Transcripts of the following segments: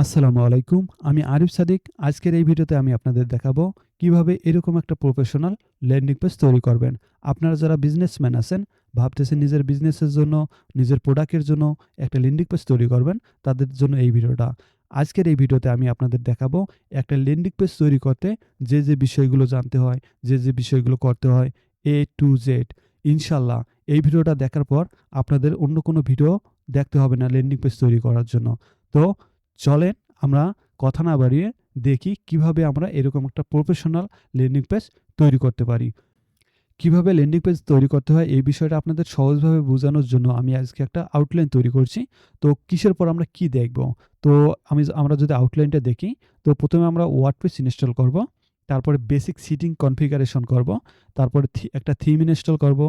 আসসালামু আলাইকুম। আমি আরিফ সাদিক। আজকের এই ভিডিওতে আমি আপনাদের দেখাবো কিভাবে এরকম একটা প্রফেশনাল ল্যান্ডিং পেজ তৈরি করবেন। আপনারা যারা বিজনেসম্যান আছেন, ভাবতেছেন নিজের বিজনেসের জন্য, নিজের প্রোডাক্টের জন্য একটা ল্যান্ডিং পেজ তৈরি করবেন, তাদের জন্য এই ভিডিওটা। আজকের এই ভিডিওতে আমি আপনাদের দেখাবো একটা ল্যান্ডিং পেজ তৈরি করতে যে বিষয়গুলো জানতে হয়, যে বিষয়গুলো করতে হয় A to Z। ইনশাআল্লাহ এই ভিডিওটা দেখার পর আপনাদের অন্য কোনো ভিডিও দেখতে হবে না ল্যান্ডিং পেজ তৈরি করার জন্য। তো চলেন আমরা কথা না বাড়িয়ে দেখি কিভাবে আমরা এরকম একটা প্রফেশনাল ল্যান্ডিং পেজ তৈরি করতে পারি। কিভাবে ল্যান্ডিং পেজ তৈরি করতে হয় এই বিষয়টা আপনাদের সহজভাবে বোঝানোর জন্য আমি আজকে একটা আউটলাইন তৈরি করছি। তো কিসের পর আমরা কি দেখব? তো আমরা যদি আউটলাইনটা দেখি, তো ১ম এ আমরা ওয়ার্ডপ্রেস ইনস্টল করব। তারপরে বেসিক সিটিং কনফিগারেশন করব। তারপরে একটা থিম ইনস্টল করব।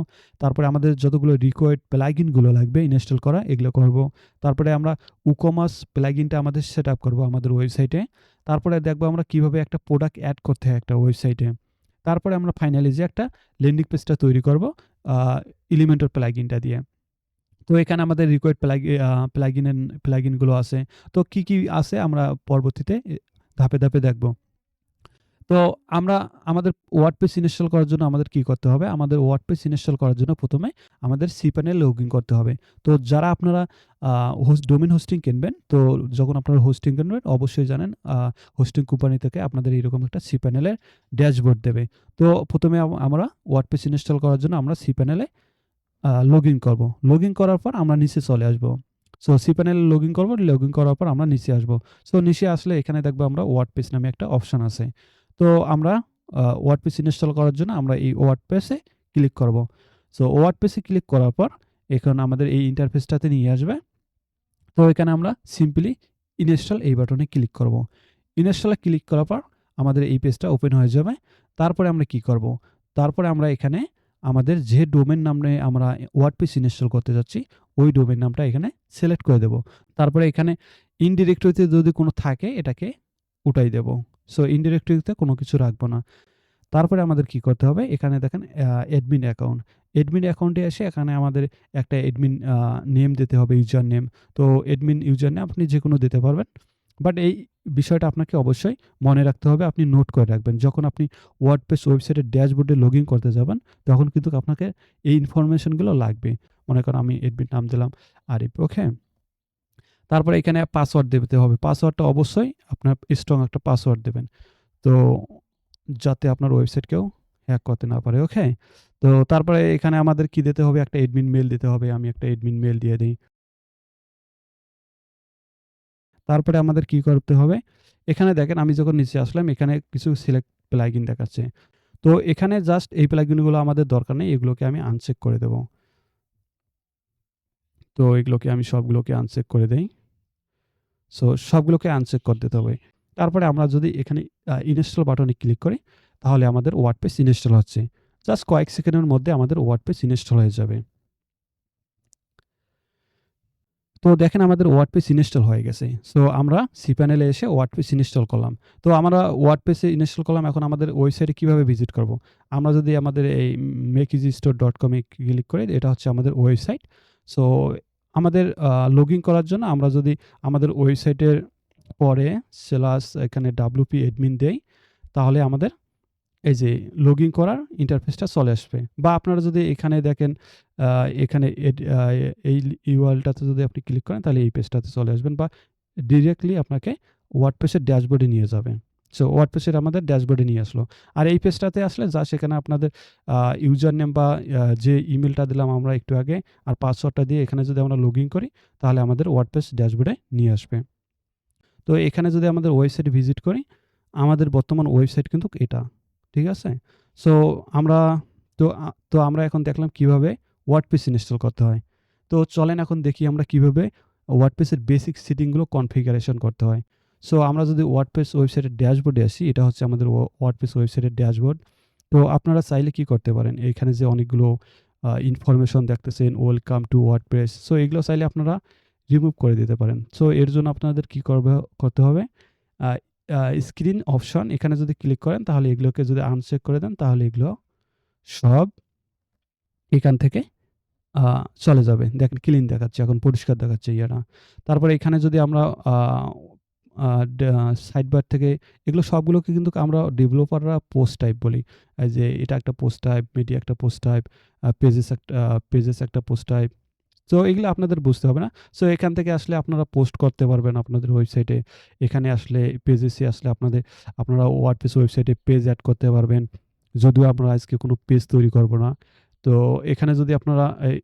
তারপরে আমাদের যতগুলো রিকোয়ার্ড প্লাগইন গুলো লাগবে ইনস্টল করা এগুলো করব। তারপরে আমরা WooCommerce প্লাগইনটা আমাদের সেটআপ করব আমাদের ওয়েবসাইটে। তারপরে দেখব আমরা কিভাবে একটা প্রোডাক্ট এড করতে হয় একটা ওয়েবসাইটে। তারপরে আমরা ফাইনালি যে একটা ল্যান্ডিং পেজটা তৈরি করব আ এলিমেন্টর প্লাগইনটা দিয়ে। তো এখানে আমাদের রিকোয়ার্ড প্লাগইন গুলো আছে। তো কি আছে আমরা পরবর্তীতে ধাপে, ধাপে দেখব। তো আমরা আমাদের ওয়ার্ডপ্রেস ইনস্টল করার জন্য আমাদের কি করতে হবে? আমাদের ওয়ার্ডপ্রেস ইনস্টল করার জন্য ১ম এ আমাদের cPanel লগইন করতে হবে। তো যারা আপনারা আ ডোমেইন হোস্টিং কিনবেন, তো যখন আপনারা হোস্টিং কিনবেন অবশ্যই জানেন হোস্টিং কোম্পানি থেকে আপনাদের এরকম একটা cPanel এর ড্যাশবোর্ড দেবে। তো ১ম এ আমরা ওয়ার্ডপ্রেস ইনস্টল করার জন্য আমরা cPanel এ লগইন করব। লগইন করার পর আমরা নিচে চলে আসব। সো cPanel এ লগইন করব। লগইন করার পর আমরা নিচে আসব। সো নিচে আসলে এখানে দেখবো আমরা ওয়ার্ডপ্রেস নামে একটা অপশন আছে। তো আমরা ওয়ার্ডপ্রেস ইনস্টল করার জন্য আমরা এই ওয়ার্ডপ্রেসে ক্লিক করব। সো ওয়ার্ডপ্রেসে ক্লিক করার পর এখন আমাদের এই ইন্টারফেসটাতে নিয়ে আসবে। তো এখানে আমরা সিম্পলি ইনস্টল এই বাটনে ক্লিক করব। ইনস্টলে ক্লিক করার পর আমাদের এই পেজটা ওপেন হয়ে যাবে। তারপরে আমরা কি করব? তারপরে আমরা এখানে আমাদের যে ডোমেইন নামে আমরা ওয়ার্ডপ্রেস ইনস্টল করতে যাচ্ছি, ওই ডোমেইন নামটা এখানে সিলেক্ট করে দেব। তারপরে এখানে ইন ডিরেক্টরিতে যদি কোনো থাকে এটাকে উঠাই দেব। সো ইন ডিরেক্টরিতে কোনো কিছু রাখবো না। তারপরে আমাদের কি করতে হবে? এখানে দেখেন অ্যাডমিন অ্যাকাউন্ট। অ্যাডমিন অ্যাকাউন্টে এসে এখানে আমাদের একটা অ্যাডমিন নেম দিতে হবে, ইউজার নেম। তো অ্যাডমিন ইউজার নেম আপনি যেকোনো দিতে পারবেন। বাট এই বিষয়টা আপনাকে অবশ্যই মনে রাখতে হবে, আপনি নোট করে রাখবেন। যখন আপনি ওয়ার্ডপ্রেস ওয়েবসাইটের ড্যাশবোর্ডে লগইন করতে যাবেন, তখন কিন্তু আপনাকে এই ইনফরমেশন গুলো লাগবে। মনে করেন আমি অ্যাডমিন নাম দিলাম আরিফ, ওকে? তারপরে এখানে পাসওয়ার্ড দিতে হবে। পাসওয়ার্ডটা অবশ্যই আপনার স্ট্রং একটা পাসওয়ার্ড দিবেন। তো যাতে আপনার ওয়েবসাইট কেউ হ্যাক করতে না পারে, ওকে? তো তারপরে এখানে আমাদের কি দিতে হবে? একটা অ্যাডমিন মেইল দিতে হবে। আমি একটা অ্যাডমিন মেইল দিয়ে দেই। তারপরে আমাদের কি করতে হবে? এখানে দেখেন আমি যখন নিচে আসলাম এখানে কিছু সিলেক্ট প্লাগইন দেখাচ্ছে। তো এখানে জাস্ট এই প্লাগইন গুলো আমাদের দরকার নেই। এগুলোকে আমি আনচেক করে দেব। তো এগুলোকে আমি সবগুলোকে আনচেক করে দেই। সো সবগুলোকে আনচেক করে দিতে হবে। তারপরে আমরা যদি এখানে ইনস্টল বাটনে ক্লিক করি, তাহলে আমাদের ওয়ার্ডপ্রেস ইনস্টল হচ্ছে। জাস্ট কয়েক সেকেন্ডের মধ্যে আমাদের ওয়ার্ডপ্রেস ইনস্টল হয়ে যাবে। তো দেখেন আমাদের ওয়ার্ডপ্রেস ইনস্টল হয়ে গেছে। সো আমরা cPanel এ এসে ওয়ার্ডপ্রেস ইনস্টল করলাম। তো আমরা ওয়ার্ডপ্রেসে ইনস্টল করলাম। এখন আমাদের ওয়েবসাইটে কিভাবে ভিজিট করব? আমরা যদি আমাদের এই makeeasystore.com এ ক্লিক করি, এটা হচ্ছে আমাদের ওয়েবসাইট। সো আমাদের লগইন করার জন্য আমরা যদি আমাদের ওয়েবসাইটের পরে স্ল্যাশ এখানে WP অ্যাডমিন দেই, তাহলে আমাদের এই যে লগইন করার ইন্টারফেসটা চলে আসবে। বা আপনারা যদি এখানে দেখেন আ এখানে এই ইউআরএলটাতে যদি আপনি ক্লিক করেন তাহলে এই পেজটাতে চলে আসবেন বা ডিরেক্টলি আপনাকে ওয়ার্ডপ্রেসের ড্যাশবোর্ডে নিয়ে যাবে। সো ওয়ার্ডপ্রেসের আমাদের ড্যাশবোর্ডে নিয়ে আসলো। আর এই পেজটাতে আসলে জাস্ট এখানে আপনাদের ইউজার নেম বা যে ইমেইলটা দিলাম আমরা একটু আগে আর পাসওয়ার্ডটা দিয়ে এখানে যদি আমরা লগইন করি তাহলে আমাদের ওয়ার্ডপ্রেস ড্যাশবোর্ডে নিয়ে আসবে। তো এখানে যদি আমাদের ওয়েবসাইটে ভিজিট করি, আমাদের বর্তমান ওয়েবসাইট কিন্তু এটা। ঠিক আছে? সো আমরা তো আমরা এখন দেখলাম কিভাবে ওয়ার্ডপ্রেস ইনস্টল করতে হয়। তো চলেন এখন দেখি আমরা কিভাবে ওয়ার্ডপ্রেসের বেসিক সেটিং গুলো কনফিগারেশন করতে হয়। সো আমরা যদি ওয়ার্ডপ্রেস ওয়েবসাইটের ড্যাশবোর্ডে আসি, এটা হচ্ছে আমাদের ওয়ার্ডপ্রেস ওয়েবসাইটের ড্যাশবোর্ড। তো আপনারা চাইলে কি করতে পারেন? এখানে যে অনেকগুলো ইনফরমেশন দেখতেছেন, ওয়েলকাম টু ওয়ার্ডপ্রেস। সো এগুলো চাইলে আপনারা রিমুভ করে দিতে পারেন। সো এর জন্য আপনাদের কি করতে হবে? আ আ স্ক্রিন অপশন এখানে যদি ক্লিক করেন তাহলে এগুলোকে যদি আনচেক করে দেন তাহলে এগুলো সব এখান থেকে আ চলে যাবে। দেখেন ক্লিন দেখাচ্ছে এখন পরিষ্কার দেখাচ্ছে ইয়েটা। তারপরে এখানে যদি আমরা আ আ ডা সাইড বার থেকে এগুলো সবগুলোকে কিন্তু আমরা ডেভেলপাররা পোস্ট টাইপ বলি। এই যে এটা একটা পোস্ট টাইপ, মিডিয়া একটা পোস্ট টাইপ, পেজেস একটা পোস্ট টাইপ। তো এগুলো আপনাদের বুঝতে হবে না। সো এখান থেকে আসলে আপনারা পোস্ট করতে পারবেন আপনাদের ওয়েবসাইটে। এখানে আসলে পেজেসে আসলে আপনারা ওয়ার্ডপ্রেস ওয়েবসাইটে পেজ এড করতে পারবেন। যদিও আমরা আজকে কোনো পেজ তৈরি করব না। তো এখানে যদি আপনারা এই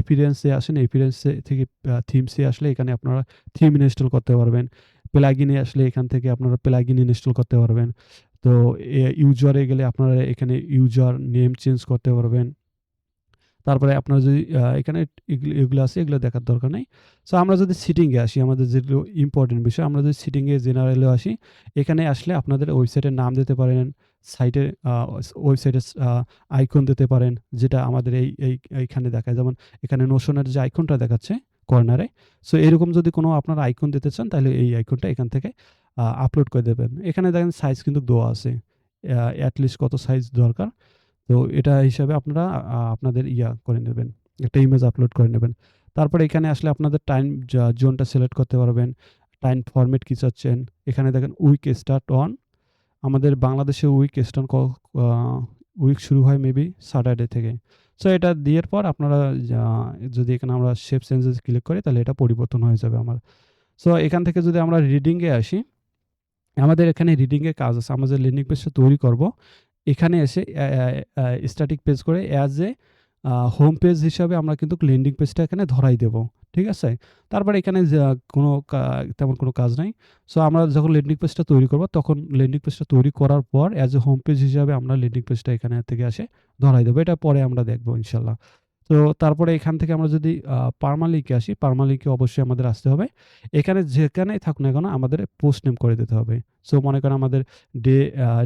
এপিরিয়েন্স এ আসেন, এপিরিয়েন্স এ থেকে থিমস এ আসলে এখানে আপনারা থিম ইনস্টল করতে পারবেন। প্লাগইন এ আসলে এখান থেকে আপনারা প্লাগইন ইনস্টল করতে পারবেন। তো ইউজার এ গেলে আপনারা এখানে ইউজার নেম চেঞ্জ করতে পারবেন। তারপরে আপনার যদি এখানে এগুলো আছে, এগুলো দেখার দরকার নেই। সো আমরা যদি সিটিং এ আসি, আমাদের যেগুলো ইম্পোর্টেন্ট বিষয়, আমরা যদি সিটিং এ জেনারেলেও আসি, এখানে আসলে আপনাদের ওয়েবসাইটের নাম দিতে পারেন, সাইটের ওয়েবসাইটের আইকন দিতে পারেন, যেটা আমাদের এইখানে দেখায়। যেমন এখানে নোশনের যে আইকনটা দেখাচ্ছে কর্নারে। সো এরকম যদি কোনো আপনারা আইকন দিতে চান, তাহলে এই আইকনটা এখান থেকে আপলোড করে দেবেন। এখানে দেখেন সাইজ কিন্তু দেওয়া আছে। এট লিস্ট কত সাইজ দরকার। তো এটা হিসাবে আপনারা আপনাদের করে নেবেন। একটা ইমেজ আপলোড করে নেবেন। তারপরে এখানে আসলে আপনাদের টাইম জোনটা সিলেক্ট করতে পারবেন। টাইম ফরম্যাট কি চাচ্ছেন। এখানে দেখেন উইক স্টার্ট অন। আমাদের বাংলাদেশে আ উইক শুরু হয় মেবি স্যাটারডে থেকে। সো এটা দেওয়ার পর আপনারা যা যদি এখানে আমরা শেপ চেঞ্জেস ক্লিক করি, তাহলে এটা পরিবর্তন হয়ে যাবে আমার। সো এখান থেকে যদি আমরা রিডিং এ আসি, আমাদের এখানে রিডিং এর কাজ আছে। আমরা যে ল্যান্ডিং পেজটা তৈরি করব, এখানে এসে স্ট্যাটিক পেজ করে অ্যাজ এ হোম পেজ হিসাবে আমরা কিন্তু ল্যান্ডিং পেজটা এখানে ধরাই দেব। ঠিক আছে? তারপরে এখানে কোনো তেমন কোনো কাজ নাই। সো আমরা যখন ল্যান্ডিং পেজটা তৈরি করব, তখন ল্যান্ডিং পেজটা তৈরি করার পর অ্যাজ এ হোম পেজ হিসাবে আমরা ল্যান্ডিং পেজটা এখানে থেকে ধরাই দেব। এটা পরে আমরা দেখব ইনশাআল্লাহ। তো তারপরে এখান থেকে আমরা যদি পারমালিংকে আসি, পারমালিংকে অবশ্যই আমাদের আসতে হবে। এখানে যেখানেই থাকুক না কেন আমাদের পোস্ট নেম করে দিতে হবে। সো মনে করেন আমাদের ডে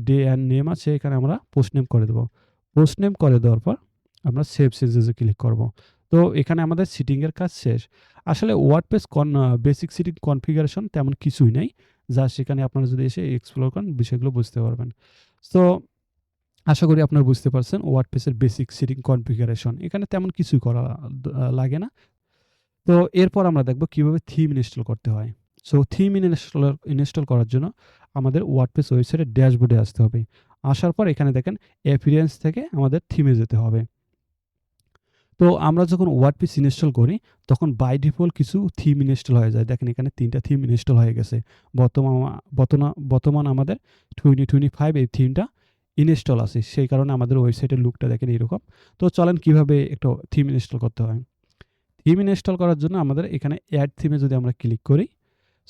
ডে অ্যান্ড নেম আছে, এখানে আমরা পোস্ট নেম করে দেব। পোস্ট নেম করে দেওয়ার পর আমরা সেভ চেঞ্জেস এ ক্লিক করব। তো এখানে আমাদের সিটিং এর কাজ শেষ। আসলে ওয়ার্ডপ্রেস বেসিক সিটিং কনফিগারেশন তেমন কিছুই নাই। জাস্ট এখানে আপনারা যদি এসে এক্সপ্লোর করেন, বিষয়গুলো বুঝতে পারবেন। সো আশা করি আপনারা বুঝতে পারছেন ওয়ার্ডপ্রেসের বেসিক সিটিং কনফিগারেশন। এখানে তেমন কিছুই করা লাগে না। তো এরপর আমরা দেখব কিভাবে থিম ইনস্টল করতে হয়। সো থিম ইনস্টল করার জন্য আমাদের ওয়ার্ডপ্রেস ওয়েবসাইটের ড্যাশবোর্ডে আসতে হবে। আসার পর এখানে দেখেন অ্যাপিয়ারেন্স থেকে আমাদের থিমে যেতে হবে। তো আমরা যখন ওয়ার্ডপ্রেস ইনস্টল করি, তখন বাই ডিফল্ট কিছু থিম ইনস্টল হয়ে যায়। দেখেন এখানে ৩ টা থিম ইনস্টল হয়ে গেছে। বর্তমান আমাদের 2025 এই থিমটা ইনস্টল আছে। সেই কারণে আমাদের ওয়েবসাইটের লুকটা দেখেন এরকম। তো চলেন কিভাবে একটা থিম ইনস্টল করতে হয়। থিম ইনস্টল করার জন্য আমাদের এখানে অ্যাড থিমে যদি আমরা ক্লিক করি,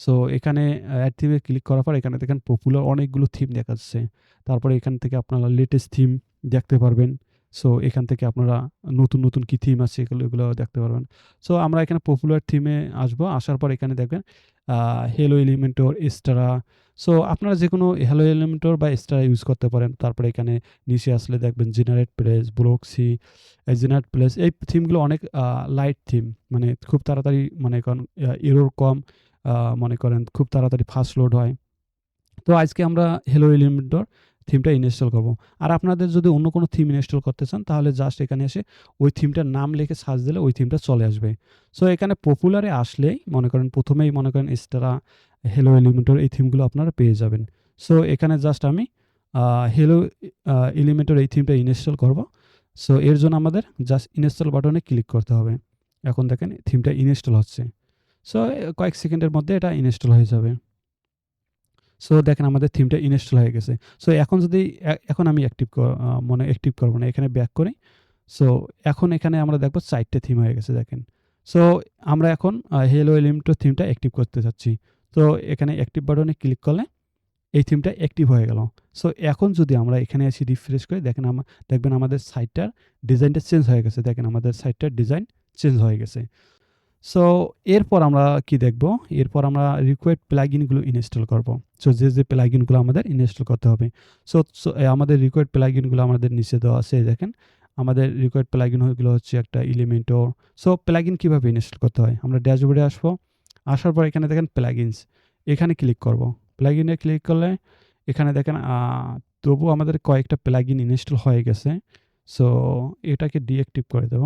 সো এখানে অ্যাড থিমে ক্লিক করার পর এখানে দেখেন পপুলার অনেকগুলো থিম দেখাচ্ছে। তারপরে এখান থেকে আপনারা লেটেস্ট থিম দেখতে পারবেন। সো এখান থেকে আপনারা নতুন কি থিম আছে এগুলো দেখতে পারবেন। সো আমরা এখানে পপুলার থিমে আসবো। আসার পর এখানে দেখবেন আ Hello Elementor, Extra। সো আপনারা যেকোনো Hello Elementor বা Extra ইউজ করতে পারেন। তারপরে এখানে নিচে আসলে দেখবেন generate place, block C, generate place এই থিমগুলো অনেক লাইট থিম। মানে খুব তাড়াতাড়ি মনে করেন এরর কম, আ মনে করেন খুব তাড়াতাড়ি ফাস্ট লোড হয়। তো আজকে আমরা Hello Elementor থিমটা ইনস্টল করব। আর আপনাদের যদি অন্য কোনো থিম ইনস্টল করতে চান, তাহলে জাস্ট এখানে এসে ওই থিমটার নাম লিখে সার্চ দিলে ওই থিমটা চলে আসবে। সো এখানে পপুলারে আসলেই মনে করেন ১ম এই মনে করেন Extra, Hello Elementor এই থিমগুলো আপনারা পেয়ে যাবেন। সো এখানে জাস্ট আমি আ Hello Elementor এই থিমটা ইনস্টল করব। সো এর জন্য আমাদের জাস্ট ইনস্টল বাটনে ক্লিক করতে হবে। এখন দেখেন থিমটা ইনস্টল হচ্ছে। সো কয়েক সেকেন্ডের মধ্যে এটা ইনস্টল হয়ে যাবে। সো দেখেন আমাদের থিমটা ইনস্টল হয়ে গেছে। সো এখন যদি এখন আমি অ্যাক্টিভ করব না। এখানে ব্যাক করি। সো এখন এখানে আমরা দেখব ৪ টে থিম হয়ে গেছে দেখেন। সো আমরা এখন Hello Elementor থিমটা অ্যাক্টিভ করতে চাচ্ছি। তো এখানে অ্যাক্টিভ বাটনে ক্লিক করলে এই থিমটা অ্যাক্টিভ হয়ে গেল। সো এখন যদি আমরা এখানে এসে রিফ্রেশ করি, দেখবেন আমাদের সাইটটার ডিজাইনটা চেঞ্জ হয়ে গেছে। দেখেন আমাদের সাইটটার ডিজাইন চেঞ্জ হয়ে গেছে। সো এরপর আমরা কি দেখব? এরপর আমরা রিকোয়ার্ড প্লাগইনগুলো ইনস্টল করব। সো যে প্লাগইনগুলো আমাদের ইনস্টল করতে হবে। আমাদের রিকোয়ার্ড প্লাগইনগুলো আমাদের নিচে দেওয়া আছে। দেখেন আমাদের রিকোয়ার্ড প্লাগইন গুলো হচ্ছে একটা Elementor। সো প্লাগইন কিভাবে ইনস্টল করতে হয়? আমরা ড্যাশবোর্ডে আসবো। আসার পর এখানে দেখেন প্লাগইনস। এখানে ক্লিক করব। প্লাগইনে ক্লিক করলে এখানে দেখেন তবুও আমাদের কয়েকটা প্লাগইন ইনস্টল হয়ে গেছে। সো এটাকে ডিঅ্যাক্টিভ করে দেব।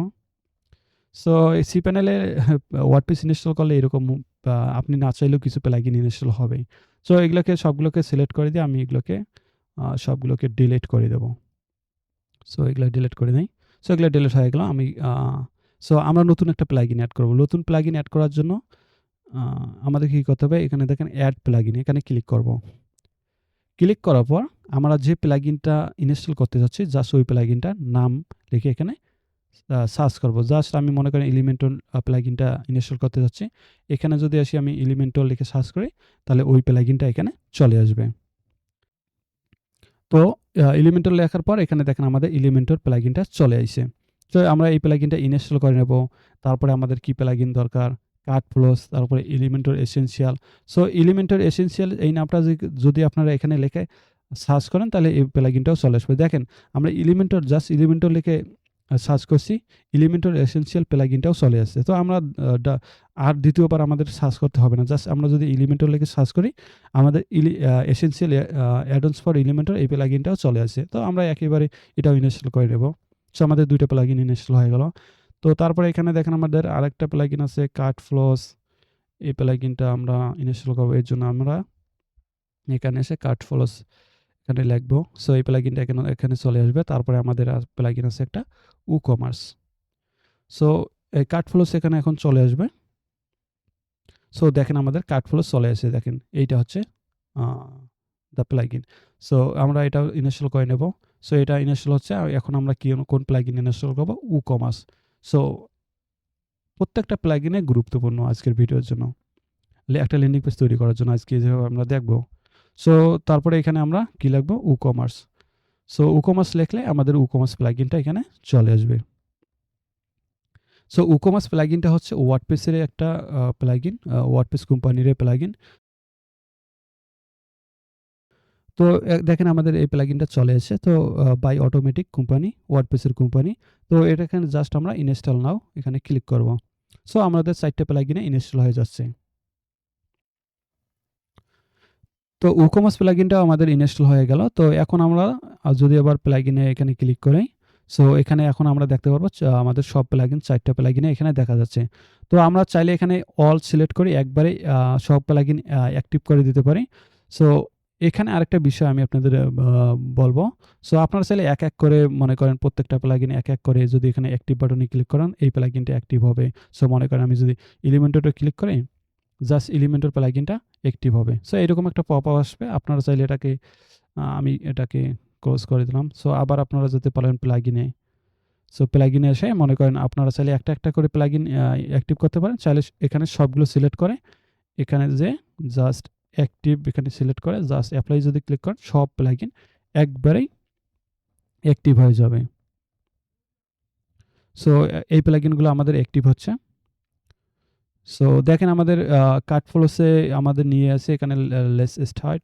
সো এই cPanel এ ওয়ার্ডপ্রেস ইনস্টল করলে এরকম আপনি না চাইলেও কিছু প্লাগইন ইনস্টল হবেই। সো এগুলোকে সবগুলোকে সিলেক্ট করে দিয়ে আমি এগুলোকে সবগুলোকে ডিলিট করে দেব। সো এগুলো ডিলিট করে দেই। সো এগুলো ডিলিট হয়ে গেল। আমি সো আমরা নতুন একটা প্লাগইন এড করব। নতুন প্লাগইন এড করার জন্য আমাদের কি করতে হবে? এখানে দেখেন এড প্লাগইন, এখানে ক্লিক করব। ক্লিক করার পর আমরা যে প্লাগইনটা ইনস্টল করতে যাচ্ছি জাস্ট ওই প্লাগইনটার নাম লিখে এখানে সার্চ করব। জাস্ট আমি মনে করেন এলিমেন্টর প্লাগইনটা ইনস্টল করতে যাচ্ছি। এখানে যদি আসি আমি এলিমেন্টর লিখে সার্চ করি, তাহলে ওই প্লাগইনটা এখানে চলে আসবে। তো এলিমেন্টর লেখার পর এখানে দেখেন আমাদের এলিমেন্টর প্লাগইনটা চলে আইছে। তো আমরা এই প্লাগইনটা ইনস্টল করে নেব। তারপরে আমাদের কি প্লাগইন দরকার? কাট ফ্লোস, তারপরে Elementor essential. So Elementor essential এই নামটা যদি আপনারা এখানে লিখে সার্চ করেন, তাহলে এই প্লাগইনটাও চলে আসবে। দেখেন আমরা এলিমেন্টর জাস্ট এলিমেন্টর লিখে সার্চ করছি, এলিমেন্টর এসেনশিয়াল প্লাগইনটাও চলে আসছে। তো আমরা আর দ্বিতীয়বার আমাদের সার্চ করতে হবে না। জাস্ট আমরা যদি এলিমেন্টর লিখে সার্চ করি, আমাদের এসেনশিয়াল অ্যাডঅনস ফর এলিমেন্টর এই প্লাগইনটাও চলে আসে। তো আমরা একেবারে এটাও ইনস্টল করে নেব। সো আমাদের ২ টা প্লাগইন ইনস্টল হয়ে গেল। তো তারপরে এখানে দেখেন আমাদের আরেকটা প্লাগইন আছে কাট ফ্লোস। এই প্লাগইনটা আমরা ইনস্টল করব। এর জন্য আমরা এখানে এসে কাট ফ্লোস এখানে লিখব। সো এই প্লাগইনটা এখানে চলে আসবে। তারপরে আমাদের প্লাগইন আছে একটা WooCommerce। সো এই কাট ফ্লোস এখানে এখন চলে আসবে। সো দেখেন আমাদের কাট ফ্লোস চলে আসে। দেখেন এইটা হচ্ছে দ্য প্লাগইন। সো আমরা এটা ইনস্টল করে নেব। সো এটা ইনস্টল হচ্ছে। এখন আমরা কোন প্লাগইন ইনস্টল করব? WooCommerce। সো প্রত্যেকটা প্লাগইনে গুরুত্বপূর্ণ আজকের ভিডিওর জন্য। একটা ল্যান্ডিং পেজ তৈরি করার জন্য আজকে যেভাবে আমরা দেখব। সো তারপরে এখানে আমরা কি লিখব? WooCommerce। সো WooCommerce লিখলে আমাদের WooCommerce প্লাগইনটা এখানে চলে আসবে। সো WooCommerce প্লাগইনটা হচ্ছে WordPress এর একটা প্লাগইন, WordPress কোম্পানির প্লাগইন। তো দেখেন আমাদের এই প্লাগইনটা চলে এসেছে। তো বাই অটোমেটিক কোম্পানি, WordPress এর কোম্পানি। তো এটা এখানে জাস্ট আমরা ইনস্টল নাও এখানে ক্লিক করব। সো আমাদের ৪ টা প্লাগইনে ইনস্টল হয়ে যাচ্ছে। তো WooCommerce প্লাগইনটাও আমাদের ইনস্টল হয়ে গেল। তো এখন আমরা যদি আবার প্লাগইনে এখানে ক্লিক করি, সো এখানে এখন আমরা দেখতে পারবো আমাদের সব প্লাগইন ৪ টা প্লাগইনে এখানে দেখা যাচ্ছে। তো আমরা চাইলে এখানে অল সিলেক্ট করে একবারে সব প্লাগইন অ্যাক্টিভ করে দিতে পারি। সো এখানে আরেকটা বিষয় আমি আপনাদের বলবো। সো আপনারা চাইলে এক, এক করে মনে করেন প্রত্যেকটা প্লাগইন এক, এক করে যদি এখানে অ্যাক্টিভ বাটনে ক্লিক করেন, এই প্লাগইনটা অ্যাক্টিভ হবে। সো মনে করেন আমি যদি এলিমেন্টরে ক্লিক করি, জাস্ট এলিমেন্টর প্লাগইনটা অ্যাক্টিভ হবে। সো এরকম একটা পপআপ আসবে। আপনারা চাইলে এটাকে আমি এটাকে ক্লোজ করে দিলাম। সো আবার আপনারা যেতে পারেন প্লাগইনে। সো প্লাগইনে এসে মনে করেন আপনারা চাইলে একটা, একটা করে প্লাগইন অ্যাক্টিভ করতে পারেন। চাইলে এখানে সবগুলো সিলেক্ট করে এখানে জাস্ট অ্যাক্টিভ এখানে সিলেক্ট করে জাস্ট এপ্লাই যদি ক্লিক করেন, সব প্লাগইন একবারেই অ্যাক্টিভ হয়ে যাবে। সো এই প্লাগইনগুলো আমাদের অ্যাক্টিভ হচ্ছে। সো দেখেন আমাদের কাট ফ্লোসে আমাদের নিয়ে আসে এখানে লেটস স্টার্ট।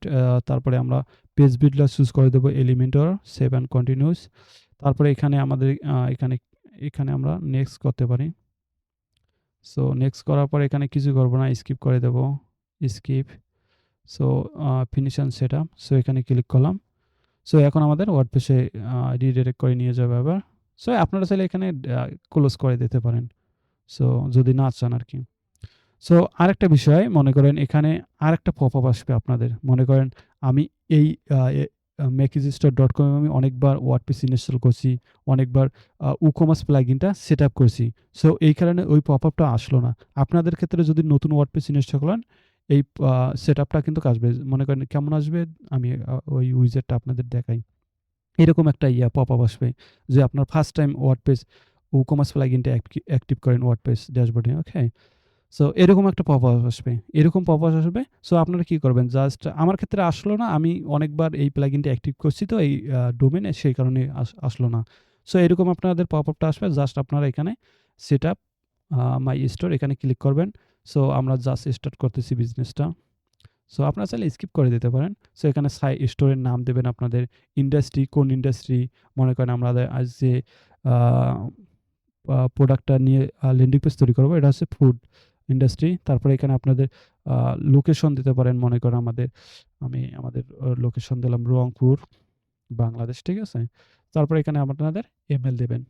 তারপরে আমরা পেজ বিল্ডার চুজ করে দেবো এলিমেন্টর, সেভ অ্যান্ড কন্টিনিউস। তারপরে এখানে আমাদের এখানে আমরা নেক্সট করতে পারি। সো নেক্সট করার পর এখানে কিছু করব না, স্কিপ করে দেব। Skip. So finish and setup. So এখানে ক্লিক করলাম। সো এখন আমাদের ওয়ার্ডপ্রেসে রিডাইরেক্ট করে নিয়ে যাবে আবার। সো আপনারা চাইলে এখানে ক্লোজ করে দিতে পারেন। সো যদি না চান আরকি। সো আরেকটা বিষয় মনে করেন এখানে আরেকটা পপআপ আসবে আপনাদের। মনে করেন আমি এই Makisstore.com এ আমি অনেকবার ওয়ার্ডপ্রেস ইনস্টল করছি, অনেকবার WooCommerce প্লাগইনটা সেটআপ করছি। সো এই কারণে ওই পপআপটা আসলো না। আপনাদের ক্ষেত্রে যদি নতুন ওয়ার্ডপ্রেস ইনস্টল করেন, এই সেটআপটা কিন্তু আসবে। মনে করেন কেমন আসবে? আমি ওই উইজারটা আপনাদের দেখাই। এরকম একটা পপআপ আসবে যে আপনার ফার্স্ট টাইম WooCommerce প্লাগইনটা অ্যাক্টিভ করেন ওয়ার্ডপ্রেস ড্যাশবোর্ডে। ওকে? সো এরকম একটা পপআপ আসবে। এরকম পপআপ আসবে। সো আপনারা কি করবেন? জাস্ট আমার ক্ষেত্রে আসলো না। আমি অনেকবার এই প্লাগইনটা অ্যাক্টিভ করছি তো এই ডোমেইনে সেই কারণে আসলো না। সো এরকম আপনাদের পপআপটা আসবে। জাস্ট আপনারা এখানে সেটআপ মাই স্টোর এখানে ক্লিক করবেন। সো আমরা জাস্ট স্টার্ট করতেছি বিজনেসটা। সো আপনারা চাইলে স্কিপ করে দিতে পারেন। সো এখানে স্টোরের নাম দেবেন আপনাদের। ইন্ডাস্ট্রি, কোন ইন্ডাস্ট্রি? মনে করেন আমাদের আজ যে আ প্রোডাক্টটা নিয়ে ল্যান্ডিং পেজ তৈরি করব, এটা হচ্ছে ফুড ইন্ডাস্ট্রি। তারপরে এখানে আপনাদের লোকেশন দিতে পারেন। মনে করেন আমি আমাদের লোকেশন দিলাম রংপুর, বাংলাদেশ। ঠিক আছে? তারপরে এখানে আপনাদের ইমেইল দিবেন।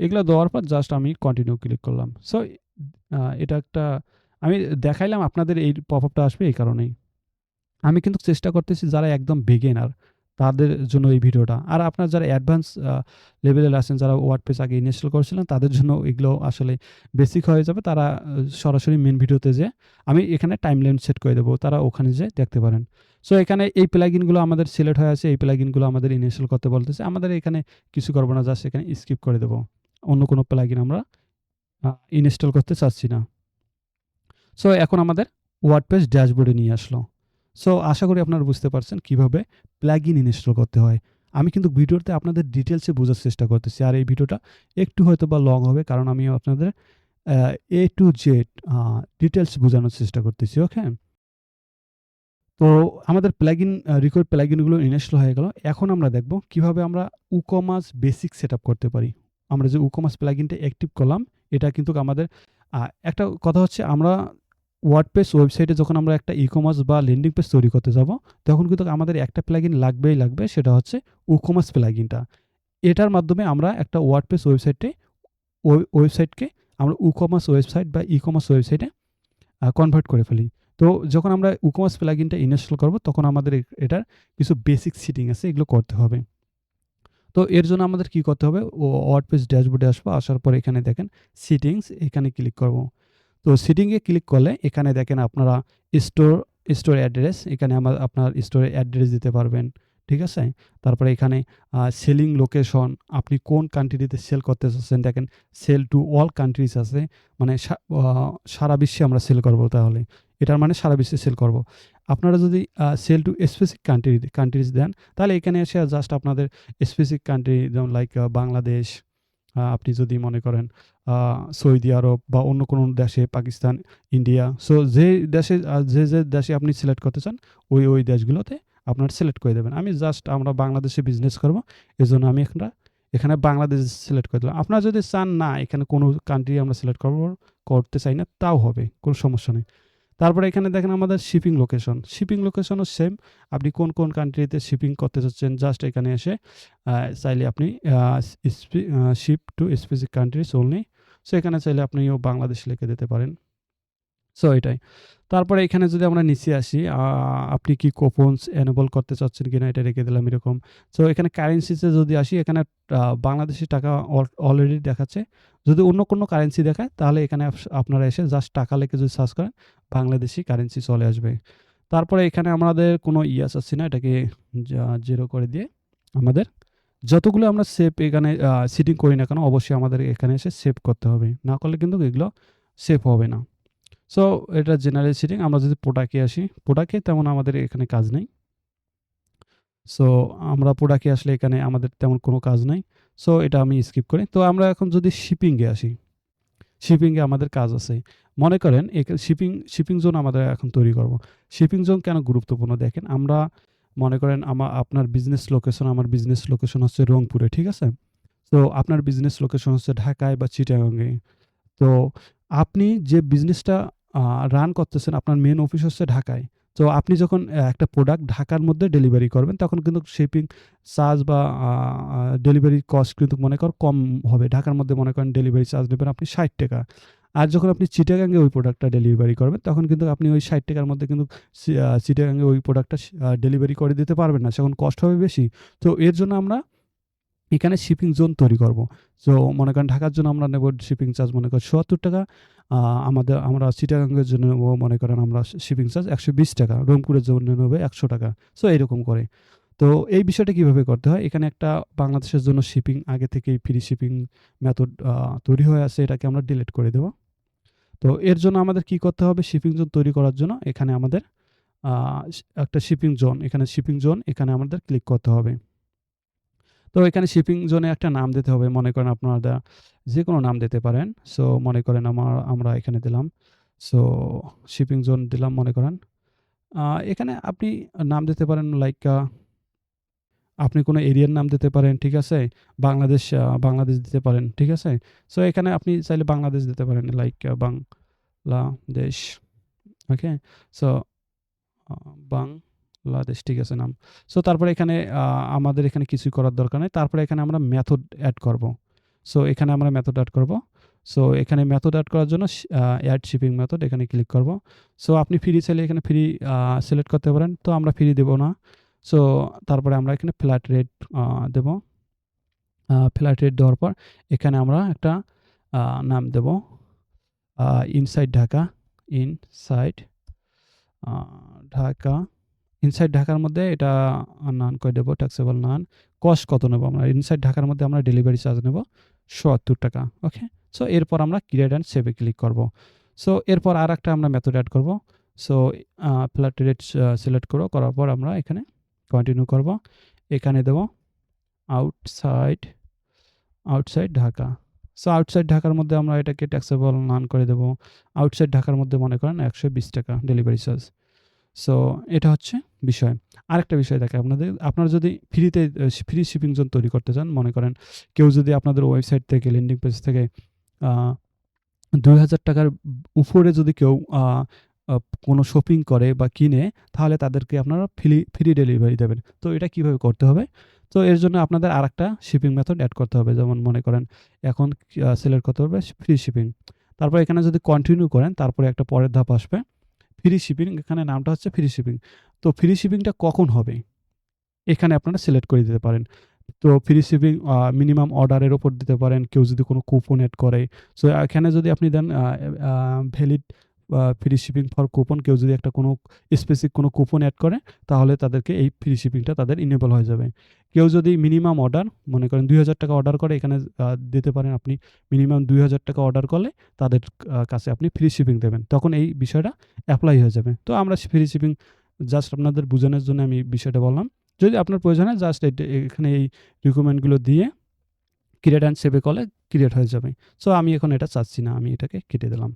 এগুলা দেওয়ার পর জাস্ট আমি কন্টিনিউ ক্লিক করলাম। সো এটা একটা আমি দেখাইলাম আপনাদের এই পপআপটা আসবে এই কারণেই। আমি কিন্তু চেষ্টা করতেছি যারা একদম বিগিনার তাদের জন্য এই ভিডিওটা। আর আপনার যারা অ্যাডভান্স লেভেলের আছেন, যারা ওয়ার্ডপ্রেস আগে ইনস্টল করেছিলেন তাদের জন্য এগুলো আসলে বেসিক হয়ে যাবে। তারা সরাসরি মেইন ভিডিওতে যেয়ে আমি এখানে টাইমলাইন সেট করে দেবো। তারা ওখানে যেয়ে দেখতে পারেন। সো এখানে এই প্লাগইনগুলো আমাদের সিলেক্ট হয়ে আছে। এই প্লাগইনগুলো আমাদের ইনস্টল করতে বলতেছে। আমাদের এখানে কিছু করব না, জাস্ট এখানে স্কিপ করে দেবো। অন্য কোনো প্লাগইন আমরা ইনস্টল করতে চাচ্ছি না। সো এখন আমাদের ওয়ার্ডপ্রেস ড্যাশবোর্ডে নিয়ে আসলো। সো আশা করি আপনারা বুঝতে পারছেন কিভাবে প্লাগইন ইনস্টল করতে হয়। আমি কিন্তু ভিডিওতে আপনাদের ডিটেইলসে বোঝার চেষ্টা করতেছি। আর এই ভিডিওটা একটু হয়তোবা লং হবে, কারণ আমি আপনাদের A to Z ডিটেইলস বোঝানোর চেষ্টা করতেছি। ওকে? তো আমাদের প্লাগইন রিকোয়ার্ড প্লাগইনগুলো ইনস্টল হয়ে গেল। এখন আমরা দেখব কিভাবে আমরা WooCommerce বেসিক সেটআপ করতে পারি। আমরা যে WooCommerce প্লাগইনটা অ্যাক্টিভ করলাম, এটা কিন্তু আমাদের একটা কথা হচ্ছে, আমরা ওয়ার্ডপ্রেস ওয়েবসাইটে যখন আমরা একটা ই-কমার্স বা ল্যান্ডিং পেজ তৈরি করতে যাব, তখন কিন্তু আমাদের একটা প্লাগইন লাগবেই লাগবে, সেটা হচ্ছে WooCommerce প্লাগইনটা। এটার মাধ্যমে আমরা একটা ওয়ার্ডপ্রেস ওয়েবসাইটকে আমরা WooCommerce ওয়েবসাইট বা ই-কমার্স ওয়েবসাইটে কনভার্ট করে ফেলি। তো যখন আমরা WooCommerce প্লাগইনটা ইনস্টল করব, তখন আমাদের এটার কিছু বেসিক সেটিং আছে, এগুলো করতে হবে। তো এর জন্য আমাদের কি করতে হবে? ওয়ার্ডপ্রেস ড্যাশবোর্ডে আসবো। আসার পর এখানে দেখেন সেটিংস, এখানে ক্লিক করব। তো সেটিংয়ে ক্লিক করলে এখানে দেখেন আপনারা স্টোর স্টোর অ্যাড্রেস, এখানে আপনার স্টোরের অ্যাড্রেস দিতে পারবেন। ঠিক আছে? তারপরে এখানে সেলিং লোকেশন, আপনি কোন কান্ট্রিতে সেল করতে চাচ্ছেন, দেখেন সেল টু অল কান্ট্রিজ আছে। মানে সারা বিশ্বে আমরা সেল করব তাহলে। এটার মানে সারা বিশ্বে সেল করব। আপনারা যদি সেল টু স্পেসিফিক কান্ট্রিজ দেন, তাহলে এখানে এসে জাস্ট আপনাদের স্পেসিফিক কান্ট্রি, যেমন লাইক বাংলাদেশ, আপনি যদি মনে করেন সৌদি আরব বা অন্য কোনো দেশে, পাকিস্তান, ইন্ডিয়া। সো যে দেশে যে দেশে আপনি সিলেক্ট করতে চান, ওই দেশগুলোতে আপনার সিলেক্ট করে দেবেন। আমি জাস্ট আমরা বাংলাদেশে বিজনেস করব, এজন্য আমি এখানে বাংলাদেশ সিলেক্ট করে দিলাম। আপনারা যদি চান না এখানে কোনো কান্ট্রি আমরা সিলেক্ট করতে চাই না, তাও হবে, কোনো সমস্যা নেই। তারপরে এখানে দেখেন আমাদের শিপিং লোকেশন। শিপিং লোকেশনও সেম। আপনি কোন কান্ট্রিতে শিপিং করতে চাচ্ছেন, জাস্ট এখানে এসে চাইলে আপনি ship to specific countries only. So এখানে চাইলে আপনিও বাংলাদেশ লিখে দিতে পারেন। সো এটাই। তারপরে এখানে যদি আমরা নিচে আসি, আপনি কি কুপনস এনেবল করতে চাচ্ছেন কিনা, এটা রেখে দিলাম এরকম। সো এখানে কারেন্সিতে যদি আসি, এখানে বাংলাদেশী টাকা অলরেডি দেখাচ্ছে। যদি অন্য কোনো কারেন্সি দেখায়, তাহলে এখানে আপনারা এসে জাস্ট টাকা লিখে যদি সার্চ করেন, বাংলাদেশী কারেন্সি চলে আসবে। তারপরে এখানে আমাদের কোনো চাচ্ছি না, এটাকে 0 করে দিয়ে আমাদের যতগুলো আমরা সেভ এখানে সেটিং করি না কেন, অবশ্যই আমাদের এখানে এসে সেভ করতে হবে। না করলে কিন্তু এগুলো সেভ হবে না। সো এটা জেনারেল সেটিং। আমরা যদি প্রোডাক্টে আসি, প্রোডাক্টে তেমন আমাদের এখানে কাজ নেই। সো আমরা প্রোডাক্টে আসলে এখানে আমাদের তেমন কোনো কাজ নাই। সো এটা আমি স্কিপ করি। তো আমরা এখন যদি শিপিংয়ে আসি, শিপিংয়ে আমাদের কাজ আছে। মনে করেন শিপিং জোন আমাদের এখন তৈরি করব। শিপিং জোন কেন গুরুত্বপূর্ণ দেখেন, আমরা মনে করেন আপনার বিজনেস লোকেশন, আমার বিজনেস লোকেশন হচ্ছে রংপুরে, ঠিক আছে? তো আপনার বিজনেস লোকেশন হচ্ছে ঢাকায় বা চিটাগাংয়ে। তো আপনি যে বিজনেসটা রান করতেছেন, আপনার মেইন অফিস হচ্ছে ঢাকায়। তো আপনি যখন একটা প্রোডাক্ট ঢাকার মধ্যে ডেলিভারি করবেন, তখন কিন্তু শিপিং চার্জ বা ডেলিভারি কস্ট কিন্তু মনে করেন কম হবে। ঢাকার মধ্যে মনে করেন ডেলিভারি চার্জ নেবেন আপনি ৳৬০। আর যখন আপনি চিটাগাংয়ে ওই প্রোডাক্টটা ডেলিভারি করবেন, তখন কিন্তু আপনি ওই ৳৬০ র মধ্যে কিন্তু চিটাগাংয়ে ওই প্রোডাক্টটা ডেলিভারি করে দিতে পারবেন না। তখন কস্ট হবে বেশি। তো এর জন্য আমরা এখানে শিপিং জোন তৈরি করব। সো মনে করেন ঢাকার জন্য আমরা নেব শিপিং চার্জ মনে করেন ৳৭০। আমরা চিটাগাংয়ের জন্য নেব মনে করেন আমরা শিপিং চার্জ ৳১২০। রংপুরের জন্য নেব ৳১০০। সো এরকম করে। তো এই বিষয়টা কিভাবে করতে হয়? এখানে একটা বাংলাদেশের জন্য শিপিং আগে থেকেই ফ্রি শিপিং মেথড তৈরি হয়ে আছে। এটাকে আমরা ডিলিট করে দেব। তো এর জন্য আমাদের কি করতে হবে? শিপিং জোন তৈরি করার জন্য এখানে আমাদের আ একটা শিপিং জোন, এখানে আমাদের ক্লিক করতে হবে। তো এখানে শিপিং জোনে একটা নাম দিতে হবে। মনে করেন আপনারা যেকোনো নাম দিতে পারেন। সো মনে করেন আমরা এখানে দিলাম। সো শিপিং জোন দিলাম মনে করেন। আ এখানে আপনি নাম দিতে পারেন লাইক আপনি কোনো এরিয়ার নাম দিতে পারেন, ঠিক আছে? বাংলাদেশ দিতে পারেন, ঠিক আছে? সো এখানে আপনি চাইলে বাংলাদেশ দিতে পারেন, লাইক বাংলাদেশ। ওকে? সো আ বাংলাদেশ, ঠিক আছে নাম। সো তারপরে এখানে আমাদের এখানে কিছুই করার দরকার নেই। তারপরে এখানে আমরা মেথড এড করব। সো এখানে আমরা মেথড এড করব। সো এখানে মেথড এড করার জন্য অ্যাড শিপিং মেথড এখানে ক্লিক করব। সো আপনি ফ্রি চাইলে এখানে ফ্রি সিলেক্ট করতে পারেন। তো আমরা ফ্রি দেব না। সো তারপরে আমরা এখানে ফ্ল্যাট রেট দেব। ফ্ল্যাট রেট দেওয়ার পর এখানে আমরা একটা নাম দেব inside Dhaka, inside Dhaka. Inside ঢাকার মধ্যে এটা নান করে দেবো, ট্যাক্সেবল নান। কস্ট কত নেব আমরা? ইনসাইড ঢাকার মধ্যে আমরা ডেলিভারি চার্জ নেব ৳৭০। ওকে? সো এরপর আমরা ক্রিয়েট অ্যান্ড সেভে ক্লিক করব। সো এরপর আরেকটা আমরা মেথড এড করব। সো ফ্ল্যাট রেট সিলেক্ট করার পর আমরা এখানে কন্টিনিউ করব। এখানে দেব আউটসাইড ঢাকা। সো আউটসাইড ঢাকার মধ্যে আমরা এটাকে ট্যাক্সেবল নান করে দেব। আউটসাইড ঢাকার মধ্যে মনে করেন ৳১২০ ডেলিভারি চার্জ। সো এটা হচ্ছে বিষয়। আরেকটা বিষয় দেখেন আপনারা যদি ফ্রি শিপিং জোন তৈরি করতে চান, মনে করেন কেউ যদি আপনাদের ওয়েবসাইট থেকে ল্যান্ডিং পেজ থেকে আ ৳২,০০০ উপরে যদি কেউ আ আ কোনো শপিং করে বা কিনে, তাহলে তাদেরকে আপনারা ফ্রি ডেলিভারি দেবেন। তো এটা কিভাবে করতে হবে? তো এর জন্য আপনাদের আরেকটা শিপিং মেথড এড করতে হবে। যেমন মনে করেন এখন সিলেক্ট করতে হবে ফ্রি শিপিং। তারপর এখানে যদি কন্টিনিউ করেন, তারপরে একটা পরের ধাপ আসবে ফ্রি শিপিং। এখানে নামটা হচ্ছে ফ্রি শিপিং। তো ফ্রি শিপিংটা কখন হবে? এখানে আপনারা সিলেক্ট করে দিতে পারেন। তো ফ্রি শিপিং মিনিমাম অর্ডারের উপর দিতে পারেন। কেউ যদি কোনো কুপন এড করে। সো এখানে যদি আপনি দেন valid free shipping for coupon, কেউ যদি একটা কোনো স্পেসিফিক কোনো কুপন এড করে, তাহলে তাদেরকে এই ফ্রি শিপিংটা তাদের ইনেবল হয়ে যাবে। কেউ যদি মিনিমাম অর্ডার মনে করেন ৳২,০০০ অর্ডার করে, এখানে দিতে পারেন আপনি মিনিমাম ৳২,০০০ অর্ডার করলে তাদের কাছে আপনি ফ্রি শিপিং দেবেন। তখন এই বিষয়টা এপ্লাই হয়ে যাবে। তো আমরা ফ্রি শিপিং জাস্ট আপনাদের বোঝানোর জন্য আমি বিষয়টা বললাম। যদি আপনার প্রয়োজন হয় জাস্ট এখানে এই রিকোয়ারমেন্টগুলো দিয়ে ক্রিয়েট অ্যান্ড সেভ এ করলে ক্রিয়েট হয়ে যাবে। সো আমি এখন এটা চাচ্ছি না। আমি এটাকে কেটে দিলাম।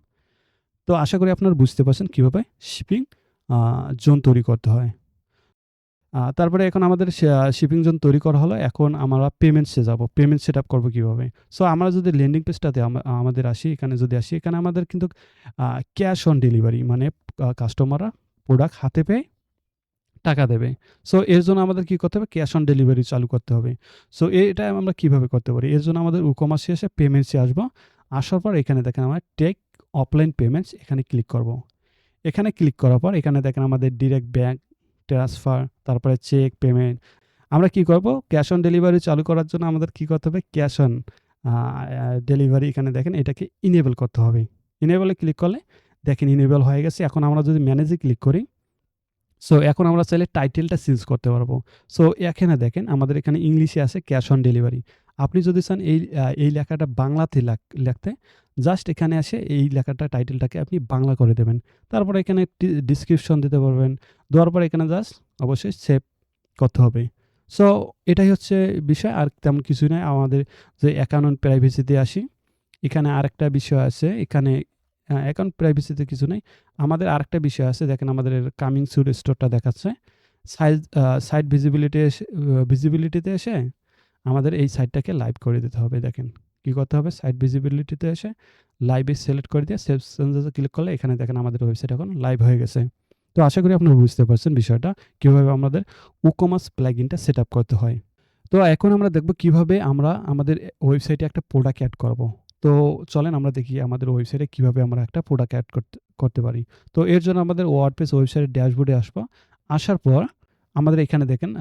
তো আশা করি আপনারা বুঝতে পারছেন কিভাবে শিপিং আ জোন তৈরি করতে হয়। তারপরে এখন আমাদের শিপিং জোন তৈরি করা হলো। এখন আমরা পেমেন্টসে যাব। পেমেন্ট সেটআপ করব কিভাবে? সো আমরা যদি ল্যান্ডিং পেজটাতে আমাদের আসি, এখানে যদি আসি, এখানে আমাদের কিন্তু ক্যাশ অন ডেলিভারি মানে কাস্টমাররা প্রোডাক্ট হাতে পেয়ে টাকা দেবে। সো এর জন্য আমাদের কি করতে হবে? ক্যাশ অন ডেলিভারি চালু করতে হবে। সো এটা আমরা কিভাবে করতে পারি? এর জন্য আমাদের ই-কমার্সে এসে পেমেন্টসে আসবো। আসার পর এখানে দেখেন আমরা টেক অফলাইন পেমেন্টস এখানে ক্লিক করব। এখানে ক্লিক করার পর এখানে দেখেন আমাদের ডিরেক্ট ব্যাংক ট্রান্সফার, তারপরে চেক পেমেন্ট। আমরা কি করব? ক্যাশ অন ডেলিভারি চালু করার জন্য আমাদের কি করতে হবে? Cash on a a delivery এখানে দেখেন এটাকে ইনেবল করতে হবে। ইনেবল এ ক্লিক করলে দেখেন ইনেবল হয়ে গেছে। এখন আমরা যদি ম্যানেজ এ ক্লিক করি, সো এখন আমরা চাইলে টাইটেলটা চেঞ্জ করতে পারবো। সো এখানে দেখেন আমাদের এখানে ইংলিশে আছে ক্যাশ অন ডেলিভারি। আপনি যদি চান এই লেখাটা বাংলাতে লিখতে, জাস্ট এখানে এসে এই লেখাটা টাইটেলটাকে আপনি বাংলা করে দেবেন। তারপরে এখানে ডেসক্রিপশন দিতে পারবেন। দেওয়ার পরে এখানে জাস্ট অবশ্যই সেভ করতে হবে। সো এটাই হচ্ছে বিষয়, আর তেমন কিছুই নয়। আমাদের যে অ্যাকাউন্ট প্রাইভেসিতে আসি, এখানে আরেকটা বিষয় আছে। এখানে অ্যাকাউন্ট প্রাইভেসিতে কিছু নেই। আমাদের আরেকটা বিষয় আছে। দেখেন আমাদের কামিং সুন স্টোরটা দেখাচ্ছে। সাইট ভিজিবিলিটিতে এসে আমাদের এই সাইটটাকে লাইভ করে দিতে হবে। দেখেন কি করতে হবে? সাইট ভিজিবিলিটিতে এসে লাইভে সিলেক্ট করে দিয়ে সেভ চেঞ্জেসে ক্লিক করলে এখানে দেখেন আমাদের ওয়েবসাইট এখন লাইভ হয়ে গেছে। তো আশা করি আপনারা বুঝতে পারছেন বিষয়টা কিভাবে আমাদের WooCommerce প্লাগইনটা সেটআপ করতে হয়। তো এখন আমরা দেখব কিভাবে আমরা আমাদের ওয়েবসাইটে একটা প্রোডাক্ট এড করব। তো চলেন আমরা দেখি আমাদের ওয়েবসাইটে কিভাবে আমরা একটা প্রোডাক্ট এড করতে পারি। তো এর জন্য আমাদের ওয়ার্ডপ্রেস ওয়েবসাইটের ড্যাশবোর্ডে আসবো। আসার পর আমাদের এখানে দেখেন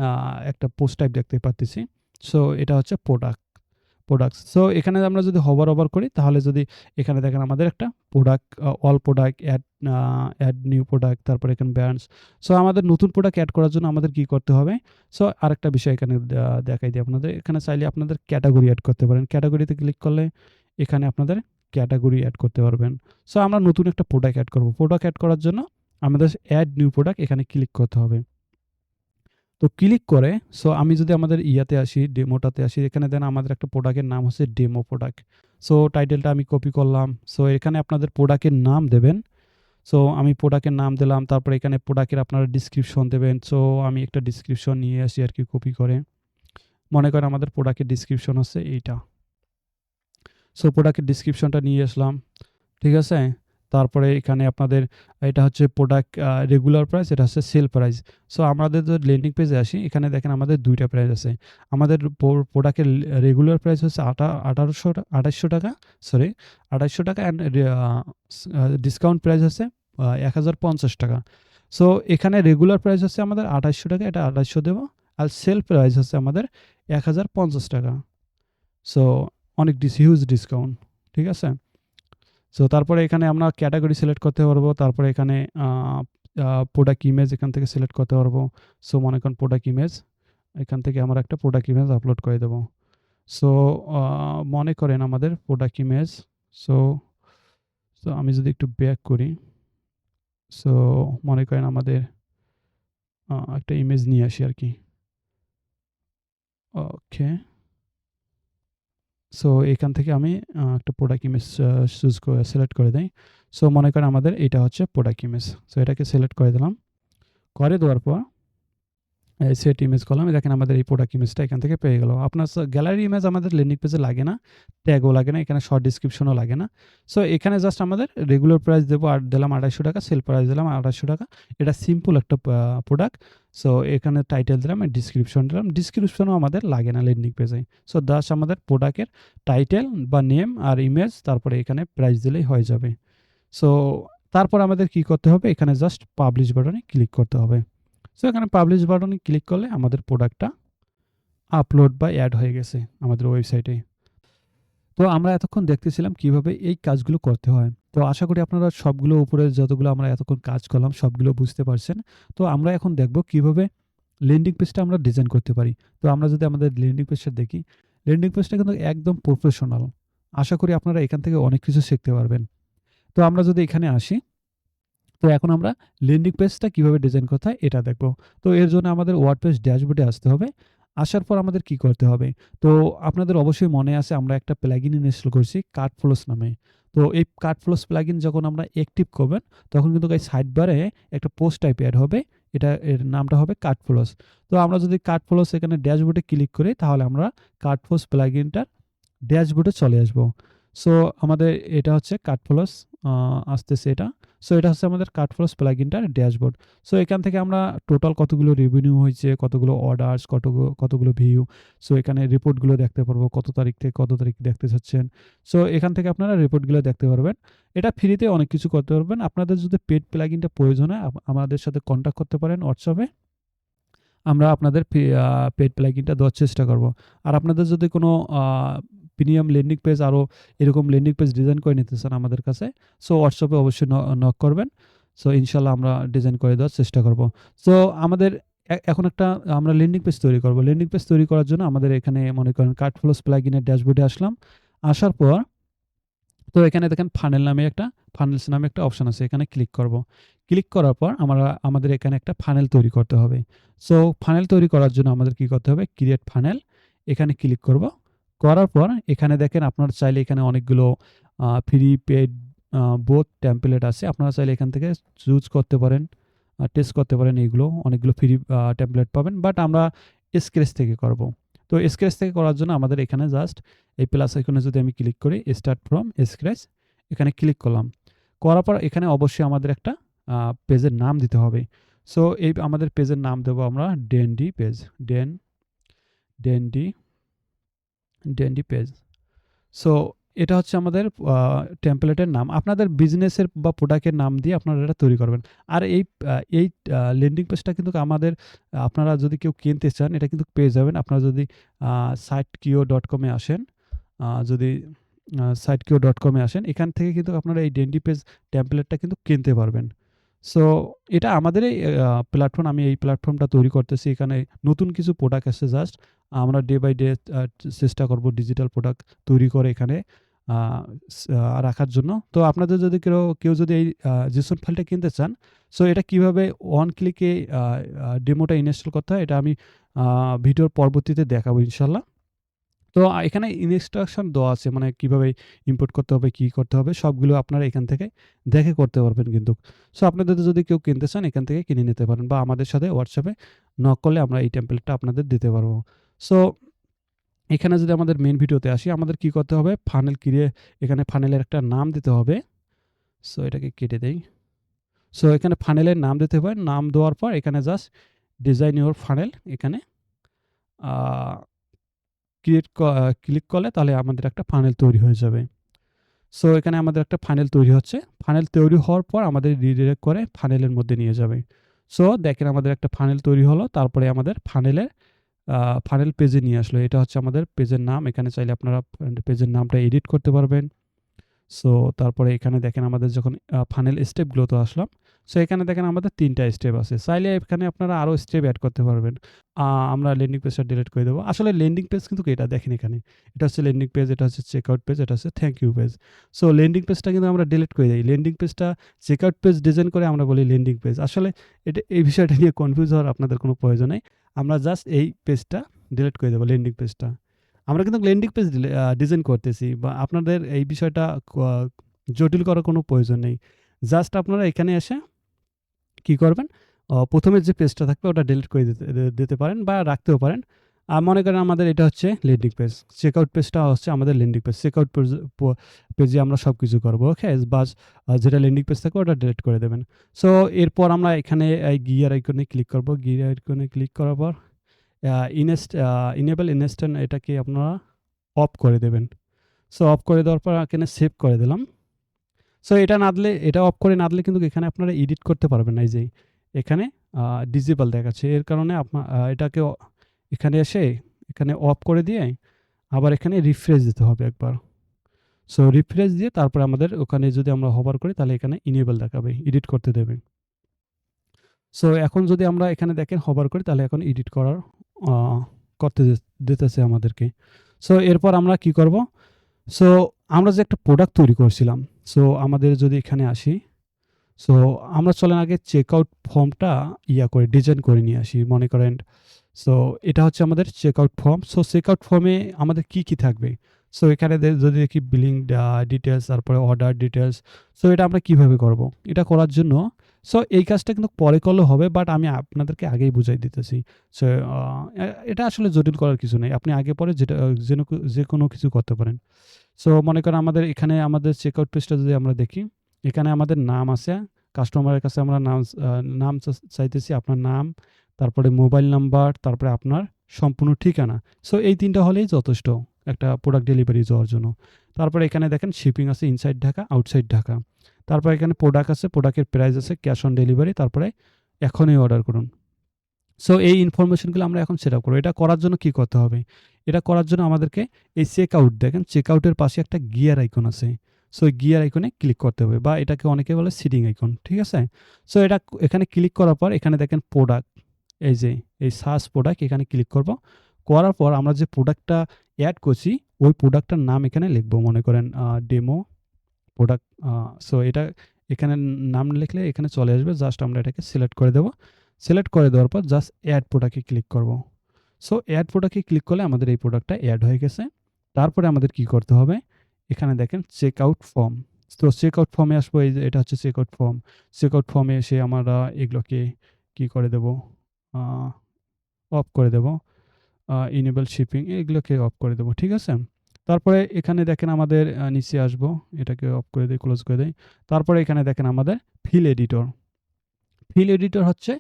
একটা পোস্ট টাইপ দেখতে পারতেছি। সো এটা হচ্ছে প্রোডাক্টস। সো এখানে আমরা যদি ওভার করি, তাহলে যদি এখানে দেখেন আমাদের একটা product all product add new product, তারপরে এখানে ব্র্যান্ডস। সো আমাদের নতুন প্রোডাক্ট এড করার জন্য আমাদের কি করতে হবে? সো আরেকটা বিষয় এখানে দেখাই দিই আপনাদের। এখানে চাইলে আপনাদের ক্যাটেগরি এড করতে পারেন। ক্যাটেগরিতে ক্লিক করলে এখানে আপনাদের ক্যাটেগরি এড করতে পারবেন। সো আমরা নতুন একটা প্রোডাক্ট এড করব। প্রোডাক্ট এড করার জন্য আমাদের এড নিউ প্রোডাক্ট এখানে ক্লিক করতে হবে। তো ক্লিক করে সো আমি যদি আমাদের ইয়াতে আসি, ডেমোটাতে আসি, এখানে দেন আমাদের একটা প্রোডাক্টের নাম হচ্ছে ডেমো প্রোডাক্ট। সো টাইটেলটা আমি কপি করলাম। সো এখানে আপনাদের প্রোডাক্টের নাম দেবেন। সো আমি প্রোডাক্টের নাম দিলাম। তারপরে এখানে প্রোডাক্টের আপনারা ডেসক্রিপশন দেবেন। সো আমি একটা ডেসক্রিপশন নিয়ে আসি আরকি কপি করে। মনে করেন আমাদের প্রোডাক্টের ডেসক্রিপশন হচ্ছে এইটা। সো প্রোডাক্টের ডেসক্রিপশনটা নিয়ে আসলাম। ঠিক আছে? তারপরে এখানে আপনাদের এটা হচ্ছে প্রোডাক্ট রেগুলার প্রাইস, এটা হচ্ছে সেল প্রাইস। সো আমাদের যদি ল্যান্ডিং পেজে আসি, এখানে দেখেন আমাদের ২ টা প্রাইস আছে। আমাদের প্রোডাক্টের রেগুলার প্রাইস হচ্ছে ২৮০০ টাকা, সরি ৳২৮০০ অ্যান্ড ডিসকাউন্ট প্রাইস হচ্ছে ৳১,০৫০ টাকা। সো এখানে রেগুলার প্রাইস হচ্ছে আমাদের ৳২৮০০ টাকা, এটা ২৮০০ দেব। আর সেল প্রাইস হচ্ছে আমাদের ৳১,০৫০ টাকা। সো অনেক হিউজ ডিসকাউন্ট। ঠিক আছে? সো তারপরে এখানে আমরা ক্যাটেগরি সিলেক্ট করতে পারবো। তারপরে এখানে আ আ প্রোডাক্ট ইমেজ এখান থেকে সিলেক্ট করতে পারবো। সো মনে করেন প্রোডাক্ট ইমেজ। এখান থেকে আমরা একটা প্রোডাক্ট ইমেজ আপলোড করে দেবো। সো আ মনে করেন আমাদের প্রোডাক্ট ইমেজ। সো সো আমি যদি একটু ব্যাক করি। সো মনে করেন আমাদের একটা ইমেজ নিয়ে আসি আরকি। ওকে। সো এখান থেকে আমি একটা প্রোডাক্ট ইমেজ সিলেক্ট করে দেই। সো মনে করেন আমাদের এটা হচ্ছে প্রোডাক্ট ইমেজ। সো এটাকে সিলেক্ট করে দিলাম। করে দেওয়ার পর সেট ইমেজ করলাম। দেখেন আমাদের এই প্রোডাক্ট ইমেজটা এখান থেকে পেয়ে গেল। আপনার গ্যালারি ইমেজ আমাদের ল্যান্ডিং পেজে লাগে না, ট্যাগও লাগে না, এখানে শর্ট ডেসক্রিপশনও লাগে না। সো এখানে জাস্ট আমাদের রেগুলার প্রাইস দেবো আর দিলাম ৳২৮০০ টাকা, সেল প্রাইস দিলাম ৳২৮০০ টাকা। এটা সিম্পল একটা প্রোডাক্ট। সো এখানে টাইটেল দিলাম, ডেসক্রিপশন দিলাম। ডেসক্রিপশনও আমাদের লাগে না ল্যান্ডিং পেজে। সো জাস্ট আমাদের প্রোডাক্টের টাইটেল বা নেম আর ইমেজ, তারপরে এখানে প্রাইস দিলেই হয়ে যাবে। সো তারপর আমাদের কি করতে হবে? এখানে জাস্ট পাবলিশ বাটনে ক্লিক করতে হবে। সো এখানে পাবলিশ বাটনে ক্লিক করলে আমাদের প্রোডাক্টটা আপলোড বা অ্যাড হয়ে গেছে আমাদের ওয়েবসাইটে। তো আমরা এতক্ষণ দেখতেছিলাম কিভাবে এই কাজগুলো করতে হয়। তো আশা করি আপনারা সবগুলো উপরে যতগুলো আমরা এতক্ষণ কাজ করলাম সবগুলো বুঝতে পারছেন। তো আমরা এখন দেখব কিভাবে ল্যান্ডিং পেজটা আমরা ডিজাইন করতে পারি। তো আমরা যদি আমাদের ল্যান্ডিং পেজটা দেখি, ল্যান্ডিং পেজটা কিন্তু একদম প্রফেশনাল। আশা করি আপনারা এখান থেকে অনেক কিছু শিখতে পারবেন। তো আমরা যদি এখানে আসি, তো এখন আমরা ল্যান্ডিং পেজটা কিভাবে ডিজাইন করতে হয় এটা দেখব। তো এর জন্য আমাদের ওয়ার্ডপ্রেস ড্যাশবোর্ডে আসতে হবে। আসার পর আমাদের কি করতে হবে? তো আপনাদের অবশ্যই মনে আছে আমরা একটা প্লাগইন ইনস্টল করছি কার্টফ্লোস নামে। তো এই কার্টফ্লোস প্লাগইন যখন আমরা অ্যাক্টিভ করবেন তখন কিন্তু এই সাইড বারে একটা পোস্ট টাইপ এড হবে। এর নামটা হবে কার্টফ্লোস। তো আমরা যদি কার্টফ্লোস এখানে ড্যাশবোর্ডে ক্লিক করি তাহলে আমরা কার্টফ্লোস প্লাগইনটার ড্যাশবোর্ডে চলে আসবো। সো আমাদের এটা হচ্ছে কার্টফ্লোস আসতেছে এটা। সো এটা হচ্ছে আমাদের কার্টফ্লোস প্লাগইনটার ড্যাশবোর্ড। সো এখান থেকে আমরা টোটাল কতগুলো রেভিনিউ হয়েছে, কতগুলো অর্ডার্স, কতগুলো ভিউ। সো এখানে রিপোর্টগুলো দেখতে পারবো কত তারিখ থেকে কত তারিখ দেখতে চাচ্ছেন। সো এখান থেকে আপনারা রিপোর্টগুলো দেখতে পারবেন। এটা ফ্রিতে অনেক কিছু করতে পারবেন। আপনাদের যদি পেইড প্লাগইনটা প্রয়োজন হয় আমাদের সাথে কনট্যাক্ট করতে পারেন হোয়াটসঅ্যাপে। আমরা আপনাদের পেইড প্লাগইনটা দেওয়ার চেষ্টা করব। আর আপনাদের যদি কোনো আ প্রিমিয়াম ল্যান্ডিং পেজ আরো এরকম ল্যান্ডিং পেজ ডিজাইন করে নিতে চান আমাদের কাছে, সো হোয়াটসঅ্যাপে অবশ্যই নক করবেন। সো ইনশাআল্লাহ আমরা ডিজাইন করে দেওয়ার চেষ্টা করব। সো আমাদের এখন একটা আমরা ল্যান্ডিং পেজ তৈরি করব। ল্যান্ডিং পেজ তৈরি করার জন্য আমাদের এখানে মনে করেন কার্টফ্লোস প্লাগইনের ড্যাশবোর্ডে আসলাম। আসার পর তো এখানে দেখেন ফানেলস নামে একটা অপশন আছে। এখানে ক্লিক করব। ক্লিক করার পর আমাদের এখানে একটা ফানেল তৈরি করতে হবে। সো ফানেল তৈরি করার জন্য আমাদের কি করতে হবে? ক্রিয়েট ফানেল এখানে ক্লিক করব। করার পর এখানে দেখেন আপনারা চাইলে এখানে অনেকগুলো ফ্রি পেইড বোথ টেমপ্লেট আছে। আপনারা চাইলে এখান থেকে চুজ করতে পারেন, টেস্ট করতে পারেন এইগুলো। অনেকগুলো ফ্রি টেমপ্লেট পাবেন। বাট আমরা স্ক্র্যাচ থেকে করব। তো স্ক্র্যাচ থেকে করার জন্য আমাদের এখানে জাস্ট এই প্লাস আইকনে যদি আমি ক্লিক করি স্টার্ট ফ্রম স্ক্র্যাচ এখানে ক্লিক করলাম। করার পর এখানে অবশ্যই আমাদের একটা পেজের নাম দিতে হবে। সো এই আমাদের পেজের নাম দেবো আমরা ডেন্ডি পেজ। ডেন্ডি ডেন্ডি পেজ। সো এটা হচ্ছে আমাদের টেমপ্লেটের নাম। আপনাদের বিজনেসের বা প্রোডাক্টের নাম দিয়ে আপনারা এটা তৈরি করবেন। আর এই ল্যান্ডিং পেজটা কিন্তু আমাদের আপনারা যদি কেউ কিনতে চান এটা কিন্তু পেয়ে যাবেন। আপনারা যদি sitekio.com এ আসেন, যদি sitekio.com এ আসেন, এখান থেকে কিন্তু আপনারা এই ডেন্ডি পেজ টেমপ্লেটটা কিন্তু কিনতে পারবেন। সো এটা আমাদেরই প্ল্যাটফর্ম। আমি এই প্ল্যাটফর্মটা তৈরি করতেছি। এখানে নতুন কিছু প্রোডাক্ট আসছে জাস্ট। আমরা ডে বাই ডে চেষ্টা করব ডিজিটাল প্রোডাক্ট তৈরি করে এখানে আ রাখার জন্য। তো আপনাদের যদি কেউ যদি এই JSON ফাইলটা কিনতে চান, সো এটা কিভাবে ওয়ান ক্লিকে ডেমোটা ইনস্টল করতে হয় এটা আমি ভিডিওর পরবর্তীতে দেখাবো ইনশাআল্লাহ। তো এখানে ইনস্ট্রাকশন দেওয়া আছে মানে কিভাবে ইম্পোর্ট করতে হবে, কি করতে হবে সবগুলো আপনারা এখান থেকে দেখে করতে পারবেন কিন্তু। সো আপনাদের যদি কেউ কিনতে চান এখান থেকে কিনে নিতে পারেন বা আমাদের সাথে হোয়াটসঅ্যাপে নক করলে আমরা এই টেমপ্লেটটা আপনাদের দিতে পারবো। সো এখানে যদি আমাদের মেইন ভিডিওতে আসি আমাদের কি করতে হবে? এখানে ফানেলের একটা নাম দিতে হবে। সো এটাকে কেটে দেই। সো এখানে ফানেলের নাম দিতে পারেন। নাম দেওয়ার পর এখানে জাস্ট ডিজাইন ইউর ফানেল এখানে আ ক্লিক করলে তাহলে আমাদের একটা ফানেল তৈরি হয়ে যাবে। সো এখানে আমাদের একটা ফানেল তৈরি হচ্ছে। ফানেল তৈরি হওয়ার পর আমাদের রিডিরেক্ট করে ফানেলের মধ্যে নিয়ে যাবে। সো দেখেন আমাদের একটা ফানেল তৈরি হলো। তারপরে আমাদের ফানেলের আ ফানেল পেজে নিয়ে আসলো। এটা হচ্ছে আমাদের পেজের নাম। এখানে চাইলে আপনারা পেজের নামটা এডিট করতে পারবেন। সো তারপরে এখানে দেখেন আমাদের যখন ফানেল স্টেপগুলোতে আসলাম। সো এখানে দেখেন আমাদের ৩ টা স্টেপ আছে। চাইলে এখানে আপনারা আরো স্টেপ এড করতে পারবেন। আমরা ল্যান্ডিং পেজটা ডিলিট করে দেব। আসলে ল্যান্ডিং পেজ কিন্তু এটা দেখেন এখানে। এটা হচ্ছে ল্যান্ডিং পেজ, এটা হচ্ছে চেকআউট পেজ, এটা হচ্ছে thank you page. So landing পেজটা কিন্তু আমরা ডিলিট করে দেই। ল্যান্ডিং পেজটা চেকআউট পেজ ডিজাইন করে আমরা বলি ল্যান্ডিং পেজ। আসলে এই বিষয়টা নিয়ে কনফিউজ হওয়ার আপনাদের কোনো প্রয়োজন নেই। আমরা জাস্ট এই পেজটা ডিলিট করে দেব, ল্যান্ডিং পেজটা। আমরা কিন্তু ল্যান্ডিং পেজ ডিজাইন করতেছি বা আপনাদের এই বিষয়টা ক জটিল করার কোনো প্রয়োজন নেই। জাস্ট আপনারা এখানে এসে কি করবেন? ১ম এ যে পেজটা থাকবে ওটা ডিলিট করে দিতে পারেন বা রাখতেও পারেন। মনে করেন আমাদের এটা হচ্ছে ল্যান্ডিং পেজ। চেকআউট পেজটা হচ্ছে আমাদের ল্যান্ডিং পেজ। চেকআউট পেজে আমরা সবকিছু করব। ওকে? বাস যেটা ল্যান্ডিং পেজ থাকবে ওটা ডিলিট করে দেবেন। সো এরপর আমরা এখানে এই গিয়ার আইকনে ক্লিক করব। গিয়ার আইকনে ক্লিক করার পর ইনেবল ইনস্ট্যান্ট এটাকে আপনারা অফ করে দেবেন। সো অফ করে দেওয়ার পর এখানে সেভ করে দিলাম। সো এটা অফ করে না দিলে কিন্তু এখানে আপনারা এডিট করতে পারবেন না। এই যে এখানে ডিসেবল দেখাচ্ছে। এর কারণে এটাকে এখানে এসে এখানে অফ করে দিয়ে আবার এখানে রিফ্রেশ দিতে হবে একবার। সো রিফ্রেশ দিয়ে তারপরে আমাদের ওখানে যদি আমরা হোভার করি তাহলে এখানে ইনেবল দেখাবে, এডিট করতে দেবে। সো এখন যদি আমরা এখানে দেখেন হোভার করি তাহলে এখন এডিট করার আ করতে দিতেছে আমাদেরকে। সো এরপর আমরা কি করব? সো আমরা যে একটা প্রোডাক্ট তৈরি করছিলাম। সো আমাদের যদি এখানে আসি, সো আমরা চলেন আগে চেকআউট ফর্মটা ডিজাইন করে নিয়ে আসি। মনে করেন সো এটা হচ্ছে আমাদের চেকআউট ফর্ম। সো চেকআউট ফর্মে আমাদের কি থাকবে? সো এখানে যদি দেখি বিলিং ডিটেইলস, তারপরে অর্ডার ডিটেইলস। সো এটা আমরা কিভাবে করব? এটা করার জন্য সো এই কাজটা কিন্তু পরে করলেও হবে, বাট আমি আপনাদেরকে আগেই বুঝাই দিতেছি। সো আ এটা আসলে জটিল করার কিছু নেই। আপনি আগে পরে যেটা যেকোনো কিছু করতে পারেন। সো মনে করেন আমাদের এখানে আমাদের চেকআউট পেজটা যদি আমরা দেখি, এখানে আমাদের নাম আছে। কাস্টমারের কাছে আমরা নাম চাইতেছি, আপনার নাম, তারপরে মোবাইল নাম্বার, তারপরে আপনার সম্পূর্ণ ঠিকানা। সো এই ৩ টা হলেই যথেষ্ট একটা প্রোডাক্ট ডেলিভারি যাওয়ার জন্য। তারপরে এখানে দেখেন শিপিং আছে ইনসাইড ঢাকা, আউটসাইড ঢাকা। তারপরে এখানে প্রোডাক্ট আছে, প্রোডাক্টের প্রাইস আছে, ক্যাশ অন ডেলিভারি, তারপরে এখনই অর্ডার করুন। সো এই ইনফরমেশনগুলো আমরা এখন সেটআপ করব। এটা করার জন্য কি করতে হবে? এটা করার জন্য আমাদেরকে এই চেকআউট দেখেন, চেকআউটের পাশে একটা গিয়ার আইকন আছে। সো এই গিয়ার আইকনে ক্লিক করতে হবে বা এটাকে অনেকে বলে সিটিং আইকন। ঠিক আছে? সো এখানে ক্লিক করার পর এখানে দেখেন প্রোডাক্ট, এই যে এই সার্চ প্রোডাক্ট এখানে ক্লিক করব। করার পর আমরা যে প্রোডাক্টটা এড করছি ওই প্রোডাক্টটার নাম এখানে লিখব। মনে করেন ডেমো প্রোডাক্ট। সো এটা এখানে নাম লিখলে এখানে চলে আসবে। জাস্ট আমরা এটাকে সিলেক্ট করে দেব। সিলেক্ট করে দেওয়ার পর জাস্ট এড প্রোডাক্টে ক্লিক করব। সো এড প্রোডাক্টে ক্লিক করলে আমাদের এই প্রোডাক্টটা এড হয়ে গেছে। তারপরে আমাদের কি করতে হবে? এখানে দেখেন চেকআউট ফর্ম। তো চেকআউট ফর্মে আসবো। এই যে এটা হচ্ছে চেকআউট ফর্ম। চেকআউট ফর্মে এসে আমরা এগুলোকে কি করে দেব? আ অফ করে দেব। ইনেবল শিপিং এগুলোকে অফ করে দেব। ঠিক আছে? তারপরে এখানে দেখেন আমাদের নিচে আসবো। এটাকে অফ করে দেই, ক্লোজ করে দেই। তারপরে এখানে দেখেন আমাদের ফিল এডিটর। ফিল এডিটর হচ্ছে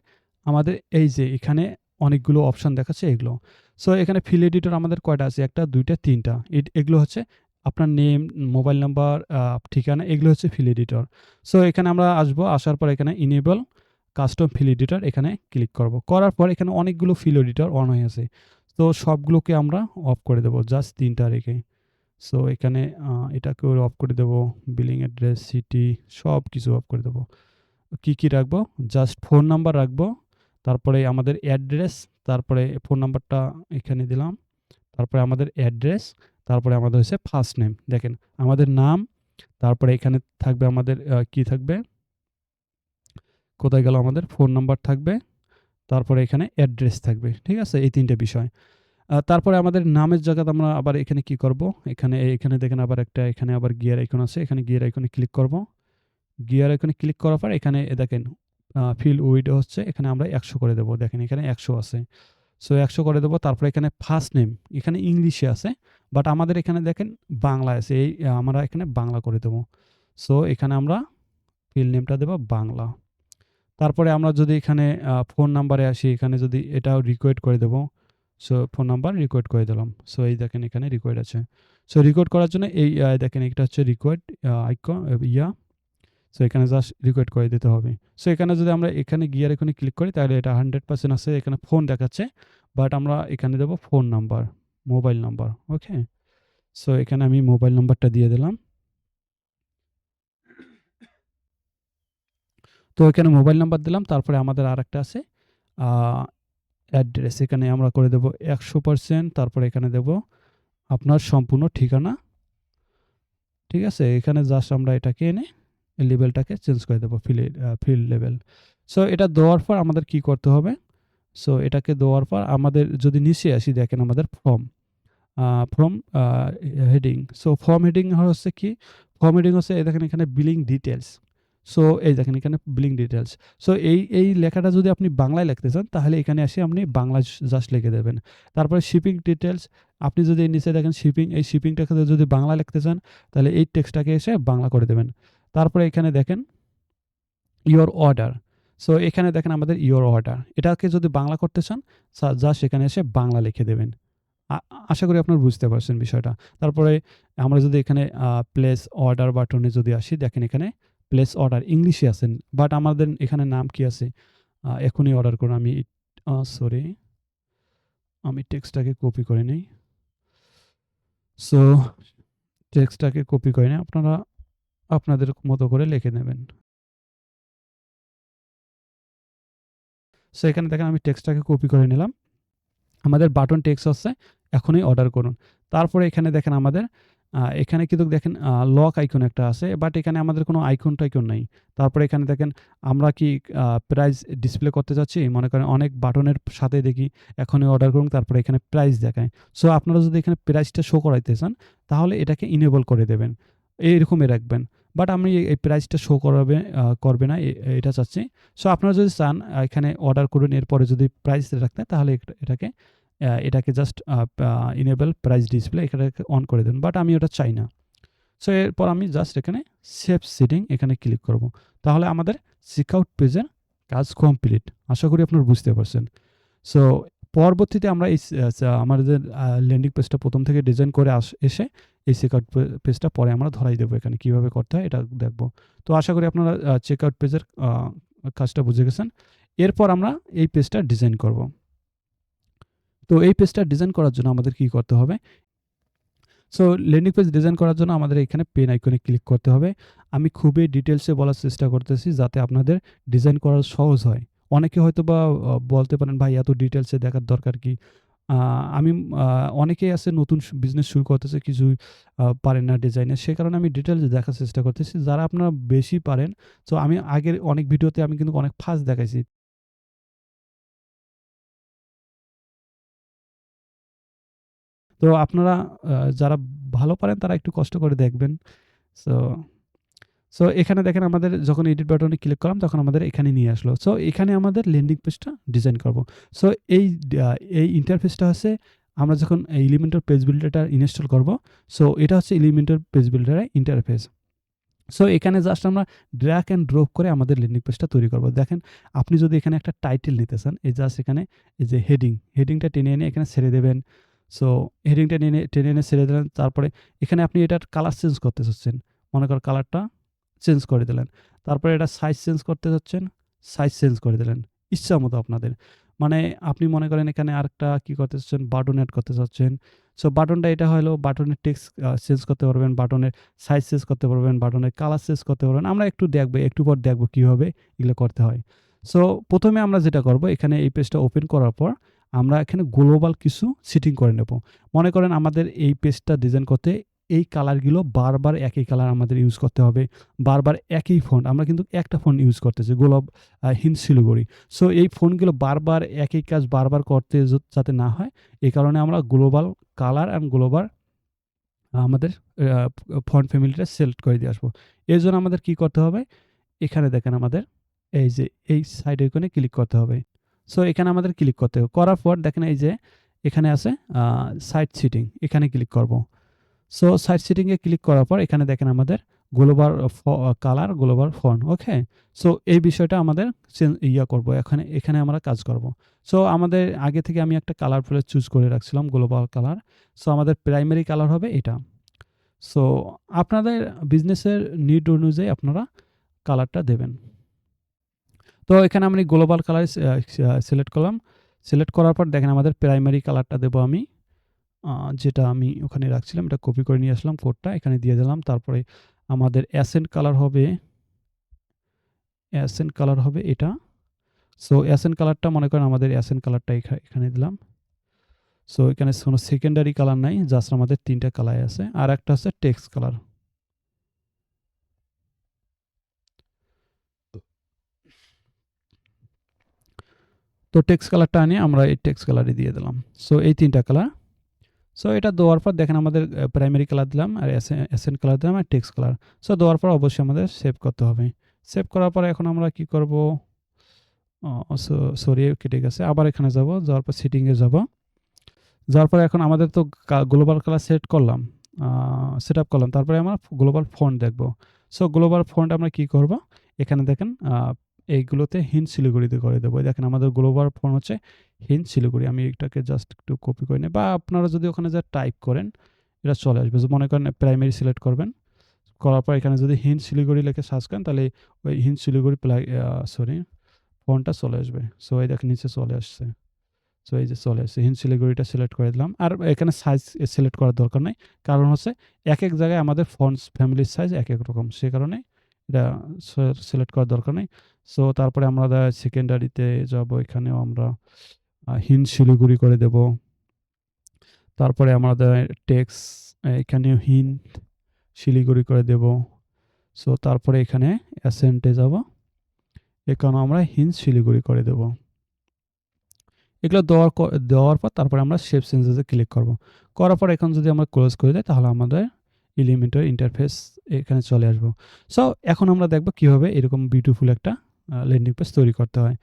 আমাদের এই যে এখানে অনেকগুলো অপশন দেখাচ্ছে এগুলো। সো এখানে ফিল এডিটর আমাদের কয়টা আছে? ১ টা, ২ টা, ৩ টা। এগুলো হচ্ছে আপনার নেম, মোবাইল নাম্বার, ঠিকানা, এগুলো হচ্ছে ফিল এডিটর। সো এখানে আমরা আসবো। আসার পর এখানে ইনেবল কাস্টম ফিল এডিটর এখানে ক্লিক করব। করার পর এখানে অনেকগুলো ফিল এডিটর অন হয়ে আছে। তো সবগুলোকে আমরা অফ করে দেব। জাস্ট ৩ টা রেখে। সো এখানে এটাকেও অফ করে দেব। বিলিং অ্যাড্রেস, সিটি সবকিছু অফ করে দেব। কি রাখবো? জাস্ট ফোন নাম্বার রাখবো। তারপরে আমাদের অ্যাড্রেস, তারপরে ফোন নাম্বারটা এখানে দিলাম। তারপরে আমাদের অ্যাড্রেস, তারপরে আমাদের হচ্ছে ফার্স্ট নেম। দেখেন আমাদের নাম, তারপরে এখানে থাকবে আমাদের কি থাকবে? কোথায় গেল আমাদের? ফোন নাম্বার থাকবে। তারপরে এখানে অ্যাড্রেস থাকবে। ঠিক আছে? এই ৩ টে বিষয়। তারপরে আমাদের নামের জায়গাতে আমরা আবার এখানে কি করব? এখানে দেখেন আবার এখানে আবার গিয়ার আইকন আছে। এখানে গিয়ার আইকনে ক্লিক করব। গিয়ার আইকনে ক্লিক করার পর এখানে দেখেন ফিল উইডো হচ্ছে এখানে আমরা ১০০ করে দেব। দেখেন এখানে ১০০ আছে। সো ১০০ করে দেব। তারপরে এখানে ফার্স্ট নেম এখানে ইংলিশে আছে। বাট আমাদের এখানে দেখেন বাংলায় আছে। আমরা এখানে বাংলা করে দেব। সো এখানে আমরা ফিল্ড নেমটা দেব বাংলা। তারপরে আমরা যদি এখানে ফোন নাম্বারে আসি, এখানে যদি এটাও রিকোয়েড করে দেব। সো ফোন নাম্বার রিকোয়েড করে দিলাম। সো এই দেখেন এখানে রিকোয়েড আছে। সো রিকোয়েড করার জন্য এই দেখেন এটা হচ্ছে রিকোয়েড আইকন সো এখানে জাস্ট রিকোয়েড করে দিতে হবে। সো এখানে যদি আমরা এখানে গিয়ে এখানে ক্লিক করি তাহলে এটা 100% আছে, এখানে ফোন দেখাচ্ছে। বাট আমরা এখানে দেব ফোন নাম্বার, মোবাইল নাম্বার। ওকে? সো এখানে আমি মোবাইল নাম্বারটা দিয়ে দিলাম। তো এখানে মোবাইল নাম্বার দিলাম। তারপরে আমাদের আরেকটা আছে আ অ্যাড্রেস। এখানে আমরা করে দেব 100%। তারপরে এখানে দেব আপনার সম্পূর্ণ ঠিকানা। ঠিক আছে? এখানে জাস্ট আমরা এটাকে এনে লেভেলটাকে চেঞ্জ করে দেব ফিল্ড লেভেল। সো এটা দেওয়ার পর আমাদের কি করতে হবে? সো এটাকে দেওয়ার পর আমাদের যদি নিচে আসি দেখেন আমাদের form heading. So form heading হচ্ছে কি? ফর্ম হেডিং হচ্ছে এই দেখেন এখানে বিলিং ডিটেইলস। সো এই দেখেন এখানে বিলিং ডিটেইলস। সো এই লেখাটা যদি আপনি বাংলায় লিখতে চান তাহলে এখানে এসে আপনি বাংলায় জাস্ট লিখে দেবেন। তারপরে শিপিং ডিটেইলস, আপনি যদি নিচে দেখেন শিপিং, এই শিপিংটাকে যদি বাংলা লিখতে চান তাহলে এই টেক্সটটাকে এসে বাংলা করে দেবেন। তারপরে এখানে দেখেন ইওর অর্ডার। সো এখানে দেখেন আমাদের ইওর অর্ডার। এটাকে যদি বাংলা করতে চান জাস্ট এখানে এসে বাংলা লিখে দেবেন। আ আশা করি আপনারা বুঝতে পারছেন বিষয়টা। তারপরে আমরা যদি এখানে প্লেস অর্ডার বাটনে যদি আসি, দেখেন এখানে প্লেস অর্ডার ইংলিশে আছেন। বাট আমাদের এখানে নাম কি আছে? এখনই অর্ডার করুন। সরি, আমি টেক্সটটাকে কপি করে নেই। সো টেক্সটটাকে কপি করে নিয়ে আপনারা আপনাদের মতো করে লিখে নেবেন। সো এখানে দেখেন আমি টেক্সটটাকে কপি করে নিলাম। আমাদের বাটন টেক্সট হচ্ছে এখনই অর্ডার করুন। তারপরে এখানে দেখেন আমাদের এখানে কিন্তু দেখেন লক আইকন একটা আছে। বাট এখানে আমাদের কোনো আইকন-টাইকন নাই। তারপরে এখানে দেখেন আমরা কি প্রাইস ডিসপ্লে করতে চাচ্ছি? মনে করেন অনেক বাটনের সাথে দেখি এখনই অর্ডার করুন, তারপরে এখানে প্রাইস দেখায়। সো আপনারা যদি এখানে প্রাইসটা শো করাইতে চান তাহলে এটাকে ইনেবল করে দেবেন। এইরকমই রাখবেন। বাট আমি এই প্রাইসটা শো করবে না এটা চাচ্ছি। সো আপনারা যদি চান এখানে অর্ডার করুন, এরপরে যদি প্রাইস রাখতে তাহলে এটাকে জাস্ট ইনেবল প্রাইস ডিসপ্লে এটাকে অন করে দেন। বাট আমি ওটা চাই না। সো এরপর আমি জাস্ট এখানে সেভ সেটিং এখানে ক্লিক করব। তাহলে আমাদের চেকআউট পেজের কাজ কমপ্লিট। আশা করি আপনারা বুঝতে পারছেন। সো পরবর্তীতে আমরা আমাদের ল্যান্ডিং পেজটা প্রথম থেকে ডিজাইন করে এসে এই চেকআউট পেজটা পরে আমরা ধরাই দেবো এখানে কীভাবে করতে হয় এটা দেখব। তো আশা করি আপনারা চেকআউট পেজের কাজটা বুঝে গেছেন। এরপর আমরা এই পেজটা ডিজাইন করব। তো এই পেজটা ডিজাইন করার জন্য আমাদের কি করতে হবে? সো ল্যান্ডিং পেজ ডিজাইন করার জন্য আমাদের এখানে পেন আইকনে ক্লিক করতে হবে। আমি খুবই ডিটেইলসে বলার চেষ্টা করতেছি যাতে আপনাদের ডিজাইন করা সহজ হয়। অনেকে হয়তোবা বলতে পারেন, "ভাই এত ডিটেইলসে দেখার দরকার কি?" আ আমি অনেকেই আছে নতুন বিজনেস শুরু করতেছে, কিছুই পারেন না ডিজাইনে। সে কারণে আমি ডিটেইলসে দেখার চেষ্টা করতেছি। যারা আপনারা বেশি পারেন, সো আমি আগের অনেক ভিডিওতে আমি কিন্তু অনেক ফাস্ট দেখাইছি। তো আপনারা যারা ভালো পারেন তারা একটু কষ্ট করে দেখবেন। সো সো এখানে দেখেন আমাদের যখন এডিট বাটনে ক্লিক করলাম তখন আমাদের এখানে নিয়ে আসলো। সো এখানে আমাদের ল্যান্ডিং পেজটা ডিজাইন করব। সো এই এই ইন্টারফেসটা হচ্ছে আমরা যখন এলিমেন্টর পেজ বিল্ডারটা ইনস্টল করব, সো এটা হচ্ছে এলিমেন্টর পেজ বিল্ডারের ইন্টারফেস। সো এখানে জাস্ট আমরা ড্র্যাগ অ্যান্ড ড্রপ করে আমাদের ল্যান্ডিং পেজটা তৈরি করব। দেখেন আপনি যদি এখানে একটা টাইটেল নিতে চান, এই জাস্ট এখানে এই যে হেডিংটা টেনে এনে এখানে ছেড়ে দেবেন। সো হেডিংটা টেনে এনে ছেড়ে দিলেন। তারপরে এখানে আপনি এটার কালার চেঞ্জ করতে চাচ্ছেন। মনে করেন কালারটা চেঞ্জ করে দিলেন। তারপরে এটা সাইজ চেঞ্জ করতে চাচ্ছেন, সাইজ চেঞ্জ করে দিলেন। ইচ্ছামতো আপনাদের। মানে আপনি মনে করেন এখানে আরেকটা কি করতে চাচ্ছেন, বাটন এড করতে চাচ্ছেন। সো বাটনটা এটা হলো বাটনের টেক্সট চেঞ্জ করতে পারবেন, বাটনের সাইজ চেঞ্জ করতে পারবেন, বাটনের কালার চেঞ্জ করতে পারবেন। আমরা একটু পর দেখব কিভাবে এগুলো করতে হয়। সো প্রথমে আমরা যেটা করব, এখানে এই পেজটা ওপেন করার পর আমরা এখানে গ্লোবাল কিছু সেটিং করে নেব। মনে করেন আমাদের এই পেজটা ডিজাইন করতে এই কালারগুলো বারবার একই কালার আমাদের ইউজ করতে হবে। বারবার একই ফন্ট। আমরা কিন্তু একটা ফন্ট ইউজ করতেছি, হিন্দ শিলিগুড়ি। সো এই ফন্টগুলো বারবার একই কাজ বারবার করতে যাতে না হয়, এই কারণে আমরা গ্লোবাল কালার অ্যান্ড গ্লোবাল আমাদের ফন্ট ফ্যামিলিটা সিলেক্ট করে দিয়ে আসবো। এর জন্য আমাদের কি করতে হবে? এখানে দেখেন আমাদের এই যে এই সাইড আইকনে ক্লিক করতে হবে। সো এখানে আমাদের ক্লিক করতে হবে। করার পর দেখেন এই যে এখানে আছে সাইড সিটিং, এখানে ক্লিক করব। সো সাইড সিটিংয়ে ক্লিক করার পর এখানে দেখেন আমাদের গ্লোবাল কালার, গ্লোবাল ফন্ট। ওকে? সো এই বিষয়টা আমাদের করব। এখানে আমরা কাজ করব। সো আমাদের আগে থেকে আমি একটা কালার প্যালেট চুজ করে রাখছিলাম গ্লোবাল কালার। সো আমাদের প্রাইমারি কালার হবে এটা। সো আপনাদের বিজনেসের নিড অনুযায়ী আপনারা কালারটা দেবেন। তো এখানে আমি গ্লোবাল কালার সিলেক্ট করলাম। সিলেক্ট করার পর দেখেন আমাদের প্রাইমারি কালারটা দেবো আমি। যেটা আমি ওখানে রাখছিলাম, এটা কপি করে নিয়ে আসলাম কোডটা, এখানে দিয়ে দিলাম। তারপরে আমাদের অ্যাসেন্ট কালার হবে এটা। সো অ্যাসেন্ট কালারটা মনে করেন আমাদের অ্যাসেন্ট কালারটা এখানে দিলাম। সো এখানে কোনো সেকেন্ডারি কালার নাই, জাস্ট আমাদের ৩ টা কালার আছে। আর একটা হচ্ছে টেক্সট কালার। তো টেক্সট কালারটা আনি আমরা এই টেক্সট কালারই দিয়ে দিলাম। সো এই ৩ টা কালার। সো এটা দেওয়ার পর দেখেন আমাদের প্রাইমারি কালার দিলাম, আর অ্যাসেন্ট কালার দিলাম, আর টেক্সট কালার। সো দেওয়ার পর অবশ্যই আমাদের সেভ করতে হবে। সেভ করার পর এখন আমরা কি করব? সরি, কেটে গেছে। আবার এখানে যাব, যাওয়ার পর সেটিংয়ে যাব। যাওয়ার পরে এখন আমাদের তো গ্লোবাল কালার সেট আপ করলাম। তারপরে আমরা গ্লোবাল ফন্ট দেখব। সো গ্লোবাল ফন্ট আমরা কি করব? এখানে দেখেন এইগুলোতে হিন্দ শিলিগুড়িতে করে দেবো। দেখেন আমাদের গ্লোবাল ফন্ট হচ্ছে হিন্দ শিলিগুড়ি। আমি এটাকে জাস্ট একটু কপি করে নিই, বা আপনারা যদি ওখানে যা টাইপ করেন এটা চলে আসবে। মনে করেন প্রাইমারি সিলেক্ট করবেন, করার পর এখানে যদি হিন্দ শিলিগুড়ি লিখে সার্চ করেন, তাহলে ওই হিন্দ শিলিগুড়ি ফন্টটা চলে আসবে। সো এই দেখেন নিচে চলে আসছে। সো এই যে চলে আসছে, হিন্দ শিলিগুড়িটা সিলেক্ট করে দিলাম। আর এখানে সাইজ সিলেক্ট করার দরকার নেই, কারণ হচ্ছে এক এক জায়গায় আমাদের ফন্টস ফ্যামিলির সাইজ এক এক রকম, সে কারণে এটা সিলেক্ট করার দরকার নেই। সো তারপরে আমরা সেকেন্ডারিতে যাব, এখানেও আমরা হিন্দ শিলিগুড়ি করে দেব। তারপরে আমাদের টেক্সট এখানেও হিন্দ শিলিগুড়ি করে দেব। সো তারপরে এখানে অ্যাসেন্টে যাব, এখানে আমরা হিন্দ শিলিগুড়ি করে দেব। এগুলো দেওয়ার পর তারপরে আমরা শেপ চেঞ্জেসে ক্লিক করব। করার পর এখন যদি আমরা ক্লোজ করে দেই, তাহলে আমাদের এলিমেন্টের ইন্টারফেস এখানে চলে আসবো। সো এখন আমরা দেখব কিভাবে এরকম বিউটিফুল একটা ল্যান্ডিং পেজ তৈরি করতে হয়।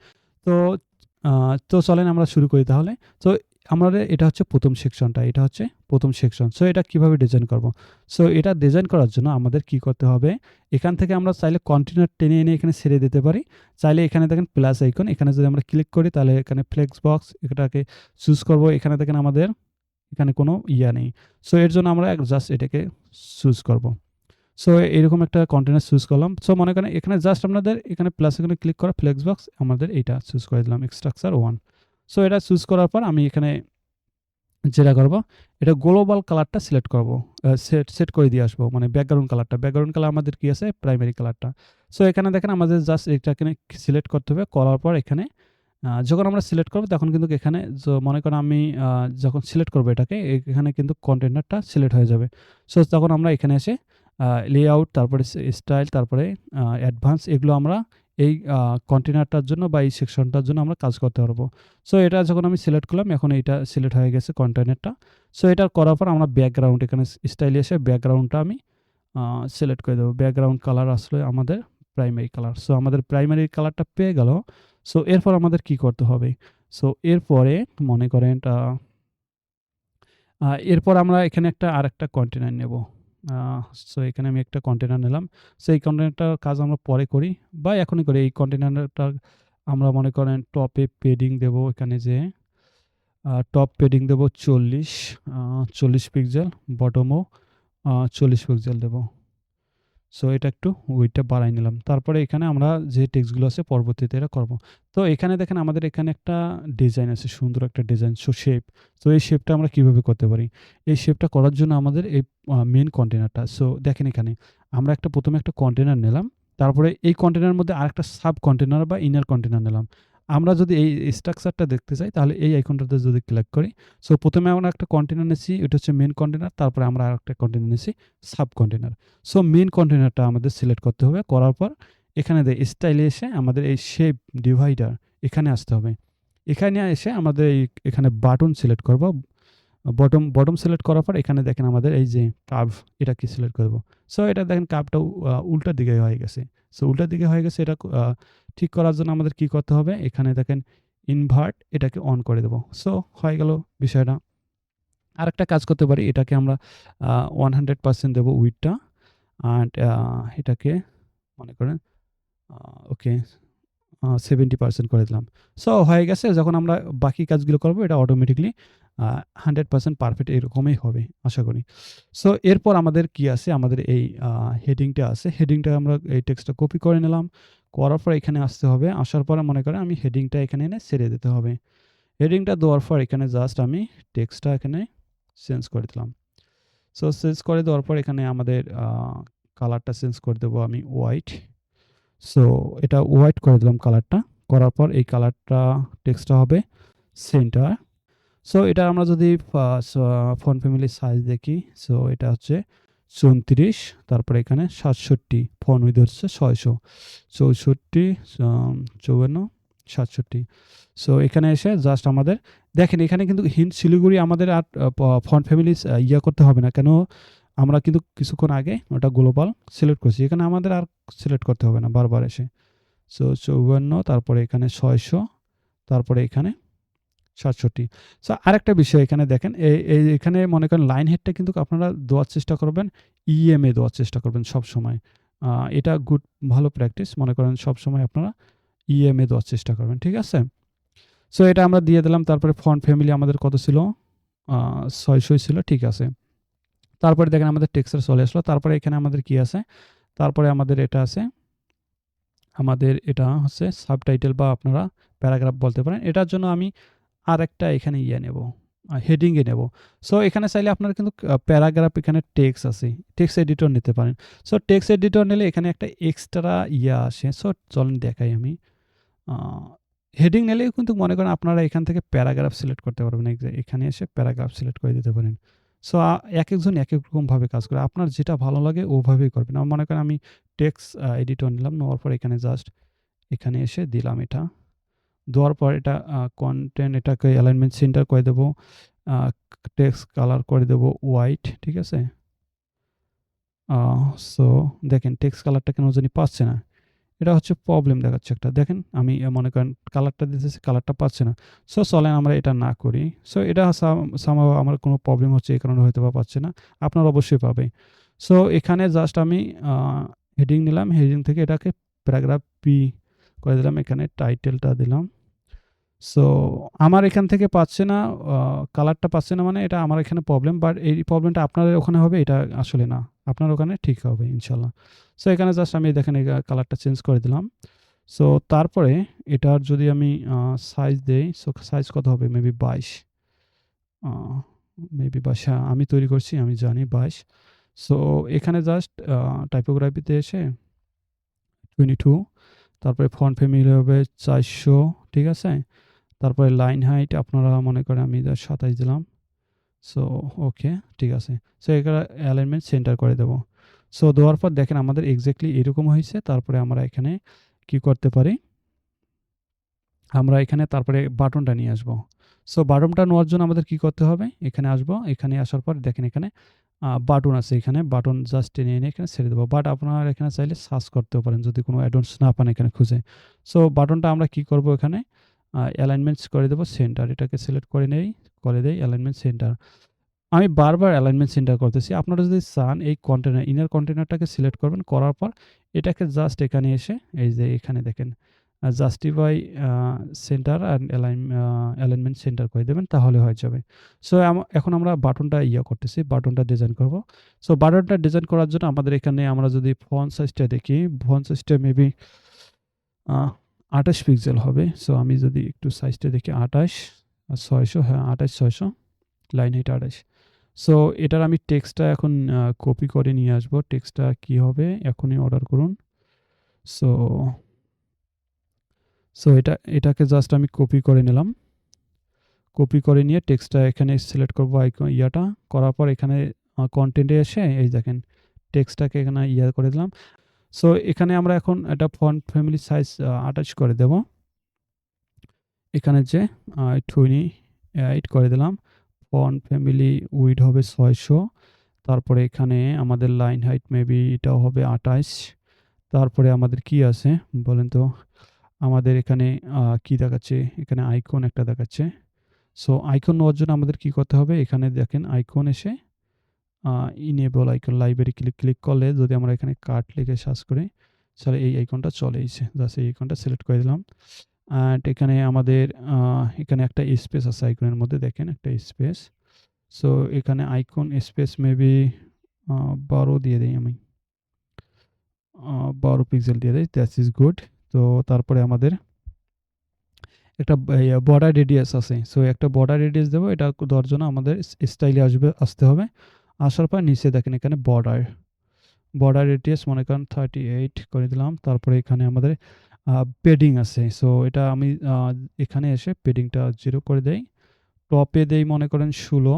তো চলেন আমরা শুরু করি তাহলে। তো আমাদের এটা হচ্ছে প্রথম সেকশনটা, এটা হচ্ছে প্রথম সেকশন। সো এটা কিভাবে ডিজাইন করব? সো এটা ডিজাইন করার জন্য আমাদের কি করতে হবে? এখান থেকে আমরা চাইলে কন্টেনার টেনে এনে এখানে ছেড়ে দিতে পারি। চাইলে এখানে দেখেন প্লাস আইকন, এখানে যদি আমরা ক্লিক করি তাহলে এখানে ফ্লেক্স বক্স এটাকে চুজ করব। এখানে দেখেন আমাদের এখানে কোনো নেই। সো এর জন্য আমরা জাস্ট এটাকে চুজ করব। সো এরকম একটা কন্টেনার চুজ করলাম। সো মনে করেন এখানে জাস্ট আপনাদের এখানে প্লাস আইকনে ক্লিক করা, ফ্লেক্স বক্স আমাদের এইটা চুজ করে দিলাম, স্ট্রাকচার 1। সো এটা চুজ করার পর আমি এখানে যেটা করব, এটা গ্লোবাল কালারটা সিলেক্ট করব, সেট করে দিয়ে আসবো, মানে ব্যাকগ্রাউন্ড কালার আমাদের কি আছে? প্রাইমারি কালারটা। সো এখানে দেখেন আমাদের জাস্ট এটাকে সিলেক্ট করতে হবে। করার পর এখানে যখন আমরা সিলেক্ট করব, তখন কিন্তু এখানে মনে করেন আমি যখন সিলেক্ট করব এটাকে, এখানে কিন্তু কন্টেনারটা সিলেক্ট হয়ে যাবে। সো তখন আমরা এখানে এসে লেআউট, তারপরে স্টাইল, তারপরে অ্যাডভান্স, এগুলো আমরা এই কন্টেনারটার জন্য বা এই সেকশনটার জন্য আমরা কাজ করতে পারবো। সো এটা যখন আমি সিলেক্ট করলাম, এখন এইটা সিলেক্ট হয়ে গেছে কন্টেনারটা। সো এটা করার পর আমরা ব্যাকগ্রাউন্ড, এখানে স্টাইলে এসে ব্যাকগ্রাউন্ডটা আমি সিলেক্ট করে দেবো। ব্যাকগ্রাউন্ড কালার আসলে আমাদের প্রাইমারি কালার। সো আমাদের প্রাইমারি কালারটা পেয়ে গেল। সো এরপর আমাদের কি করতে হবে? সো এরপরে মনে করেন এরপর আমরা এখানে আরেকটা কন্টেনার নেব। সো এখানে আমি একটা কন্টেনার নিলাম। সো এই কন্টেনারটার কাজ আমরা পরে করি, বা এখনই করি। এই কন্টেনারটা আমরা মনে করেন টপে পেডিং দেব, এখানে যে টপ পেডিং দেব 40 পিক্সেল, বটমও 40 পিক্সেল দেব। সো এটা একটু ওয়েটটা বাড়াই নিলাম। তারপরে এখানে আমরা যে টেক্সটগুলো আছে পরবর্তীতে এটা করব। তো এখানে দেখেন আমাদের এখানে একটা ডিজাইন আছে, সুন্দর একটা ডিজাইন, শেপ। তো এই শেপটা আমরা কিভাবে করতে পারি? এই শেপটা করার জন্য আমাদের এই মেইন কন্টেনারটা। সো দেখেন এখানে আমরা প্রথমে একটা কন্টেনার নিলাম। তারপরে এই কন্টেনারের মধ্যে আরেকটা সাব কন্টেনার বা ইনার কন্টেনার নিলাম। আমরা যদি এই স্ট্রাকচারটা দেখতে চাই, তাহলে এই আইকনটাতে যদি ক্লিক করি, সো প্রথমে আমরা একটা কন্টেনার নিয়েছি, এটা হচ্ছে মেইন কন্টেনার। তারপরে আমরা আরেকটা কন্টেনার নিয়েছি, সাব কন্টেনার। সো মেইন কন্টেনারটা আমাদের সিলেক্ট করতে হবে। করার পর এখানে স্টাইলে এসে আমাদের এই শেপ ডিভাইডার এখানে আসতে হবে। এখানে এসে আমাদের এখানে বাটন সিলেক্ট করব। বটম সিলেক্ট করার পর এখানে দেখেন আমাদের এই যে কার্ভ, এটা কি সিলেক্ট করব। সো এটা দেখেন কার্ভটা উল্টার দিকে হয়ে গেছে। সো উল্টার দিকে হয়ে গেছে, এটা ঠিক করার জন্য আমাদের কি করতে হবে? এখানে দেখেন ইনভার্ট, এটাকে অন করে দেব। সো হয়ে গেল বিষয়টা। আরেকটা কাজ করতে পারি, এটাকে আমরা 100% দেব উইডথটা। অ্যান্ড এটাকে মনে করেন ওকে 70% করে দিলাম। সো হয়ে গেছে। যখন আমরা বাকি কাজগুলো করব এটা অটোমেটিক্যালি 100% পারফেক্ট এরকমই হবে আশা করি। সো এরপর আমাদের কি আছে? আমাদের এই হেডিংটা আছে। হেডিংটা আমরা এই টেক্সটটা কপি করে নিলাম। করার পর এখানে আসতে হবে। আসার পরে মনে করেন আমি হেডিংটা এখানে এনে ছেড়ে দিতে হবে। হেডিংটা দেওয়ার পর এখানে জাস্ট আমি টেক্সটটা এখানে চেঞ্জ করে দিলাম। সো চেঞ্জ করে দেওয়ার পর এখানে আমাদের কালারটা চেঞ্জ করে দেবো আমি হোয়াইট। সো এটা হোয়াইট করে দিলাম কালারটা। করার পর এই কালারটা টেক্সটটা হবে সেন্টার। সো এটা আমরা যদি ফন্ট ফ্যামিলির সাইজ দেখি, সো এটা হচ্ছে 34, তারপরে এখানে 67, ফন্ট উইডথ হচ্ছে 600, 64, 54, 67। সো এখানে এসে জাস্ট আমাদের দেখেন এখানে কিন্তু হিন্ট শিলিগুড়ি আমাদের আর ফন্ট ফ্যামিলি ইয়া করতে হবে না। কেন? আমরা কিন্তু কিছুক্ষণ আগে ওটা গ্লোবাল সিলেক্ট করছি। এখানে আমাদের আর সিলেক্ট করতে হবে না বারবার এসে। সো 54, তারপরে এখানে 600, তারপরে এখানে 67। সো আরেকটা বিষয় এখানে দেখেন এখানে মনে করেন লাইন হেডটা কিন্তু আপনারা দেওয়ার চেষ্টা করবেন ইএমএ দেওয়ার চেষ্টা করবেন সবসময়। এটা ভালো প্র্যাকটিস। মনে করেন সবসময় আপনারা ইএমএ দেওয়ার চেষ্টা করবেন। ঠিক আছে? সো এটা আমরা দিয়ে দিলাম। তারপরে ফন্ট ফ্যামিলি আমাদের কত ছিল? 600 ছিল। ঠিক আছে। তারপরে দেখেন আমাদের টেক্সচার চলে আসলো। তারপরে এখানে আমাদের কি আছে? তারপরে আমাদের এটা আছে। আমাদের এটা হচ্ছে সাবটাইটেল বা আপনারা প্যারাগ্রাফ বলতে পারেন। এটার জন্য আমি আরেকটা এখানে নেব, হেডিংয়ে নেব। সো এখানে চাইলে আপনারা কিন্তু প্যারাগ্রাফ এখানে টেক্সট আছে। টেক্সট এডিটর নিতে পারেন। সো টেক্সট এডিটর নিলে এখানে একটা এক্সট্রা আসে। সো চলেন দেখাই আমি। হেডিং নিলেও কিন্তু মনে করেন আপনারা এখান থেকে প্যারাগ্রাফ সিলেক্ট করতে পারবেন। এখানে এসে প্যারাগ্রাফ সিলেক্ট করে দিতে পারেন। সো একেকজন একেক রকমভাবে কাজ করে। আপনার যেটা ভালো লাগে ওভাবেই করবেন। মনে করেন আমি টেক্সট এডিটর নিলাম। নেওয়ার পর এখানে জাস্ট এখানে এসে দিলাম এটা। দেওয়ার পর এটা কনটেন্ট এটাকে অ্যালাইনমেন্ট সেন্টার করে দেবো। টেক্সট কালার করে দেবো হোয়াইট। ঠিক আছে? সো দেখেন টেক্সট কালারটা কেন জানি পাচ্ছে না। এটা হচ্ছে প্রবলেম দেখাচ্ছে একটা। দেখেন আমি মনে করেন কালারটা দিতেছি, কালারটা পাচ্ছে না। সো চলেন আমরা এটা না করি। সো এটা সামহাউ আমার কোনো প্রবলেম হচ্ছে এই কারণে হয়তো বা পাচ্ছে না। আপনার অবশ্যই পাবে। সো এখানে জাস্ট আমি হেডিং নিলাম। হেডিং থেকে এটাকে প্যারাগ্রাফ পি করে দিলাম। এখানে টাইটেলটা দিলাম। সো আমার এখান থেকে পাচ্ছে না, কালারটা পাচ্ছে না মানে এটা আমার এখানে প্রবলেম। বাট এই প্রবলেমটা আপনাদের ওখানে হবে এটা আসলে না। আপনার ওখানে ঠিক হবে ইনশাআল্লাহ। সো এখানে জাস্ট আমি দেখেন এই কালারটা চেঞ্জ করে দিলাম। সো তারপরে এটার যদি আমি সাইজ দেই, সো সাইজ কত হবে? মেবি 22, আ মেবি 22, হ্যাঁ, আমি তৈরি করছি আমি জানি 22। সো এখানে জাস্ট টাইপোগ্রাফিতে এসে 22, তারপরে ফন্ট ফ্যামিলি হবে 400। ঠিক আছে? তারপরে লাইন হাইট আপনারা মনে করেন আমি 27 দিলাম। সো ওকে, ঠিক আছে। সো এখানে অ্যালাইনমেন্ট সেন্টার করে দেব। সো দেওয়ার পর দেখেন আমাদের এক্সাক্টলি এরকম হয়েছে। তারপরে আমরা এখানে কি করতে পারি? আমরা এখানে তারপরে বাটনটা নিয়ে আসবো। সো বাটনটা নেওয়ার জন্য আমাদের কি করতে হবে? এখানে আসবো। এখানে আসার পর দেখেন এখানে বাটন আছে। এখানে বাটন জাস্ট টেনে এনে এখানে ছেড়ে দেবো। বাট আপনারা এখানে চাইলে সার্চ করতেও পারেন যদি কোনো অ্যাডভান্স না পান এখানে খুঁজে। সো বাটনটা আমরা কি করব? এখানে অ্যালাইনমেন্টস করে দেবো সেন্টার। এটাকে সিলেক্ট করে নেই, করে দেই অ্যালাইনমেন্ট সেন্টার। আমি বারবার অ্যালাইনমেন্ট সেন্টার করতেছি। আপনারা যদি চান এই কন্টেনার ইনার কন্টেনারটাকে সিলেক্ট করবেন। করার পর এটাকে জাস্ট এখানে এসে এই যে এখানে দেখেন justify centre and alignment centre করে দেবেন, তাহলে হয়ে যাবে। সো এখন আমরা বাটনটা করতেছি, বাটনটা ডিজাইন করব। সো বাটনটা ডিজাইন করার জন্য আমাদের এখানে আমরা যদি ফন্ট সাইজটা দেখি, ফন্ট সাইজটা মেবি 28 পিক্সেল হবে। সো আমি যদি একটু সাইজটা দেখি 28 আর 600, হ্যাঁ 28 600, লাইন হাইট 28। সো এটার আমি টেক্সটটা এখন কপি করে নিয়ে আসবো। টেক্সটটা কি হবে? এখনই অর্ডার করুন। সো এটাকে জাস্ট আমি কপি করে নিলাম। কপি করে নিয়ে টেক্সটটা এখানে সিলেক্ট করব করার পর এখানে কনটেন্টে এসে এই দেখেন টেক্সটটাকে এখানে করে দিলাম। সো এখানে আমরা এখন একটা ফন্ট ফ্যামিলি সাইজ 28 করে দেব। এখানে যে 28 করে দিলাম। ফন্ট ফ্যামিলি উইডথ হবে 600। তারপরে এখানে আমাদের লাইন হাইট মেবি এটাও হবে 28। তারপরে আমাদের কি আছে বলেন তো? আমাদের এখানে কি দেখাচ্ছে? এখানে আইকন একটা দেখাচ্ছে। সো আইকন নেওয়ার জন্য আমাদের কি করতে হবে? এখানে দেখেন আইকন এসে ইনেবল আইকন লাইব্রেরি ক্লিক করলে যদি আমরা এখানে কার্ট লিখে সার্চ করি, তাহলে এই আইকনটা চলে এসেছে। জাস্ট এই আইকনটা সিলেক্ট করে দিলাম। অ্যান্ড এখানে আমাদের এখানে একটা স্পেস আছে আইকনের মধ্যে, দেখেন একটা স্পেস। সো এখানে আইকন স্পেস মেবি 12 দিয়ে দেই আমি। 12 পিক্সেল দিয়ে দেই। That is good. তো তারপরে আমাদের একটা বর্ডার রেডিয়াস আছে। সো একটা বর্ডার রেডিয়াস দেবো। এটা দেওয়ার জন্য আমাদের স্টাইলে আসতে হবে। আসার পর নিচে দেখেন এখানে বর্ডার রেডিয়াস মনে করেন 38 করে দিলাম। তারপরে এখানে আমাদের পেডিং আছে। সো এটা আমি এখানে এসে পেডিংটা 0 করে দেই। টপে দেই মনে করেন 16,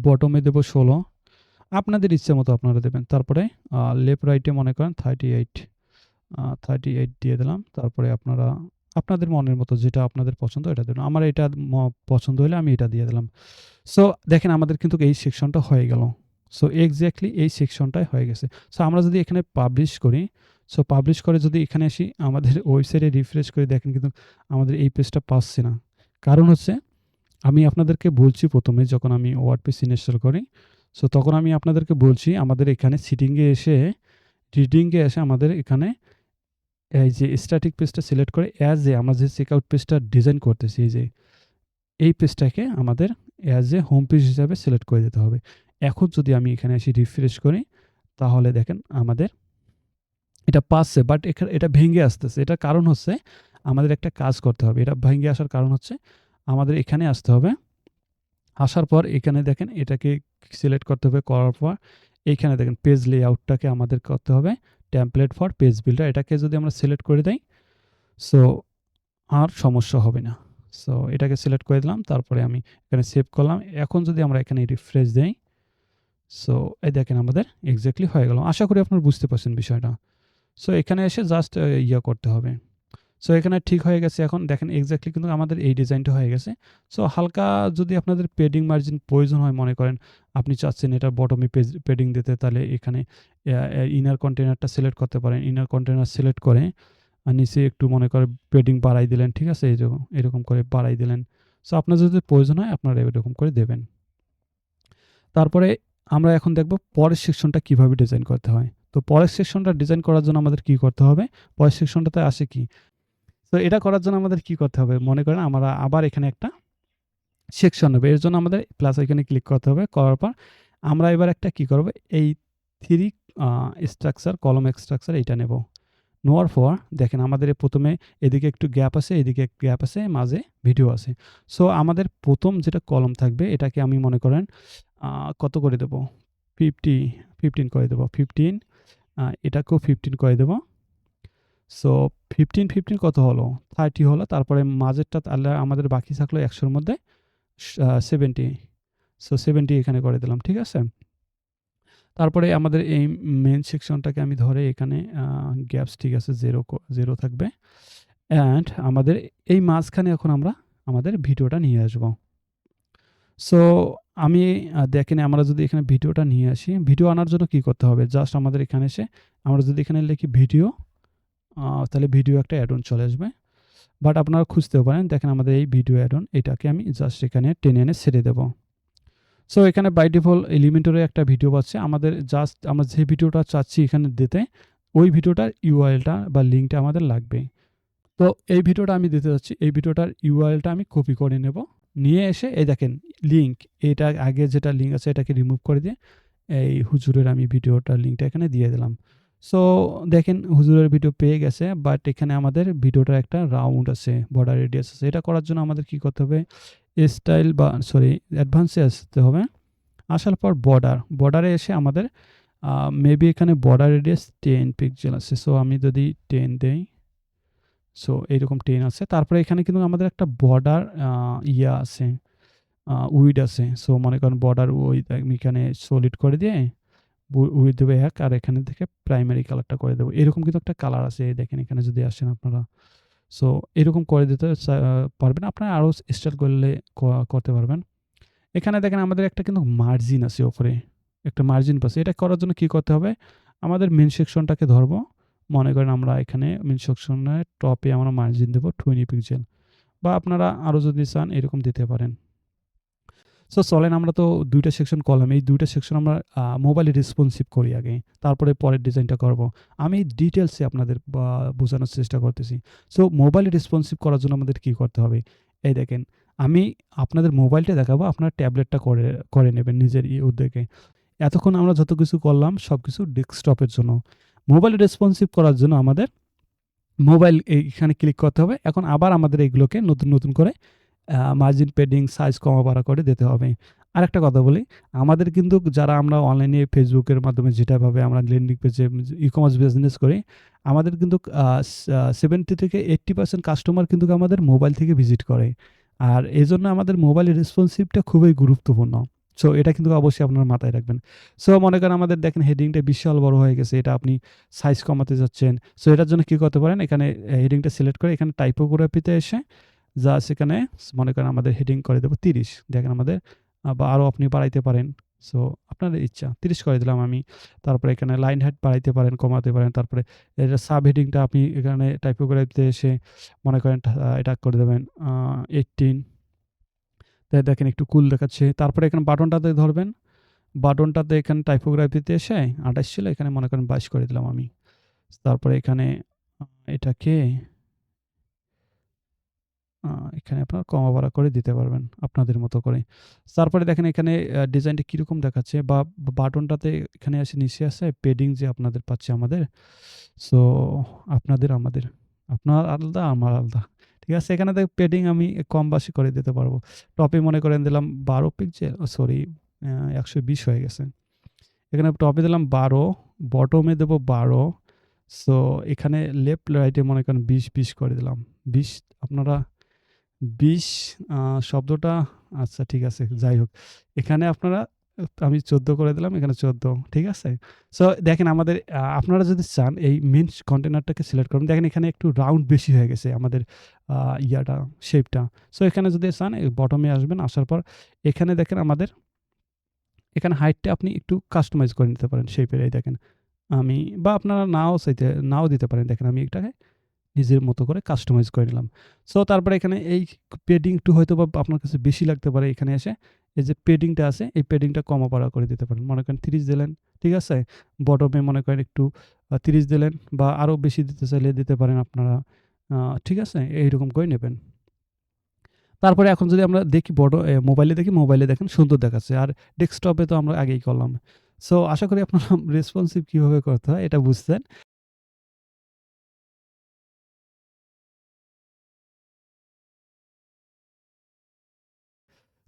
বটমে দেব 16। আপনাদের ইচ্ছে মতো আপনারা দেবেন। তারপরে লেফট রাইটে মনে করেন 38 দিয়ে দিলাম। তারপরে আপনারা আপনাদের মনের মতো যেটা আপনাদের পছন্দ এটা দেবেন। আমার এটা পছন্দ হলে আমি এটা দিয়ে দিলাম। সো দেখেন আমাদের কিন্তু এই সেকশনটা হয়ে গেল। সো এক্সাক্টলি এই সেকশনটাই হয়ে গেছে। সো আমরা যদি এখানে পাবলিশ করি, সো পাবলিশ করে যদি এখানে আসি আমাদের ওয়েবসাইটে রিফ্রেশ করে দেখেন কিন্তু আমাদের এই পেজটা পাচ্ছে না। কারণ হচ্ছে আমি আপনাদেরকে বলছি প্রথমে যখন আমি ওয়ার্ডপ্রেস ইনস্টল করি, সো তখন আমি আপনাদেরকে বলছি আমাদের এখানে রিডিংয়ে এসে আমাদের এখানে এই যে স্ট্যাটিক পেজটা সিলেক্ট করে আমরা যে চেকআউট পেজটা ডিজাইন করতেছি, এই পেজটাকে আমাদের হোম পেজ হিসাবে সিলেক্ট করে দিতে হবে। এখন যদি আমি এখানে এসে রিফ্রেশ করি, তাহলে দেখেন আমাদের এটা পাচ্ছে, বাট এটা ভেঙে আসতেছে। এটার কারণ হচ্ছে আমাদের একটা কাজ করতে হবে। এটা ভেঙে আসার কারণ হচ্ছে আমাদের এখানে আসতে হবে। আসার পর এখানে দেখেন এটাকে সিলেক্ট করতে হবে। করার পর এইখানে দেখেন পেজ লেআউটটাকে আমাদের করতে হবে। টেমপ্লেট ফর পেজ বিল্ডার, এটাকে যদি আমরা সিলেক্ট করে দেই, সো আর সমস্যা হবে না। সো এটাকে সিলেক্ট করে দিলাম। তারপরে আমি এখানে সেভ করলাম। এখন যদি আমরা এখানে রিফ্রেশ দেই, সো এই দেখেন আমাদের এক্স্যাক্টলি হয়ে গেল। আশা করি আপনারা বুঝতে পারছেন বিষয়টা। সো এখানে এসে জাস্ট করতে হবে। সো এখানে ঠিক হয়ে গেছে। এখন দেখেন এক্স্যাক্টলি কিন্তু আমাদের এই ডিজাইনটা হয়ে গেছে। সো হালকা যদি আপনাদের পেডিং মার্জিন প্রয়োজন হয়, মনে করেন আপনি চাচ্ছেন এটার বটমে পেডিং দিতে, তাহলে এখানে ইনার কন্টেনারটা সিলেক্ট করতে পারেন। ইনার কন্টেনার সিলেক্ট করে নিচে একটু মনে করেন পেডিং বাড়াই দিলেন, ঠিক আছে? এরকম করে বাড়াই দিলেন। সো আপনার যদি প্রয়োজন হয় আপনারা এরকম করে দেবেন। তারপরে আমরা এখন দেখব পরের সেকশনটা কিভাবে ডিজাইন করতে হয়। তো পরের সেকশনটা ডিজাইন করার জন্য আমাদের কি করতে হবে? পরের সেকশনটাতে আসে কি? তো এটা করার জন্য আমাদের কি করতে হবে? মনে করেন আমরা আবার এখানে একটা সেকশন নেব। এর জন্য আমাদের প্লাস আইকনে ক্লিক করতে হবে। করার পর আমরা এবার একটা কি করব? এই 3 স্ট্রাকচার, কলাম স্ট্রাকচার এইটা নেব। নেওয়ার পর দেখেন আমাদের প্রথমে এদিকে একটু গ্যাপ আছে, এদিকে গ্যাপ আছে, মাঝে ভিডিও আছে। সো আমাদের প্রথম যেটা কলাম থাকবে এটাকে আমি মনে করেন কত করে দেব? 15 করে দেব। 15, এটাকেও 15 করে দেব। সো 15 কত হলো? 30 হলো। তারপরে মাঝেরটা তাহলে আমাদের বাকি থাকলো ১০০ র মধ্যে 70। সো 70 এখানে করে দিলাম। ঠিক আছে? তারপরে আমাদের এই মেইন সেকশনটাকে আমি ধরে এখানে গ্যাপস ঠিক আছে 0 থাকবে। অ্যান্ড আমাদের এই মাঝখানে এখন আমরা আমাদের ভিডিওটা নিয়ে আসবো। সো আমি দেখেন আমরা যদি এখানে ভিডিওটা নিয়ে আসি, ভিডিও আনার জন্য কি করতে হবে? জাস্ট আমাদের এখানে এসে আমরা যদি এখানে লিখি ভিডিও, তাহলে ভিডিও একটা অ্যাড অন চলে আসবে। বাট আপনারা খুঁজতেও পারেন। দেখেন আমাদের এই ভিডিও অ্যাড অন, এটাকে আমি জাস্ট এখানে টেনে এনে ছেড়ে দেব। সো এখানে বাই ডিফল্ট এলিমেন্টরে একটা ভিডিও পাচ্ছে। আমাদের জাস্ট আমরা যে ভিডিওটা চাচ্ছি এখানে দিতে, ওই ভিডিওটার ইউআরএলটা বা লিঙ্কটা আমাদের লাগবে। তো এই ভিডিওটা আমি দিতে যাচ্ছি। এই ভিডিওটার ইউআরএলটা আমি কপি করে নেব। নিয়ে এসে এই দেখেন লিঙ্ক, এটা আগে যেটা লিঙ্ক আছে এটাকে রিমুভ করে দিয়ে এই হুজুরের আমি ভিডিওটার লিঙ্কটা এখানে দিয়ে দিলাম। সো দেখেন হুজুরের ভিডিও পেয়ে গেছে, বাট এখানে আমাদের ভিডিওটার একটা রাউন্ড আছে, বর্ডার রেডিয়াস আছে। এটা করার জন্য আমাদের কি করতে হবে? স্টাইল বা অ্যাডভান্সে আসতে হবে। আসার পর বর্ডারে এসে আমাদের মেবি এখানে বর্ডার রেডিয়াস 10 পিক্সেল আছে। সো আমি যদি 10 দেই, সো এইরকম 10 আছে। তারপরে এখানে কিন্তু আমাদের একটা বর্ডার আছে, উইড আছে। সো মনে করেন বর্ডার উইড আমি এখানে সলিড করে দিয়ে উইড দেবো 1, আর এখানে থেকে প্রাইমারি কালারটা করে দেবো। এরকম কিন্তু একটা কালার আছে। এই দেখেন এখানে যদি আসেন আপনারা, সো এরকম করে দিতে পারবেন। আপনারা আরও স্টাইল করলে করতে পারবেন। এখানে দেখেন আমাদের একটা কিন্তু মার্জিন আছে উপরে, একটা মার্জিন পাচ্ছে। এটা করার জন্য কি করতে হবে? আমাদের মেন সেকশনটাকে ধরবো। মনে করেন আমরা এখানে মেন সেকশনের টপে আমরা মার্জিন দেবো 20 পিক্সেল, বা আপনারা আরও যদি চান এরকম দিতে পারেন। সো চলেন আমরা তো ২ টা সেকশন করলাম। এই ২ টা সেকশন আমরা মোবাইলে রেসপন্সিভ করি আগে। তারপরে পরের ডিজাইনটা করব। আমি ডিটেইলসে আপনাদের বোঝানোর চেষ্টা করতেছি। সো মোবাইলে রেসপন্সিভ করার জন্য আমাদের কি করতে হবে? এই দেখেন, আমি আপনাদের মোবাইলটা দেখাবো, আপনারা ট্যাবলেটটা করে নেবেন নিজের উদ্যোগে। এতক্ষণ আমরা যত কিছু করলাম সবকিছু ডেস্কটপের জন্য। মোবাইলে রেসপন্সিভ করার জন্য আমাদের মোবাইল এইখানে ক্লিক করতে হবে। এখন আবার আমাদের এগুলোকে নতুন করে মার্জিন, পেডিং, সাইজ কমা-বাড়া করে দিতে হবে। আরেকটা কথা বলি, আমাদের কিন্তু যারা আমরা অনলাইনে ফেসবুকের মাধ্যমে যেটাভাবে আমরা লেন্ডিং পেজে ই-কমার্স বিজনেস করি, আমাদের কিন্তু 70 থেকে 80% কাস্টমার কিন্তু আমাদের মোবাইল থেকে ভিজিট করে। আর এজন্য আমাদের মোবাইলের রেসপন্সিভটা খুবই গুরুত্বপূর্ণ। সো এটা কিন্তু অবশ্যই আপনারা মাথায় রাখবেন। সো মনে করেন আমাদের দেখেন হেডিংটা বিশাল বড় হয়ে গেছে। এটা আপনি সাইজ কমাতে চাচ্ছেন। সো এটার জন্য কি করতে পারেন? এখানে হেডিংটা সিলেক্ট করে এখানে টাইপোগ্রাফিতে এসে জাস্ট এখানে মনে করেন আমাদের হেডিং করে দেবো ৩০। দেখেন আমাদের বা আরও আপনি বাড়াইতে পারেন। সো আপনার ইচ্ছা ৩০ করে দিলাম আমি। তারপরে এখানে লাইন হাইট বাড়াইতে পারেন, কমাতে পারেন। তারপরে এটা সাব হেডিংটা আপনি এখানে টাইপোগ্রাফিতে এসে মনে করেন এটা করে দেবেন 18। দেখেন একটু কুল দেখাচ্ছে। তারপরে এখানে বাটনটাতে ধরবেন। বাটনটাতে এখানে টাইপোগ্রাফিতে এসে ২৮ ছিল, এখানে মনে করেন ২২ করে দিলাম আমি। তারপরে এখানে এটাকে আ এখানে আপনারা কমা-বাড়া করে দিতে পারবেন আপনাদের মতো করে। তারপরে দেখেন এখানে ডিজাইনটা কিরকম দেখাচ্ছে বা বাটনটাতে এখানে আসে নিচে আছে পেডিং যে আপনাদের পাচ্ছে আমাদের। সো আপনাদের আমাদের। আপনার আলাদা, আমার আলাদা। ঠিক আছে? এখানে পেডিং আমি কম বেশি করে দিতে পারবো। টপে মনে করেন দিলাম ১২ পিক্সেল, সরি ১২০ হয়ে গেছে। এখানে টপে দিলাম ১২, বটমে দেবো ১২। সো এখানে লেফট রাইটে মনে করেন ২০ করে দিলাম। ২০ আপনারা ২০ শব্দটা আচ্ছা ঠিক আছে, যাই হোক। এখানে আপনারা আমি ১৪ করে দিলাম, এখানে ১৪, ঠিক আছে? সো দেখেন আমাদের আপনারা যদি চান এই মেইন কন্টেইনারটাকে সিলেক্ট করুন। দেখেন এখানে একটু রাউন্ড বেশি হয়ে গেছে আমাদের আ ইয়াটা, শেপটা। সো এখানে যদি চান বটমে আসবেন, আসার পর এখানে দেখেন আমাদের এখানে হাইটটা আপনি একটু কাস্টমাইজ করে নিতে পারেন শেপের, এই দেখেন। আমি বা আপনারা নাও দিতে পারেন। দেখেন আমি এটাকে নিজের মতো করে কাস্টমাইজ করে নিলাম। সো তারপরে এখানে এই পেডিং একটু হয়তোবা আপনার কাছে বেশি লাগতে পারে। এখানে এসে এই যে পেডিংটা আছে, এই পেডিংটা কমা-বাড়া করে দিতে পারেন। মনে করেন ৩০ দিলেন, ঠিক আছে? বটমে মনে করেন একটু ৩০ দিলেন বা আরও বেশি দিতে চাইলে দিতে পারেন আপনারা। ঠিক আছে? এইরকম করে নেবেন। তারপরে এখন যদি আমরা দেখি মোবাইলে দেখি, মোবাইলে দেখেন সুন্দর দেখাচ্ছে। আর ডেস্কটপে তো আমরা আগেই করলাম। সো আশা করি আপনারা রেসপন্সিভ কিভাবে করতে হয় এটা বুঝছেন।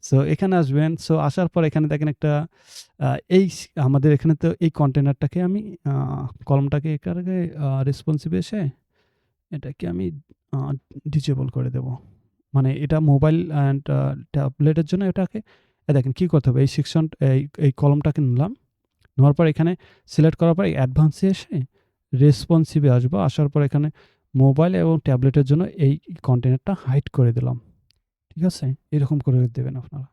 সো এখানে আসবেন। সো আসার পর এখানে দেখেন একটা আ এই আমাদের এখানে তো এই কন্টেইনারটাকে আমি আ কলমটাকে এখানে রেসপন্সিভ এসে এটাকে আমি আ ডিসেবল করে দেব। মানে এটা মোবাইল অ্যান্ড ট্যাবলেটের জন্য এটাকে দেখেন কি করতে হবে? এই সেকশন এই কলমটাকে নিলাম। নেওয়ার পর এখানে সিলেক্ট করার পর অ্যাডভান্সে এসে রেসপন্সিভ এ আসবো। আসার পর এখানে মোবাইল এবং ট্যাবলেটের জন্য এই কন্টেইনারটা হাইড করে দিলাম। ঠিক আছে? এরকম করে দেবেন আপনারা।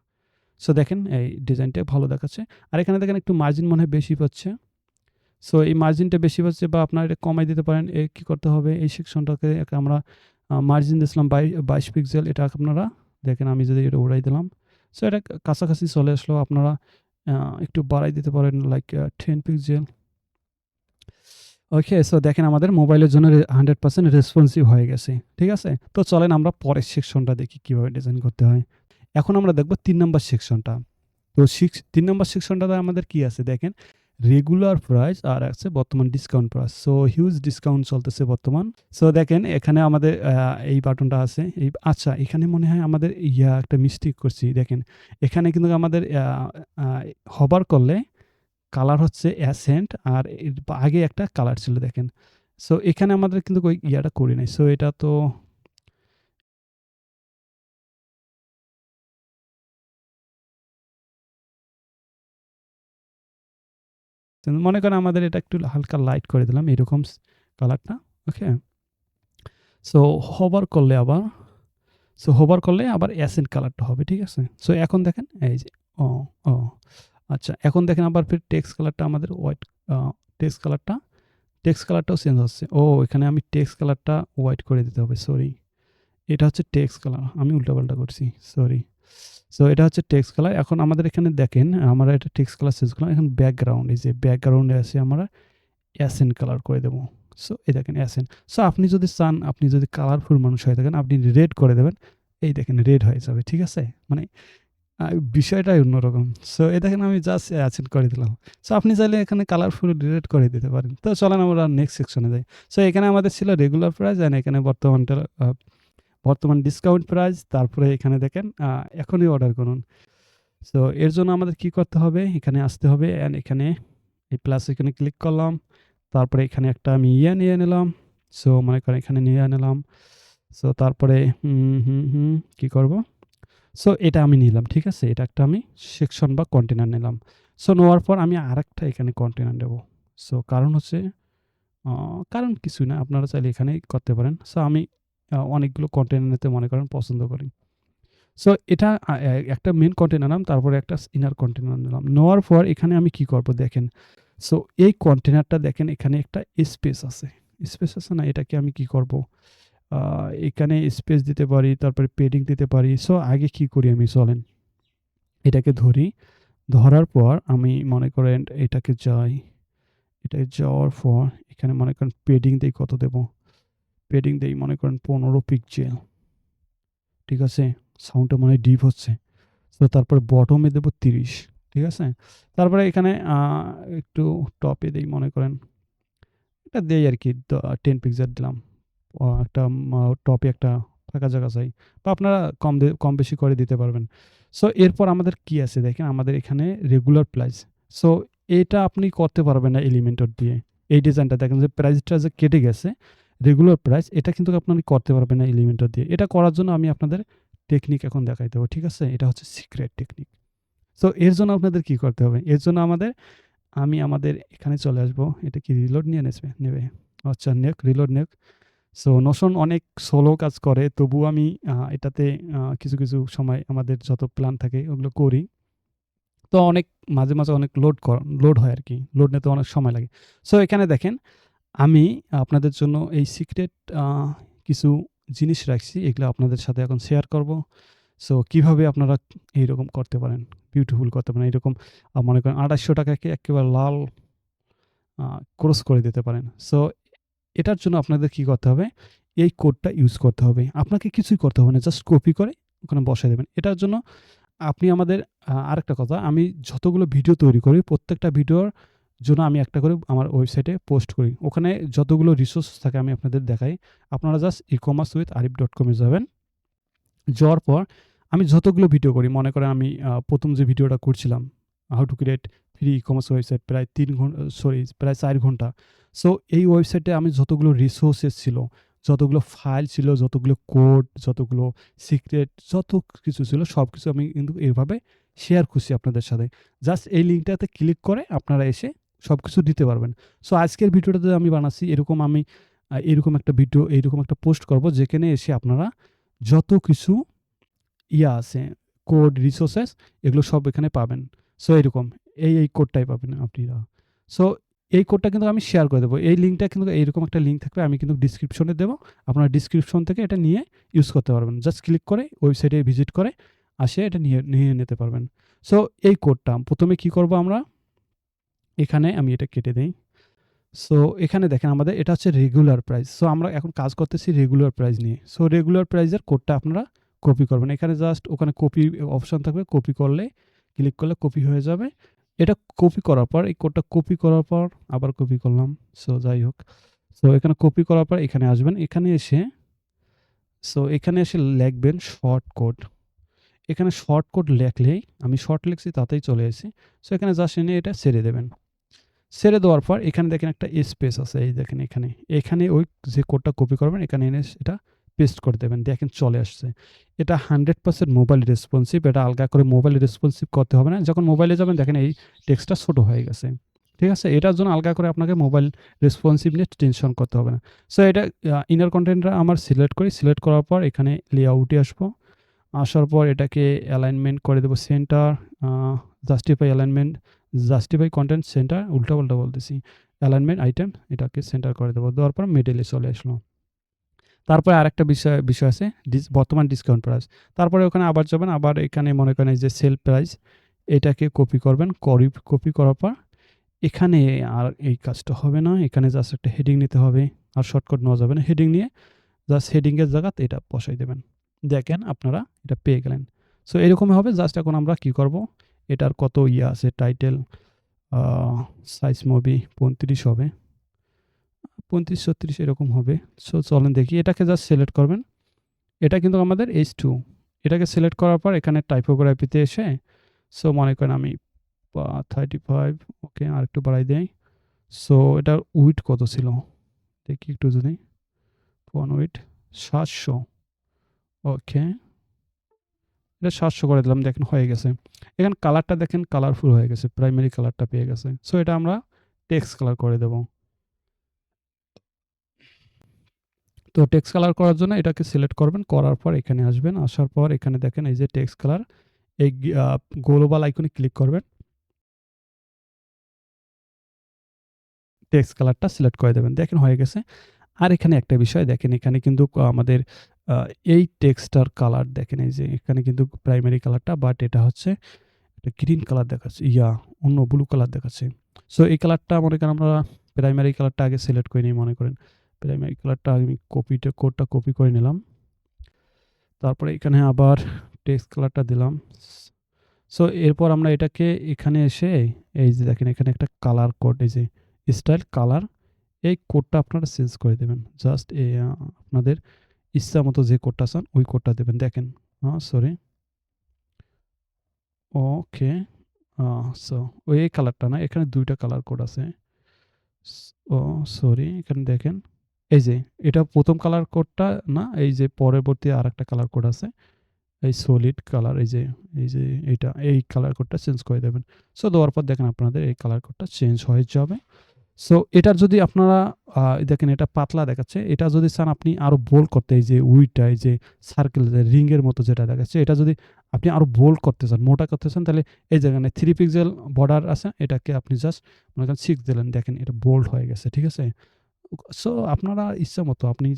সো দেখেন এই ডিজাইনটা ভালো দেখাচ্ছে। আর এখানে দেখেন একটু মার্জিন মনে হয় বেশি পাচ্ছে। সো এই মার্জিনটা বেশি পাচ্ছে বা আপনারা এটা কমায় দিতে পারেন। কি করতে হবে? এই সেকশনটাকে আমরা মার্জিন দিয়েছিলাম ২২ পিক্সেল। এটা আপনারা দেখেন আমি যদি এটা উড়াই দিলাম। সো এটা কাছাকাছি চলে আসলো। আপনারা আ একটু বাড়াই দিতে পারেন লাইক 10 পিক্সেল। ওকে, সো দেখেন আমাদের মোবাইলের জন্য 100% রেসপন্সিভ হয়ে গেছে। ঠিক আছে? তো চলেন আমরা পরের সেকশনটা দেখি কিভাবে ডিজাইন করতে হয়। এখন আমরা দেখব ৩ নাম্বার সেকশনটা। তো ৩ নাম্বার সেকশনটাতে আমাদের কি আছে দেখেন, রেগুলার প্রাইস আর আছে বর্তমান discount price. So huge discount চলতেছে বর্তমান। সো দেখেন এখানে আমাদের এই বাটনটা আছে। আচ্ছা, এখানে মনে হয় আমাদের একটা মিস্টেক করছি। দেখেন এখানে কিন্তু আমাদের আ হভার করলে কালার হচ্ছে অ্যাসেন্ট আর এর আগে একটা কালার ছিল দেখেন। সো এখানে আমাদের কিন্তু ওই করি নাই। সো এটা তো মনে করেন আমাদের এটা একটু হালকা লাইট করে দিলাম এরকম কালারটা। ওকে? সো হোভার করলে আবার হোভার করলে আবার অ্যাসেন্ট কালারটা হবে। ঠিক আছে? সো এখন দেখেন এই যে ও, ও আচ্ছা, এখন দেখেন আবার ফির টেক্সট কালারটা আমাদের হোয়াইট আ টেক্সট কালারটা টেক্সট কালারটাও চেঞ্জ হচ্ছে। এখানে আমি টেক্সট কালারটা হোয়াইট করে দিতে হবে। সরি। এটা হচ্ছে টেক্সট কালার। আমি উল্টাপাল্টা করছি। সরি। সো এটা হচ্ছে টেক্সট কালার। এখন আমাদের এখানে দেখেন আমরা এটা টেক্সট কালার চেঞ্জ করলাম। এখন ব্যাকগ্রাউন্ড, এই যে ব্যাকগ্রাউন্ডে আসে আমরা অ্যাসেন্ট কালার করে দেব। সো এই দেখেন অ্যাসেন্ট। সো আপনি যদি চান, আপনি যদি কালারফুল মানুষ হয়ে থাকেন, আপনি রেড করে দেবেন। এই দেখেন রেড হয়ে যাবে। ঠিক আছে? মানে আ বিষয়টাই অন্যরকম। সো এই দেখেন আমি জাস্ট অ্যাসেন্ট করে দিলাম। সো আপনি চাইলে এখানে কালারফুল রেড করে দিতে পারেন। তো চলেন আমরা নেক্সট সেকশনে যাই। সো এখানে আমাদের ছিল রেগুলার প্রাইস অ্যান্ড এখানে বর্তমান ডিসকাউন্ট প্রাইস। তারপরে এখানে দেখেন এখনই অর্ডার করুন। সো এর জন্য আমাদের কি করতে হবে? এখানে আসতে হবে অ্যান্ড এখানে এই প্লাস এখানে ক্লিক করলাম। তারপরে এখানে একটা আমি নিয়ে নিলাম। সো মনে করেন এখানে নিয়ে নিলাম। সো তারপরে কি করব? সো এটা আমি নিলাম। ঠিক আছে? এটা একটা আমি সেকশন বা কন্টেইনার নিলাম। সো নেওয়ার পর আমি আরেকটা এখানে কন্টেইনার নেব। সো কারণ হচ্ছে আ কারণ কিছুই না। আপনারা চাইলে এখানেই করতে পারেন। সো আমি অনেকগুলো কন্টেইনার নিতে মনে করেন পছন্দ করি। সো এটা একটা মেইন কন্টেইনার নিলাম, তারপরে একটা ইনার কন্টেইনার নিলাম। নেওয়ার পর এখানে আমি কি করব দেখেন। সো এই কন্টেইনারটা দেখেন এখানে একটা স্পেস আছে। স্পেস আছে না? এটাকে আমি কি করব? আ এখানে স্পেস দিতে পারি, তারপরে পেডিং দিতে পারি। সো আগে কি করি আমি চলেন। এটাকে ধরি। ধরার পর আমি মনে করেন এটাকে যাই। এটায় যাওয়ার পর এখানে মনে করেন পেডিং দেই কত দেব? পেডিং দেই মনে করেন 15 পিক্সেল। ঠিক আছে? সাউন্ডটা মনে হয় ডিপ হচ্ছে। তো তারপরে বটমে দেব 30। ঠিক আছে? তারপরে এখানে একটু টপে দেই মনে করেন। এটা দেই আরকি 10 পিক্সেল দিলাম। একটা টপে একটা ফাঁকা জায়গা চাই। বা আপনারা কম বেশি করে দিতে পারবেন। সো এরপর আমাদের কি আছে দেখেন, আমাদের এখানে রেগুলার প্রাইস। সো এটা আপনি করতে পারবেন না এলিমেন্টর দিয়ে। এই ডিজাইনটা দেখেন যে প্রাইসটা যে কেটে গেছে, রেগুলার প্রাইস এটা কিন্তু আপনি করতে পারবেন না এলিমেন্টর দিয়ে। এটা করার জন্য আমি আপনাদের টেকনিক এখন দেখাই দেব। ঠিক আছে? এটা হচ্ছে সিক্রেট টেকনিক। সো এর জন্য আপনাদের কি করতে হবে? এর জন্য আমি আমাদের এখানে চলে আসবো। এটা কি রিলোড নিয়ে নেবে? আচ্ছা রিলোড নেক। সো নোশন অনেক স্লো কাজ করে। তবুও আমি এটাতে কিছু সময় আমাদের যত প্ল্যান থাকে ওগুলো করি। তো মাঝে অনেক লোড হয় আরকি। লোড নিতে অনেক সময় লাগে। সো এখানে দেখেন আমি আপনাদের জন্য এই সিক্রেট আ কিছু জিনিস রাখছি। এগুলো আপনাদের সাথে এখন শেয়ার করব। সো কিভাবে আপনারা এইরকম করতে পারেন, বিউটিফুল করতে পারেন। এরকম মনে করেন ৳২৮০০ কে একেবারে লাল আ ক্রস করে দিতে পারেন। সো এটার জন্য আপনাদের কি করতে হবে? এই কোডটা ইউজ করতে হবে। আপনাকে কিছুই করতে হবে না। জাস্ট কপি করে ওখানে বসায় দেবেন। এটার জন্য আপনি আমাদের আরেকটা কথা, আমি যতগুলো ভিডিও তৈরি করি, প্রত্যেকটা ভিডিওর জন্য আমি একটা করে আমার ওয়েবসাইটে পোস্ট করি। ওখানে যতগুলো রিসোর্স থাকে আমি আপনাদের দেখাই। আপনারা জাস্ট ecommercewitharif.com এ যাবেন। যাওয়ার পর আমি যতগুলো ভিডিও করি, মনে করেন আমি ১ম যে ভিডিওটা করছিলাম, how to create free e-commerce website প্রায় ৪ ঘন্টা। সো এই ওয়েবসাইটে আমি যতগুলো রিসোর্সেস ছিল, যতগুলো ফাইল ছিল, যতগুলো কোড, যতগুলো সিক্রেট, যত কিছু ছিল সবকিছু আমি কিন্তু এভাবে শেয়ার করছি আপনাদের সাথে। জাস্ট এই লিঙ্কটাতে ক্লিক করে আপনারা এসে সবকিছু দিতে পারবেন। সো আজকের ভিডিওটাতে আমি বানাচ্ছি এরকম একটা ভিডিও, এইরকম একটা পোস্ট করব যেখানে এসে আপনারা যত কিছু আছে, কোড, রিসোর্সেস এগুলো সব এখানে পাবেন। সো এরকম এই কোডটাই পাবেন আপনারা। সো এই কোডটা কিন্তু আমি শেয়ার করে দেবো। এই লিঙ্কটা কিন্তু এইরকম একটা লিঙ্ক থাকবে, আমি কিন্তু ডেসক্রিপশনে দেবো। আপনারা ডেসক্রিপশন থেকে এটা নিয়ে ইউজ করতে পারবেন। জাস্ট ক্লিক করে ওয়েবসাইটে ভিজিট করে আসে এটা নিয়ে নিতে পারবেন। সো এই কোডটা ১ম এ কি করব আমরা? এখানে আমি এটা কেটে দেই। সো এখানে দেখেন আমাদের এটা হচ্ছে রেগুলার প্রাইস। সো আমরা এখন কাজ করতেছি রেগুলার প্রাইস নিয়ে। সো রেগুলার প্রাইসের কোডটা আপনারা কপি করবেন। এখানে জাস্ট ওখানে কপি অপশন থাকবে। কপি করলে ক্লিক করলে কপি হয়ে যাবে। এটা কপি করার পর এই কোডটা কপি করার পর আবার কপি করলাম। সো যাই হোক। সো এখানে কপি করার পর এখানে আসবেন। এখানে এসে লিখবেন শর্ট কোড। এখানে শর্ট কোড লেখলেই আমি শর্ট লিখছি তাতেই চলে এসেছি। সো এখানে জাস্ট এনে এটা ছেড়ে দেবেন। ছেড়ে দেওয়ার পর এখানে দেখেন একটা স্পেস আছে, এই দেখেন এখানে। এখানে ওই যে কোডটা কপি করবেন এখানে এনে এটা পেস্ট করে দেবেন। দেখেন চলে আসছে। এটা 100% মোবাইল রেসপন্সিভ। এটা আলগা করে মোবাইল রেসপন্সিভ করতে হবে না। যখন মোবাইলে যাবেন দেখেন এই টেক্সটটা ছোট হয়ে গেছে। ঠিক আছে? এটার জন্য আলগা করে আপনাকে মোবাইল রেসপন্সিভ নিয়ে টেনশন করতে হবে না। সো এটা ইনার কনটেন্টটা আমার সিলেক্ট করি। সিলেক্ট করার পর এখানে লেআউটে আসবো। আসার পর এটাকে অ্যালাইনমেন্ট করে দেবো সেন্টার, আ জাস্টিফাই কনটেন্ট সেন্টার, উল্টা-পাল্টা বলতেছি। অ্যালাইনমেন্ট আইটেম এটাকে সেন্টার করে দেবো। দেওয়ার পর মিডলে চলে আসলো। তারপরে আরেকটা বিষয় আছে বর্তমান ডিসকাউন্ট প্রাইস। তারপরে ওখানে আবার যাবেন, আবার এখানে মনে করেন এই যে সেল প্রাইস, এটাকে কপি করবেন। কপি করার পর এখানে আর এই কাজটা হবে না। এখানে জাস্ট একটা হেডিং নিতে হবে। আর শর্টকাট নেওয়া যাবে না। হেডিং নিয়ে জাস্ট হেডিংয়ের জায়গাতে এটা বসাই দেবেন। দেখেন আপনারা এটা পেয়ে গেলেন। সো এরকমই হবে। জাস্ট এখন আমরা কি করব, এটার কত আছে টাইটেল, আ সাইজ মেবি 35 হবে। 35-36 এরকম হবে। সো চলেন দেখি। এটাকে জাস্ট সিলেক্ট করবেন। এটা কিন্তু আমাদের H2। এটাকে সিলেক্ট করার পর এখানে টাইপোগ্রাফিতে এসে সো মনে করেন আমি 35 ওকে আরেকটু বাড়াই দেই। সো এটার উইডথ কত ছিল? দেখি একটু যদি ফন্ট উইডথ 700 ওকে। এটা 700 করে দিলাম। দেখেন হয়ে গেছে। এখানে কালারটা দেখেন কালারফুল হয়ে গেছে। প্রাইমারি কালারটা পেয়ে গেছে। সো এটা আমরা টেক্সট কালার করে দেব। তো টেক্সট কালার করার জন্য এটাকে সিলেক্ট করবেন। করার পর এখানে আসবেন। আসার পর এখানে দেখেন এই যে টেক্সট কালার, এই গ্লোবাল আইকনে ক্লিক করবেন। টেক্সট কালারটা সিলেক্ট করে দেবেন। দেখেন হয়ে গেছে। আর এখানে একটা বিষয় দেখেন, এখানে কিন্তু আমাদের আ এই টেক্সটটার কালার দেখেন, এই যে এখানে কিন্তু প্রাইমারি কালারটা, বাট এটা হচ্ছে একটা গ্রিন কালার দেখাচ্ছে, অন্য ব্লু কালার দেখাচ্ছে। সো এই কালারটা মনে করেন আমরা প্রাইমারি কালারটা আগে সিলেক্ট করে নিই। মনে করেন প্রাইমারি কালারটা আমি কোডটা কপি করে নিলাম। তারপরে এখানে আবার টেক্সট কালারটা দিলাম। সো এরপর আমরা এটাকে এখানে এসে এই যে দেখেন এখানে একটা কালার কোড, এই যে স্টাইল কালার, এই কোডটা আপনারা চেঞ্জ করে দেবেন। জাস্ট আপনাদের ইচ্ছা মতো যে কোডটা চান ওই কোডটা দেবেন। দেখেন সরি ওকে সো ওই এই কালারটা না, এখানে ২ টা কালার কোড আছে। ও সরি, এখানে দেখেন এই যে এটা ১ম কালার কোডটা না, এই যে পরবর্তী আরেকটা কালার কোড আছে। এই সলিড কালার, এই যে এই কালার কোডটা চেঞ্জ করে দেবেন। সো দেওয়ার পর দেখেন আপনাদের এই কালার কোডটা চেঞ্জ হয়ে যাবে। সো এটার যদি আপনারা দেখেন এটা পাতলা দেখাচ্ছে। এটা যদি চান আপনি আরো বোল্ড করতে, এই যে উইডটা, এই যে সার্কেল যে রিং এর মতো যেটা দেখাচ্ছে, এটা যদি আপনি আরো বোল্ড করতে চান, মোটা করতে চান, তাহলে এই যেখানে 3 পিক্সেল বর্ডার আছে, এটাকে আপনি জাস্ট মনে করেন 6 দিলেন। দেখেন এটা বোল্ড হয়ে গেছে। ঠিক আছে? সো আপনারা ইচ্ছা মতো আপনি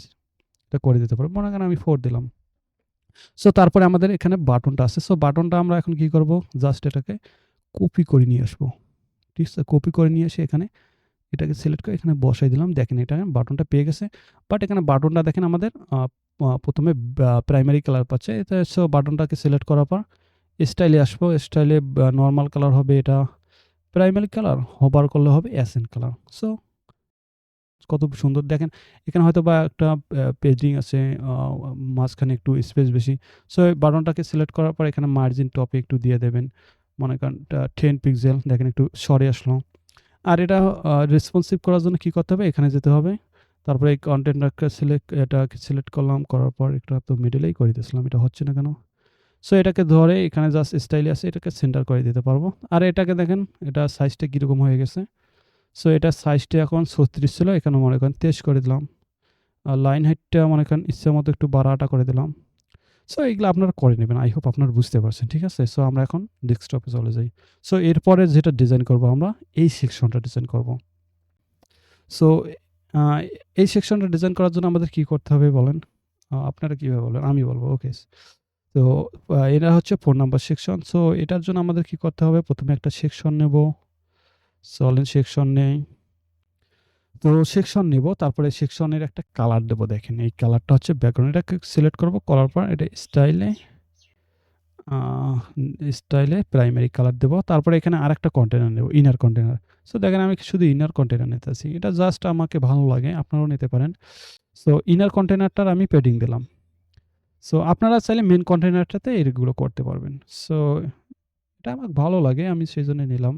এটা করে দিতে পারেন। মনে করেন আমি 4 দিলাম। সো তারপরে আমাদের এখানে বাটনটা আছে। সো বাটনটা আমরা এখন কি করব? জাস্ট এটাকে কপি করে নিয়ে আসবো। ঠিক আছে? কপি করে নিয়ে এসে এটাকে সিলেক্ট করে এখানে বসাই দিলাম। দেখেন এটা বাটনটা পেয়ে গেছে। বাট এখানে বাটনটা দেখেন আমাদের ১ম এ প্রাইমারি কালার পাচ্ছে। সো বাটনটাকে সিলেক্ট করার পর স্টাইলে আসবো। স্টাইলে নরমাল কালার হবে এটা প্রাইমারি কালার, হোভার করলে হবে অ্যাসেন্ট কালার। সো কত সুন্দর দেখেন। এখানে হয়তোবা একটা পেজিং আছে, আ মাঝখানে একটু স্পেস বেশি। সো এই বাটনটাকে সিলেক্ট করার পর এখানে মার্জিন টপে একটু দিয়ে দেবেন। মনে করেন 10 পিক্সেল, দেখেন একটু সরে আসলো। আর এটা রেসপন্সিভ করার জন্য কি করতে হবে? এখানে যেতে হবে। তারপরে এই কনটেন্টটাকে এটাকে সিলেক্ট করলাম। করার পর এটা তো মিডলেই করে দিয়েছিলাম। এটা হচ্ছে না কেন? সো এটাকে ধরে এখানে জাস্ট স্টাইলে আছে, এটাকে সেন্টার করে দিতে পারবো। আর এটাকে দেখেন এটা সাইজটা কিরকম হয়ে গেছে। সো এটার সাইজটা এখন ৩৬ ছিল, এখানে মনে করেন ২৩ করে দিলাম। আর লাইন হাইটটা মনে করেন ইচ্ছামতো একটু বাড়াটা করে দিলাম। সো এগুলো আপনারা করে নেবেন। আই হোপ আপনারা বুঝতে পারছেন। ঠিক আছে? সো আমরা এখন ডেস্কটপে চলে যাই। সো এরপরে যেটা ডিজাইন করব আমরা, এই সেকশনটা ডিজাইন করব। সো আ এই সেকশনটা ডিজাইন করার জন্য আমাদের কি করতে হবে বলেন? আপনারা কিভাবে বলবেন? আমি বলব। ওকে। তো এটা হচ্ছে ৪ নাম্বার সেকশন। সো এটার জন্য আমাদের কি করতে হবে? ১ম এ একটা সেকশন নেব। চলেন সেকশন নেই। তো সেকশন নিব। তারপরে সেকশনের একটা কালার দেব। দেখেন এই কালারটা হচ্ছে ব্যাকগ্রাউন্ড। এটাকে সিলেক্ট করব। করার পর এটা আ স্টাইলে প্রাইমারি কালার দেব। তারপরে এখানে আরেকটা কন্টেইনার নেব, ইনার কন্টেইনার। সো দেখেন আমি শুধু ইনার কন্টেইনার নিতেছি। এটা জাস্ট আমাকে ভালো লাগে। আপনারাও নিতে পারেন। সো ইনার কন্টেইনারটার আমি প্যাডিং দিলাম। সো আপনারা চাইলে মেইন কন্টেইনারটাতে এগুলো করতে পারবেন। সো এটা আমার ভালো লাগে। আমি সেজন্য নিলাম।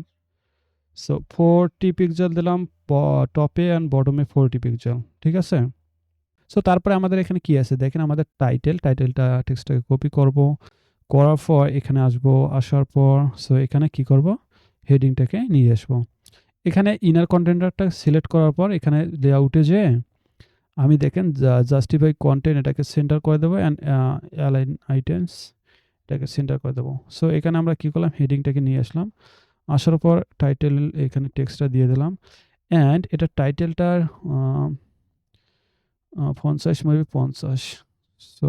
সো 40 পিক্সেল দিলাম টপে অ্যান্ড বটমে 40 পিক্সেল। ঠিক আছে? সো তারপরে আমাদের এখানে কি আছে? দেখেন আমাদের টাইটেলটা টেক্সটটাকে কপি করব। করার পর এখানে আসবো। আসার পর সো এখানে কি করব? হেডিংটাকে নিয়ে আসবো। এখানে ইনার কন্টেইনারটা সিলেক্ট করার পর এখানে লেআউটে যেয়ে আমি দেখেন জাস্টিফাই কনটেন্ট এটাকে সেন্টার করে দেবো অ্যান্ড অ্যালাইন আইটেমস এটাকে সেন্টার করে দেবো। সো এখানে আমরা কি করলাম? হেডিংটাকে নিয়ে আসলাম। আসার পর টাইটেল এখানে টেক্সটটা দিয়ে দিলাম। অ্যান্ড এটা টাইটেলটার ফন্ট সাইজ মেবি ৫০। সো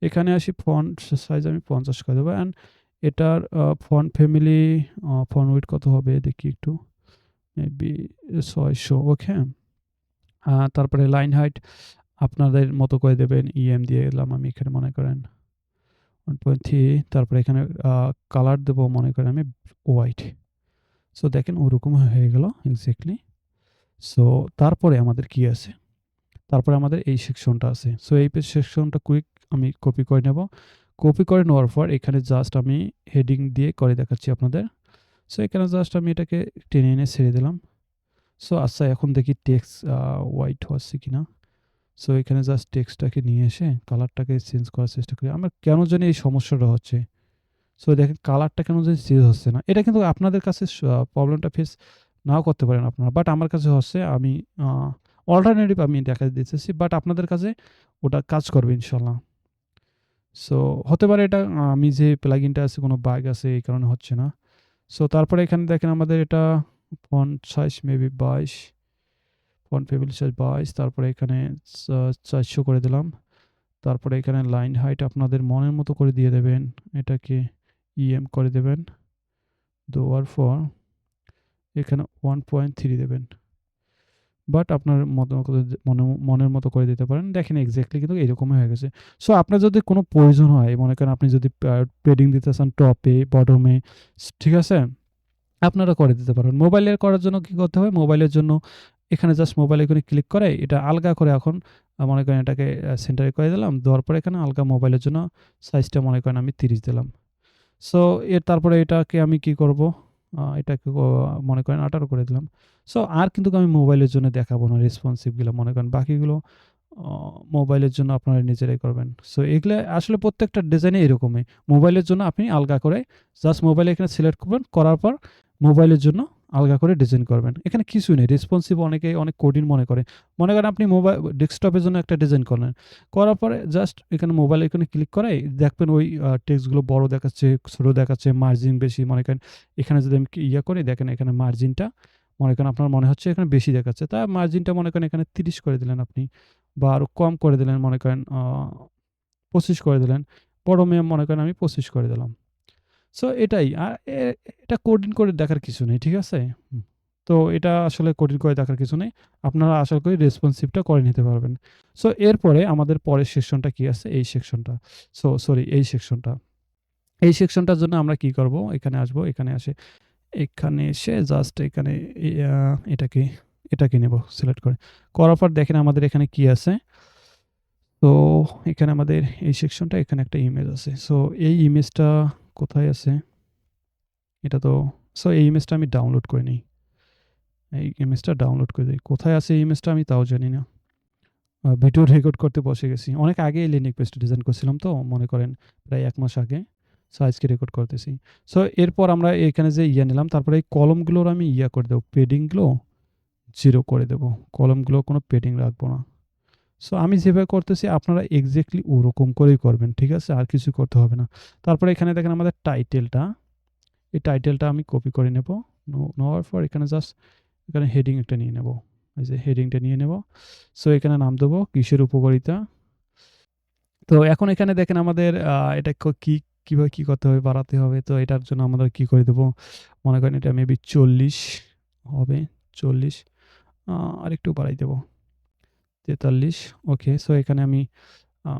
এখানে আসি ফন্ট সাইজ আমি ৫০ করে দেবো অ্যান্ড এটার ফন্ট ফ্যামিলি ফন্ট উইডথ কত হবে দেখি একটু। মেবি ৬০০ ওকে। তারপরে লাইন হাইট আপনাদের মতো করে দেবেন। ইএম দিয়ে দিলাম আমি এখানে মনে করেন 1.3। তারপরে এখানে কালার দেবো মনে করেন আমি হোয়াইট। সো দেখেন ওরকম হয়ে গেল এক্সাক্টলি। সো তারপরে আমাদের কি আছে? তারপরে আমাদের এই সেকশনটা আছে। সো এই সেকশনটা কুইক আমি কপি করে নেব। কপি করে নেওয়ার পর এখানে জাস্ট আমি হেডিং দিয়ে করে দেখাচ্ছি আপনাদের। সো এখানে জাস্ট আমি এটাকে টেনে এনে ছেড়ে দিলাম। সো আচ্ছা এখন দেখি টেক্সট হোয়াইট হচ্ছে কিনা। সো এখানে জাস্ট টেক্সটটাকে নিয়ে এসে কালারটাকে চেঞ্জ করার চেষ্টা করি। আমার কেন জানি এই সমস্যাটা হচ্ছে। সো দেখেন কালারটা কেন জানি চেঞ্জ হচ্ছে না। এটা কিন্তু আপনাদের কাছে প্রবলেমটা ফেস নাও করতে পারেন আপনারা। বাট আমার কাছে হচ্ছে আমি অল্টারনেটিভ আমি দেখা দিতেছি। বাট আপনাদের কাছে ওটা কাজ করবে ইনশাআল্লাহ। সো হতে পারে এটা আমি যে প্লাগইনটা আছে কোনো বাগ আছে এই কারণে হচ্ছে না। সো তারপরে এখানে দেখেন আমাদের এটা font size maybe ২২, font family size ২২। তারপরে এখানে ৪০০ করে দিলাম। তারপরে এখানে লাইন হাইট আপনাদের মনের মতো করে দিয়ে দেবেন। এটাকে ইএম করে দেবেন। দেওয়ার পর এখানে 1.3 দেবেন। বাট আপনার মনের মতো করে দিতে পারেন। দেখেন এক্সাক্টলি কিন্তু এরকমই হয়ে গেছে। সো আপনার যদি কোনো প্রয়োজন হয় মনে করেন আপনি যদি পেডিং দিতে চান টপে, বটমে, ঠিক আছে? আপনারা করে দিতে পারেন। মোবাইলের করার জন্য কি করতে হবে? মোবাইলের জন্য এখানে জাস্ট মোবাইল আইকনে ক্লিক করে এটা আলগা করে এখন মনে করেন এটাকে সেন্টারে করে দিলাম। দেওয়ার পরে এখানে আলগা মোবাইলের জন্য সাইজটা মনে করেন আমি ৩০ দিলাম। সো তারপরে এটাকে আমি কি করব? এটাকে মনে করেন ১৮ করে দিলাম। সো আর কিন্তু আমি মোবাইলের জন্য দেখাবো না রেসপন্সিভগুলো মনে করেন বাকিগুলো অ মোবাইলের জন্য আপনারা নিজেরাই করবেন। সো এগুলা আসলে প্রত্যেকটা ডিজাইনে এরকমই। মোবাইলের জন্য আপনি আলগা করে জাস্ট মোবাইলে এখানে সিলেক্ট করবেন। করার পর মোবাইলের জন্য আলগা করে ডিজাইন করবেন। এখানে কিছুই নেই। রেসপন্সিভ অনেকে অনেক কঠিন মনে করে। মনে করেন আপনি ডেস্কটপের জন্য একটা ডিজাইন করলেন। করার পরে জাস্ট এখানে মোবাইল আইকনে ক্লিক করাই দেখবেন ওই টেক্সটগুলো বড় দেখাচ্ছে, ছোট দেখাচ্ছে, মার্জিন বেশি মনে করেন এখানে যদি আমি করি দেখেন এখানে মার্জিনটা মনে করেন আপনার মনে হচ্ছে এখানে বেশি দেখাচ্ছে। তা মার্জিনটা মনে করেন এখানে ৩০ করে দিলেন আপনি বা আরো কম করে দিলেন মনে করেন ২৫ করে দিলেন। বড় মনে করেন আমি ২৫ করে দিলাম। সো এটাই। আর এটা কঠিন করে দেখার কিছু নেই। ঠিক আছে? তো এটা আসলে কঠিন করে দেখার কিছু নেই। আপনারা আশা করি রেসপন্সিভটা করে নিতে পারবেন। সো এরপরে আমাদের পরের সেকশনটা কি আছে? এই সেকশনটা। সরি এই সেকশনটা। এই সেকশনটার জন্য আমরা কি করব? এখানে আসবো। এখানে এসে জাস্ট এখানে ইয়া এটাকে এটাকে নেব সিলেক্ট করে। করার পর দেখেন আমাদের এখানে কি আছে? তো এখানে আমাদের এই সেকশনটা এখানে একটা ইমেজ আছে। সো এই ইমেজটা কোথায় আছে? এটা তো এই ইমেজটা আমি ডাউনলোড করে নেই। এই ইমেজটা ডাউনলোড করে দেই। কোথায় আছে এই ইমেজটা আমি তাও জানি না। ভিডিও রেকর্ড করতে বসে গেছি। অনেক আগে এই লেন্ডিং পেজটা ডিজাইন করছিলাম তো মনে করেন প্রায় ১ মাস আগে। সো আজকে রেকর্ড করতেছি। সো এরপর আমরা এখানে যে নিলাম তারপরে এই কলমগুলোর আমি করে দেব। পেডিংগুলো 0 করে দেব। কলমগুলো কোনো পেডিং রাখবো না। সো আমি যেভাবে করতেছি আপনারা এক্সাক্টলি ওরকম করেই করবেন। ঠিক আছে? আর কিছু করতে হবে না। তারপরে এখানে দেখেন আমাদের টাইটেলটা। এই টাইটেলটা আমি কপি করে নেব। নেওয়ার পর এখানে জাস্ট এখানে হেডিং একটা নিয়ে নেব। এই যে হেডিংটা নিয়ে নেব। সো এখানে নাম দেবো কিসের উপকারিতা। তো এখন এখানে দেখেন আমাদের এটা কিভাবে কি করতে হবে বাড়াতে হবে। তো এটার জন্য আমরা কি করে দেব? মনে করেন এটা মেবি ৪০ হবে। ৪০ আরেকটু বাড়াই দেব। ৪৩ ওকে। সো এখানে আমি আ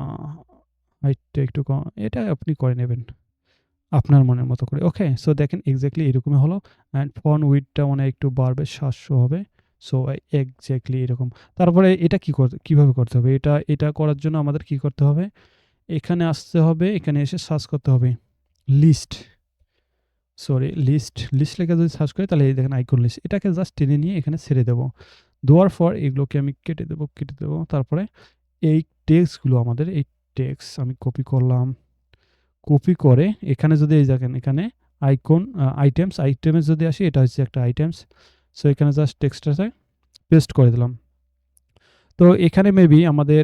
হাইটটা একটু এটা আপনি করে নেবেন। আপনার মনের মতো করে। ওকে? সো দেখেন এক্সাক্টলি এরকমই হলো। অ্যান্ড ফন্ট উইডথটা মনে হয় একটু বাড়বে ৭০০ হবে। সো এক্সাক্টলি এরকম। তারপরে এটা কিভাবে করতে হবে? এটা করার জন্য আমাদের কি করতে হবে? এখানে আসতে হবে, এখানে এসে সার্চ করতে হবে। লিস্ট, লিস্ট লেখা যদি সার্চ করি তাহলে এই দেখেন আইকন লিস্ট। এটাকে জাস্ট টেনে নিয়ে এখানে ছেড়ে দেব। দেওয়ার পর এগুলোকে আমি কেটে দেব। তারপরে এই টেক্সটগুলো আমাদের এই টেক্সট আমি কপি করলাম। কপি করে এখানে যদি এই দেখেন এখানে আইটেমস যদি আসি এটা হচ্ছে একটা আইটেমস। সো এখানে জাস্ট টেক্সটটাতে পেস্ট করে দিলাম। তো এখানে মেবি আমাদের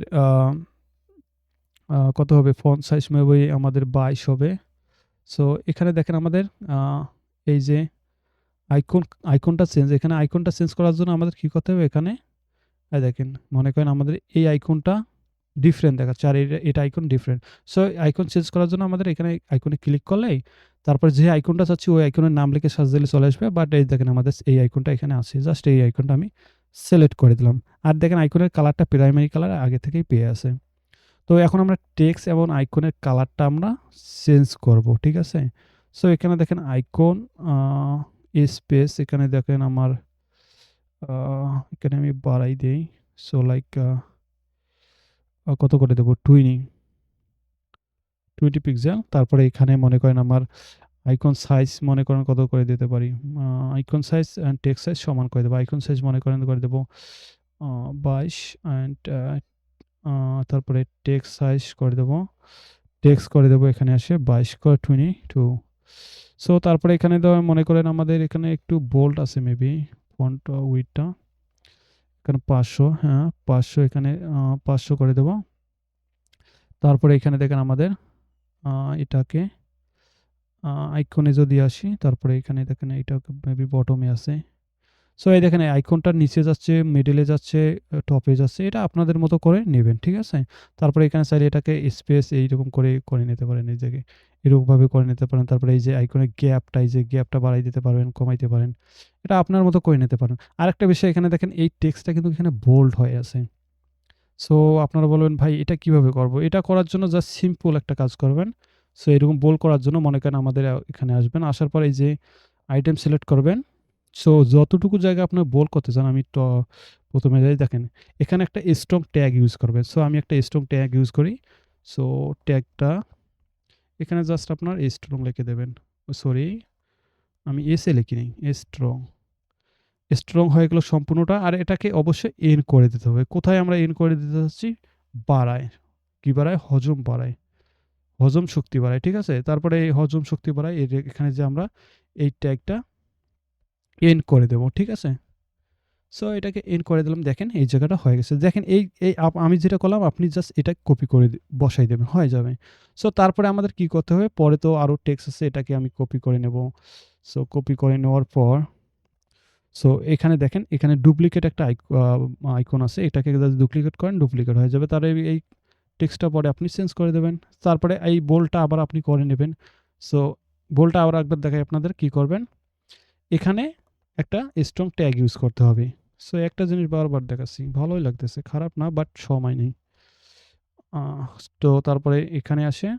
কত হবে? ফন্ট সাইজ মেবি আমাদের ২২ হবে। সো এখানে দেখেন আমাদের আ এই যে আইকনটা চেঞ্জ করার জন্য আমাদের কি করতে হবে? এখানে এই দেখেন মনে করেন আমাদের এই আইকনটা ডিফারেন্ট দেখাচ্ছে আর এটা icon different. So icon change করার জন্য আমাদের এখানে আইকনে ক্লিক করলেই তারপর যে আইকনটা চাচ্ছি ওই আইকনের নাম লিখে সার্চ দিলে চলে আসবে। বাট এই দেখেন আমাদের এই আইকনটা এখানে আছে। জাস্ট এই আইকনটা আমি সিলেক্ট করে দিলাম। আর দেখেন আইকনের কালারটা প্রাইমারি কালার আগে থেকেই পেয়ে আছে। তো এখন আমরা টেক্সট এবং আইকনের কালারটা আমরা চেঞ্জ করব। ঠিক আছে? সো এখানে দেখেন আইকন স্পেস এখানে দেখেন আমার এখানে আমি বাড়াই দেই। সো লাইক কত করে দেব? 20 পিক্সেল। তারপরে এখানে মনে করেন আমার আইকন সাইজ মনে করেন কত করে দিতে পারি? Icon size and text size সমান করে দেব। আইকন সাইজ মনে করেন করে দেব 22 অ্যান্ড তারপরে টেক্সট সাইজ করে দেব। টেক্সট করে দেব এখানে আসে 22 করে 22। সো তারপরে এখানে মনে করেন আমাদের এখানে একটু বোল্ড আছে মেবি ফন্ট উইডথটা। এখানে 500 হ্যাঁ 500 এখানে 500 করে দেব। তারপরে এখানে দেখেন আমাদের এটাকে আইকনে যদি আসি তারপরে এখানে দেখেন এটা মেবি বটমে আছে। সো এই দেখেন এই আইকনটার নিচে যাচ্ছে, মিডলে যাচ্ছে, টপে যাচ্ছে। এটা আপনাদের মতো করে নেবেন। ঠিক আছে? তারপরে এখানে চাইলে এটাকে স্পেস এইরকম করে নিতে পারেন এই জায়গায়। এরকমভাবে করে নিতে পারেন। তারপরে এই যে আইকনের গ্যাপটা এই যে গ্যাপটা বাড়াই দিতে পারবেন, কমাইতে পারেন। এটা আপনার মতো করে নিতে পারেন। আরেকটা বিষয় এখানে দেখেন এই টেক্সটটা কিন্তু এখানে বোল্ড হয়ে আছে। সো আপনারা বলবেন ভাই এটা কিভাবে করব? এটা করার জন্য জাস্ট সিম্পল একটা কাজ করবেন। সো এরকম বোল্ড করার জন্য মনে করেন আমাদের এখানে আসবেন। আসার পরে এই যে আইটেম সিলেক্ট করবেন। সো যতটুকু জায়গা আপনার বোল্ড করতে চান আমি ১ম এ যাই দেখেন। এখানে একটা স্ট্রং ট্যাগ ইউজ করবেন। সো আমি একটা স্ট্রং ট্যাগ ইউজ করি। সো ট্যাগটা এখানে জাস্ট আপনার স্ট্রং লিখে দেবেন। সরি আমি এস-এ লিখি নাই। স্ট্রং। স্ট্রং হয়ে গেল সম্পূর্ণটা। আর এটাকে অবশ্যই এন্ড করে দিতে হবে। কোথায় আমরা এন্ড করে দিতে চাচ্ছি? বাড়ায়। কি বাড়ায়? হজম বাড়ায়। হজম শক্তি বাড়ায়। ঠিক আছে? তারপরে এই হজম শক্তি বাড়ায় এখানে যে আমরা এই ট্যাগটা এন্ড করে দেব। ঠিক আছে? সো এটাকে এন্ড করে দিলাম। দেখেন এই জায়গাটা হয়ে গেছে। দেখেন এই আমি যেটা করলাম আপনি জাস্ট এটা কপি করে বসাই দেবেন। হয়ে যাবে। সো তারপরে আমাদের কি করতে হবে? পরে তো আরো টেক্সট আছে এটাকে আমি কপি করে নেব। সো কপি করে নেওয়ার পর সো এখানে দেখেন এখানে ডুপ্লিকেট একটা আইকন আছে। এটাকে জাস্ট ডুপ্লিকেট করেন, ডুপ্লিকেট হয়ে যাবে। তার এই টেক্সটটা পরে আপনি চেঞ্জ করে দেবেন। তারপরে এই বোল্ডটা আবার আপনি করে নেবেন। সো বোল্ডটা আবার একবার দেখাই আপনাদের কি করবেন? এখানে একটা স্ট্রং ট্যাগ ইউজ করতে হবে। সো একটা জিনিস বারবার দেখাচ্ছি। ভালোই লাগতেছে। খারাপ না বাট সময় নেই। আ তো তারপরে এখানে আসে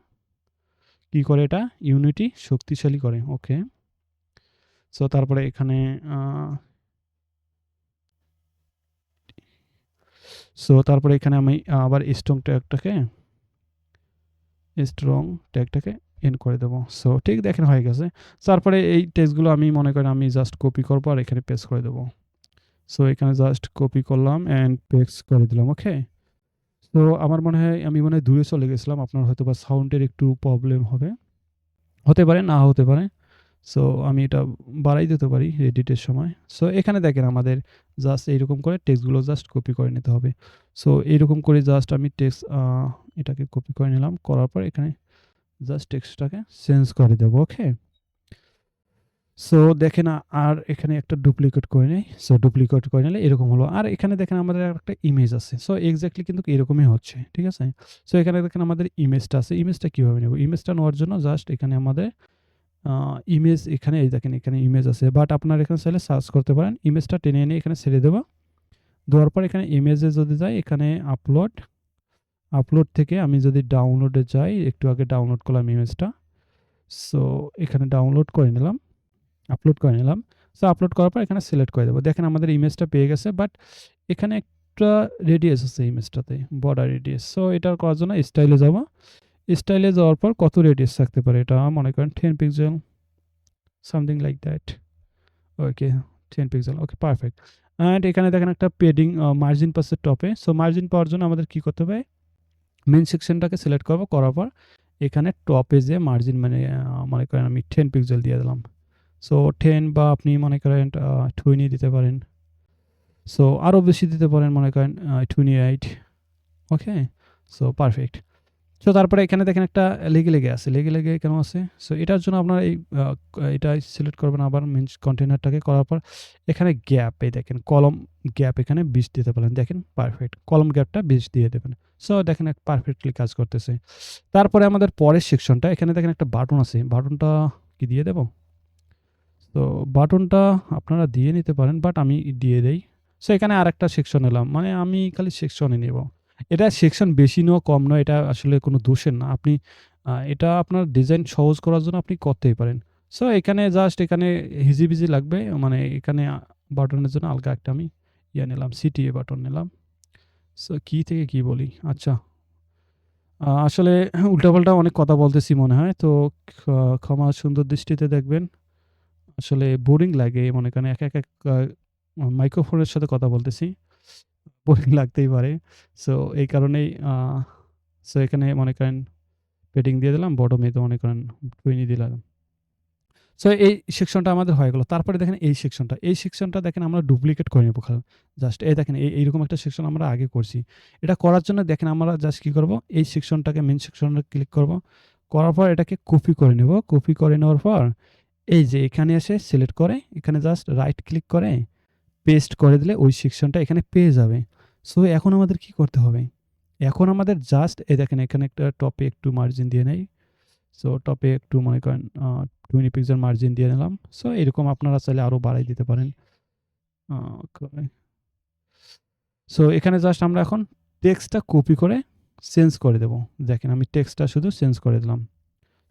কি করে এটা? ইউনিটি শক্তিশালী করে। ওকে। সো তারপরে এখানে আ সো তারপরে এখানে আমি আবার স্ট্রং ট্যাগটাকে এন্ড করে দেবো। সো ঠিক দেখেন হয়ে গেছে। তারপরে এই টেক্সটগুলো আমি মনে করেন আমি জাস্ট কপি করবো আর এখানে পেস্ট করে দেবো। সো এখানে জাস্ট কপি করলাম অ্যান্ড পেস্ট করে দিলাম। ওকে। তো আমার মনে হয় আমি মনে হয় দূরে চলে গেছিলাম। আপনার হয়তোবা সাউন্ডের একটু প্রবলেম হবে। হতে পারে, না হতে পারে। সো আমি এটা বাড়াই দিতে পারি এডিটের সময়। সো এখানে দেখেন আমাদের জাস্ট এইরকম করে টেক্সটগুলো জাস্ট কপি করে নিতে হবে। সো এইরকম করে জাস্ট আমি টেক্সট এটাকে কপি করে নিলাম। করার পর এখানে জাস্ট টেক্সটটাকে চেঞ্জ করে দেব। ওকে। সো দেখেন আর এখানে একটা ডুপ্লিকেট করে নেই। সো ডুপ্লিকেট করে নিলে এরকম হলো। আর এখানে দেখেন আমাদের একটা ইমেজ আছে। সো এক্সাক্টলি কিন্তু এরকমই হচ্ছে। ঠিক আছে? সো এখানে দেখেন আমাদের ইমেজটা আছে। ইমেজটা কিভাবে নেব? ইমেজটা নেওয়ার জন্য জাস্ট এখানে আমাদের ইমেজ এখানে এই দেখেন এখানে ইমেজ আছে। বাট আপনারা এখানে চাইলে সার্চ করতে পারেন। ইমেজটা টেনে এনে এখানে ছেড়ে দেব। দেওয়ার পর এখানে ইমেজে যদি যাই এখানে আপলোড থেকে আমি যদি ডাউনলোডে যাই, একটু আগে ডাউনলোড করলাম ইমেজটা। সো এখানে ডাউনলোড করে নিলাম। আপলোড করে নিলাম। সো আপলোড করার পর এখানে সিলেক্ট করে দেবো। দেখেন আমাদের ইমেজটা পেয়ে গেছে। বাট এখানে একটা রেডিয়াস আছে ইমেজটাতে, বর্ডার রেডিয়াস। সো এটার করার জন্য স্টাইলে যাব। স্টাইলে যাওয়ার পর কত রেডিয়াস থাকতে পারে? এটা মনে করেন 10 pixel something like that. Okay 10 pixel. Okay perfect. And এখানে দেখেন একটা পেডিং মার্জিন পাচ্ছে টপে। সো মার্জিন পাওয়ার জন্য আমাদের কি করতে হবে? মেইন সেকশনটাকে সিলেক্ট করব। করার পর এখানে টপে যে মার্জিন মনে করেন আমি 10 পিক্সেল দিয়ে দিলাম। সো 10 বা আপনি মনে করেন 20 দিতে পারেন। সো আরও বেশি দিতে পারেন মনে করেন 28। ওকে। So perfect. সো তারপরে এখানে দেখেন একটা লেগে আছে। লেগে কেন আছে? সো এটার জন্য আপনারা এই এটা সিলেক্ট করবেন আবার মেইন কন্টেইনারটাকে করার পর এখানে গ্যাপ এই দেখেন কলাম গ্যাপ এখানে ২০ দিতে পারেন। দেখেন পারফেক্ট। কলাম গ্যাপটা ২০ দিয়ে দেবেন। সো দেখেন পারফেক্টলি কাজ করতেছে। তারপরে আমাদের পরের সেকশনটা এখানে দেখেন একটা বাটন আছে। বাটনটা কি দিয়ে দেব? তো বাটনটা আপনারা দিয়ে নিতে পারেন বাট আমি দিয়ে দেই। সো এখানে আরেকটা সেকশন এলাম। মানে আমি খালি সেকশনই নেব। এটা সেকশন বেশি নয় কম নয় এটা আসলে কোনো দোষের না। আপনি এটা আপনার ডিজাইন সহজ করার জন্য আপনি করতেই পারেন। সো এখানে জাস্ট এখানে হিজিবিজি লাগবে মানে এখানে বাটনের জন্য আলগা একটা আমি নিলাম সিটিএ বাটন নিলাম। সো কি থেকে কি বলি? আচ্ছা আসলে উল্টাপাল্টা অনেক কথা বলতেছি মনে হয়। তো ক্ষমা সুন্দর দৃষ্টিতে দেখবেন। আসলে বোরিং লাগে মনে করেন এক মাইক্রোফোনের সাথে কথা বলতেছি। বোরিং লাগতেই পারে। সো এই কারণেই সো এখানে মনে করেন পেডিং দিয়ে দিলাম। বটমে তো মনে করেন 20 দিলাম। সো এই সেকশনটা আমাদের হয়ে গেল। তারপরে দেখেন এই সেকশনটা। এই সেকশনটা দেখেন আমরা ডুপ্লিকেট করে নেব জাস্ট এই দেখেন এইরকম একটা সেকশন আমরা আগে করছি। এটা করার জন্য দেখেন আমরা জাস্ট কি করব? এই সেকশনটাকে মেইন সেকশনে ক্লিক করব। করার পর এটাকে কপি করে নেব। কপি করে নেওয়ার পর এই যে এখানে এসে সিলেক্ট করে এখানে জাস্ট রাইট ক্লিক করে পেস্ট করে দিলে ওই সেকশনটা এখানে পেয়ে যাবে। সো এখন আমাদের কি করতে হবে? এখন আমাদের জাস্ট এই দেখেন এখানে একটা টপে একটু মার্জিন দিয়ে নেই। সো টপে একটু মনে করেন 20 পিক্সেল মার্জিন দিয়ে নিলাম। সো এরকম আপনারা চাইলে আরো বাড়াই দিতে পারেন। ওকে। সো এখানে জাস্ট আমরা এখন টেক্সটটা কপি করে চেঞ্জ করে দেব। দেখেন আমি টেক্সটটা শুধু চেঞ্জ করে দিলাম।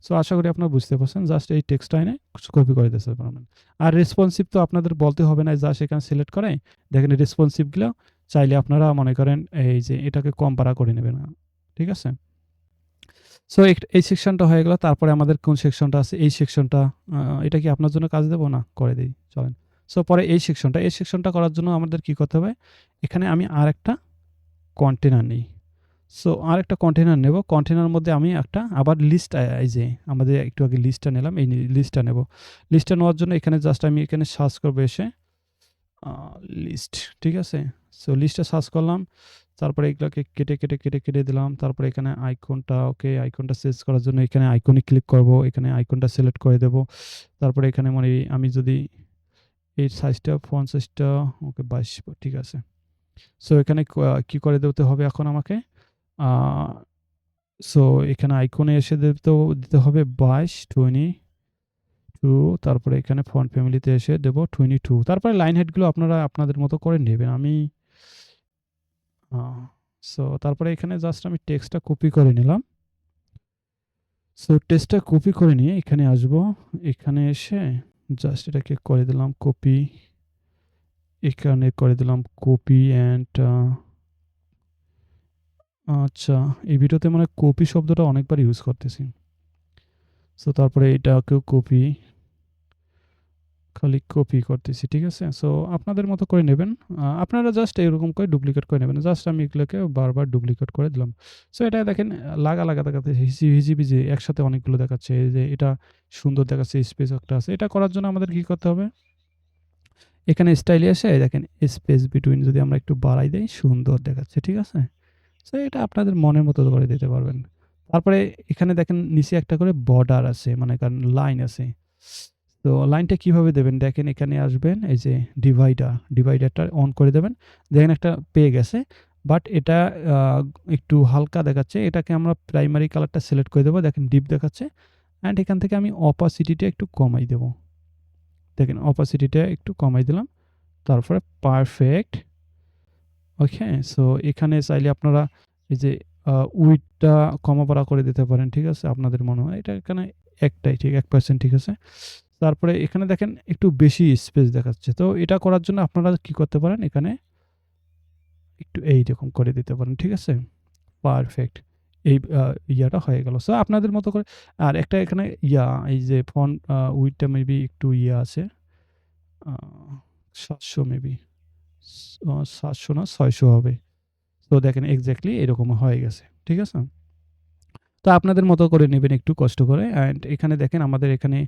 সো আশা করি আপনারা বুঝতে পারছেন। জাস্ট এই টেক্সটটা এনে কপি করে দিতে পারবেন। আর রেসপন্সিভ তো আপনাদের বলতে হবে না। জাস্ট এখানে সিলেক্ট করে দেখেন রেসপন্সিভ গুলো চাইলে আপনারা মনে করেন এই যে এটাকে কম বাড়া করে নেবেন। ঠিক আছে? সো এই সেকশনটা হয়ে গেল। তারপরে আমাদের কোন সেকশনটা আছে? এই সেকশনটা এটা কি আপনার জন্য কাজ দেব? না, করে দেই। চলেন। সো পরে এই সেকশনটা করার জন্য আমাদের কি করতে হবে? এখানে আমি আরেকটা কন্টেইনার নেই। সো আরেকটা কন্টেইনার নেব। কন্টেইনারের মধ্যে আমি একটা আবার লিস্ট এই যে আমাদের একটু আগে লিস্টটা নিলাম। এই লিস্টটা নেব। লিস্টটা নেওয়ার জন্য এখানে জাস্ট আমি এখানে সার্চ করব এসে আ লিস্ট। ঠিক আছে? সো লিস্টে সার্চ করলাম। তারপরে এগুলাকে কেটে দিলাম। তারপরে এখানে আইকনটা ওকে আইকনটা চেঞ্জ করার জন্য এখানে আইকনে ক্লিক করব। এখানে আইকনটা সিলেক্ট করে দেব। তারপরে এখানে মানে আমি যদি এই সাইজটা ফন্ট সাইজটা ওকে 22 ঠিক আছে। সো এখানে কি করে দিতে হবে এখন আমাকে? আ সো এখানে আইকনে এসে দিতে হবে 22, 22 তারপরে এখানে ফন্ট ফ্যামিলিতে এসে দেব 22 তারপরে লাইন হেড গুলো আপনারা আপনাদের মতো করে নেবেন। আমি আ সো তারপরে এখানে জাস্ট আমি টেক্সটটা কপি করে নিলাম। সো টেক্সটটা কপি করে নিয়ে এখানে আসবো। এখানে এসে জাস্ট এটাকে করে দিলাম কপি। এখানে করে দিলাম কপি অ্যান্ড আচ্ছা এই ভিডিওতে মানে কপি শব্দটা অনেকবার ইউজ করতেছি। সো তারপরে এটাকেও কপি খালি কপি করতেছি। ঠিক আছে? সো আপনাদের মতো করে নেবেন। আপনারা জাস্ট এরকম করে ডুপ্লিকেট করে নেবেন। জাস্ট আমি এগুলোকে বারবার ডুপ্লিকেট করে দিলাম। সো এটা দেখেন লাগা দেখাচ্ছে হিজিবিজি একসাথে অনেকগুলো দেখাচ্ছে। এই যে এটা সুন্দর দেখাচ্ছে স্পেস একটা আছে। এটা করার জন্য আমাদের কি করতে হবে? এখানে স্টাইলে এসে দেখেন স্পেস বিটুইন যদি আমরা একটু বাড়াই দেই সুন্দর দেখাচ্ছে। ঠিক আছে? সো এটা আপনাদের মনের মতো করে দিতে পারবেন। তারপরে এখানে দেখেন নিচে একটা করে বর্ডার আছে মানে কারণ লাইন আছে। তো লাইনটা কিভাবে দেবেন? দেখেন এখানে আসবেন এই যে ডিভাইডারটা অন করে দেবেন। দেখেন একটা পেয়ে গেছে। বাট এটা আ একটু হালকা দেখাচ্ছে। এটাকে আমরা প্রাইমারি কালারটা সিলেক্ট করে দেব। দেখেন ডিপ দেখাচ্ছে। অ্যান্ড এখান থেকে আমি অপাসিটিটা একটু কমাই দেব। দেখেন অপাসিটিটা একটু কমাই দিলাম। তারপরে পারফেক্ট। ওকে? সো এখানে চাইলে আপনারা এই যে উইডথটা কমা-বাড়া করে দিতে পারেন। ঠিক আছে? আপনাদের মনে হয়। এটা এখানে একটাই ঠিক 1% ঠিক আছে? তারপরে এখানে দেখেন একটু বেশি স্পেস দেখাচ্ছে। তো এটা করার জন্য আপনারা কি করতে পারেন? এখানে একটু এইরকম করে দিতে পারেন। ঠিক আছে? পারফেক্ট। এই ইয়াটা হয়ে গেল। সো আপনাদের মতো করে আর একটা এখানে এই যে ফন্ট উইডথটা মেবি একটু আছে। আ ৭০০ মেবি ৭০০ না ৬০০ হবে। তো দেখেন এক্সাক্টলি এরকম হয়ে গেছে। ঠিক আছে? তো আপনাদের মতো করে নেবেন একটু কষ্ট করে। অ্যান্ড এখানে দেখেন আমাদের এখানে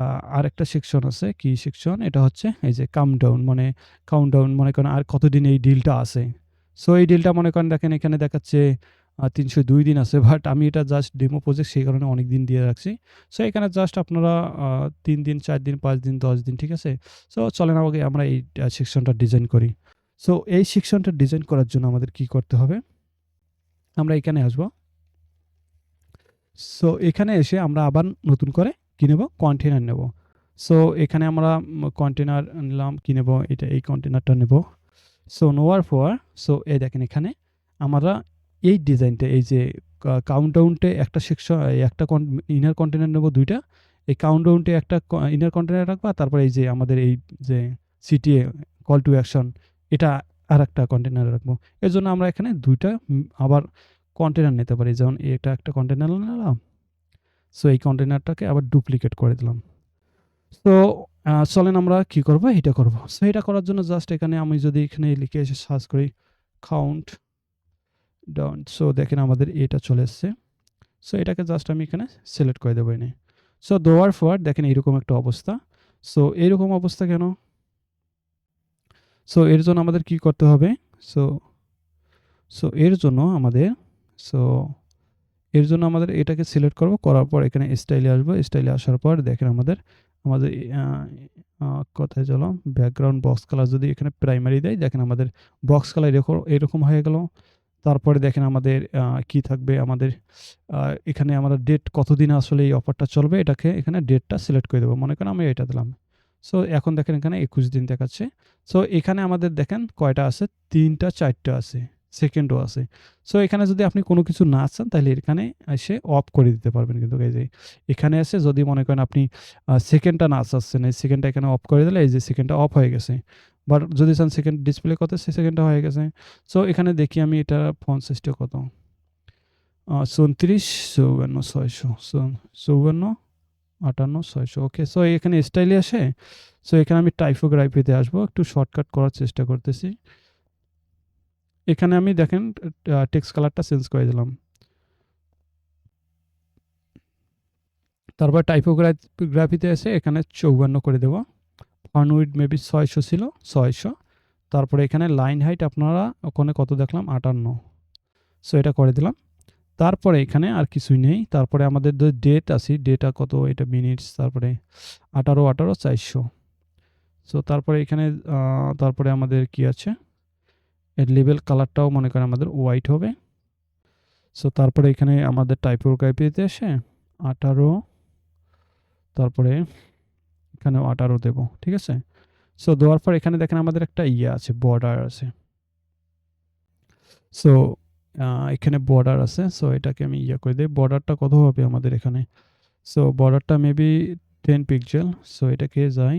আ আরেকটা সেকশন আছে। কি সেকশন? এটা হচ্ছে এই যে কাউন্টডাউন মনে করেন আর কতদিন এই ডিলটা আছে। সো এই ডিলটা মনে করেন দেখেন এখানে দেখাচ্ছে 302 দিন আছে। বাট আমি এটা জাস্ট ডেমো প্রজেক্ট, সেই কারণে অনেক দিন দিয়ে রাখছি। সো এখানে জাস্ট আপনারা ৩ দিন, ৪ দিন, ৫ দিন, 10 দিন, ঠিক আছে? সো চলেন আগে আমরা এই সেকশনটা ডিজাইন করি। সো এই সেকশনটা ডিজাইন করার জন্য আমাদের কি করতে হবে? আমরা এখানে আসবো। সো এখানে এসে আমরা আবার নতুন করে কি নেব? কন্টেইনার নেব। সো এখানে আমরা কন্টেইনার নিলাম, কি নেব? এটা এই কন্টেইনারটা নেব। সো নেওয়ার পর এই দেখেন এখানে আমরা এই ডিজাইনটা, এই যে কাউন্টডাউনটে একটা সেকশন, একটা ইনার কন্টেইনার নেব ২ টা। এই কাউন্টডাউনটে একটা ইনার কন্টেইনার রাখবো। আর তারপরে এই যে আমাদের এই যে সিটিএ কল টু অ্যাকশন, এটা আরেকটা কন্টেইনারে রাখবো। এজন্য আমরা এখানে ২ টা আবার কন্টেইনার নিতে পারি। যেমন এটা একটা কন্টেইনার নিলাম। সো এই কন্টেইনারটাকে আবার ডুপ্লিকেট করে দিলাম। সো চলেন আমরা কি করব? এটা করব। সো এটা করার জন্য জাস্ট এখানে আমি যদি এখানে লিখে এসে সার্চ করি কাউন্ট ডাউন, সো দেখেন আমাদের এটা চলে এসছে। সো এটাকে জাস্ট আমি এখানে সিলেক্ট করে দেবো এনে। সো দেওয়ার পর দেখেন এইরকম একটা অবস্থা। সো এইরকম অবস্থা কেন? সো এর জন্য আমাদের কি করতে হবে? সো এর জন্য আমাদের সো এটাকে সিলেক্ট করব। করার পর এখানে স্টাইলে আসবো। স্টাইলে আসার পর দেখেন আমাদের আ আ কোথায় গেল? ব্যাকগ্রাউন্ড বক্স কালার যদি এখানে প্রাইমারি দেই, দেখেন আমাদের বক্স কালার এরকম হয়ে গেল। তারপরে দেখেন আমাদের কি থাকবে? আমাদের আ এখানে আমাদের ডেট কতদিন আসলে এই অফারটা চলবে, এটাকে এখানে ডেটটা সিলেক্ট করে দেব। মনে করেন আমি এটা দিলাম। সো এখন দেখেন এখানে ২১ দিন দেখাচ্ছে। সো এখানে আমাদের দেখেন কয়টা আছে? ৩ টা ৪ টা আছে। সেকেন্ডও আছে। সো এখানে যদি আপনি কোনো কিছু না চান, তাহলে এখানে এসে অফ করে দিতে পারবেন। কিন্তু এই যে এখানে এসে যদি মনে করেন আপনি সেকেন্ডটা না চাচ্ছেন, এই সেকেন্ডটা এখানে অফ করে দিলে এই যে সেকেন্ডটা অফ হয়ে গেছে। বাট যদি চান সেকেন্ড ডিসপ্লে কত, সেই সেকেন্ডটা হয়ে গেছে। সো এখানে দেখি আমি এটা ফন্ট সাইজটা কত? ৩৪, ৫৪, ৬০০। ৫৪, ৫৮, ৬০০। ওকে। সো এখানে স্টাইলে আসে। সো এখানে আমি টাইপোগ্রাফিতে আসবো। একটু শর্টকাট করার চেষ্টা করতেছি। এখানে আমি দেখেন টেক্সট কালারটা চেঞ্জ করে দিলাম। তারপর টাইপোগ্রাফিতে এসে এখানে ৫৪ করে দেব। ফন্ট উইডথ মেবি ৬০০ ছিল, ৬০০। তারপরে এখানে লাইন হাইট আপনারা ওখানে কত দেখলাম? ৫৮। সো এটা করে দিলাম। তারপরে এখানে আর কিছুই নেই। তারপরে আমাদের ডেট আছে, ডেটা কত? এটা মিনিটস, তারপরে ১৮, ৪০০। সো তারপরে এখানে তারপরে আমাদের কি আছে? এর লেবেল কালারটাও মনে করেন আমাদের হোয়াইট হবে। সো তারপরে এখানে আমাদের টাইপোগ্রাফিতে এসে ১৮, তারপরে এখানেও ১৮ দেব। ঠিক আছে? সো দেওয়ার পর এখানে দেখেন আমাদের একটা আছে, বর্ডার আছে। সো এখানে বর্ডার আছে। সো এটাকে আমি করে দেই। বর্ডারটা কত হবে আমাদের এখানে? সো বর্ডারটা মেবি 10 পিক্সেল। সো এটাকে যাই।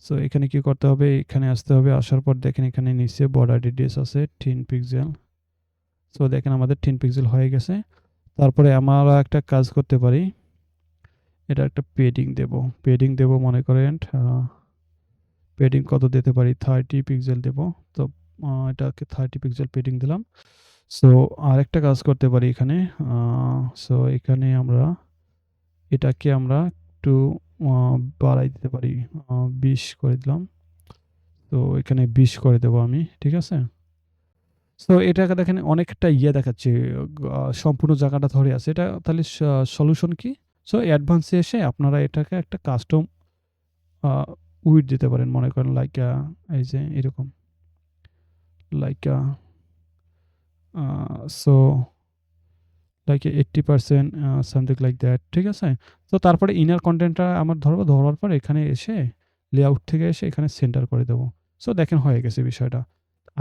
সো এখানে কি করতে হবে? এখানে আসতে হবে। আসার পর দেখেন এখানে নিচে বর্ডার রেডিয়াস আছে 10 পিক্সেল। সো দেখেন আমাদের 10 পিক্সেল হয়ে গেছে। তারপরে আমরা একটা কাজ করতে পারি। এটা একটা পেডিং দেব। পেডিং দেব মনে করেন পেডিং কত দিতে পারি? 30 পিক্সেল দেব। তো এটাকে 30 পিক্সেল পেডিং দিলাম। সো আরেকটা কাজ করতে পারি এখানে। সো এখানে আমরা এটাকে আমরা একটু বাড়াই দিতে পারি। ২০ করে দিলাম। তো এখানে ২০ করে দেব আমি। ঠিক আছে? সো এটাকে দেখেন অনেকটা দেখাচ্ছে। সম্পূর্ণ জায়গাটা ধরে আছে। এটা তাহলে সলিউশন কি? সো অ্যাডভান্সে এসে আপনারা এটাকে একটা কাস্টম আ উইডথ দিতে পারেন। মনে করেন লাইক এই যে এরকম। Like a so like 80% something like that. ঠিক আছে? তো তারপরে ইনার কনটেন্টটা আমার ধরবো। ধরার পর এখানে এসে লেআউট থেকে এসে এখানে সেন্টার করে দেব। সো দেখেন হয়ে গেছে বিষয়টা।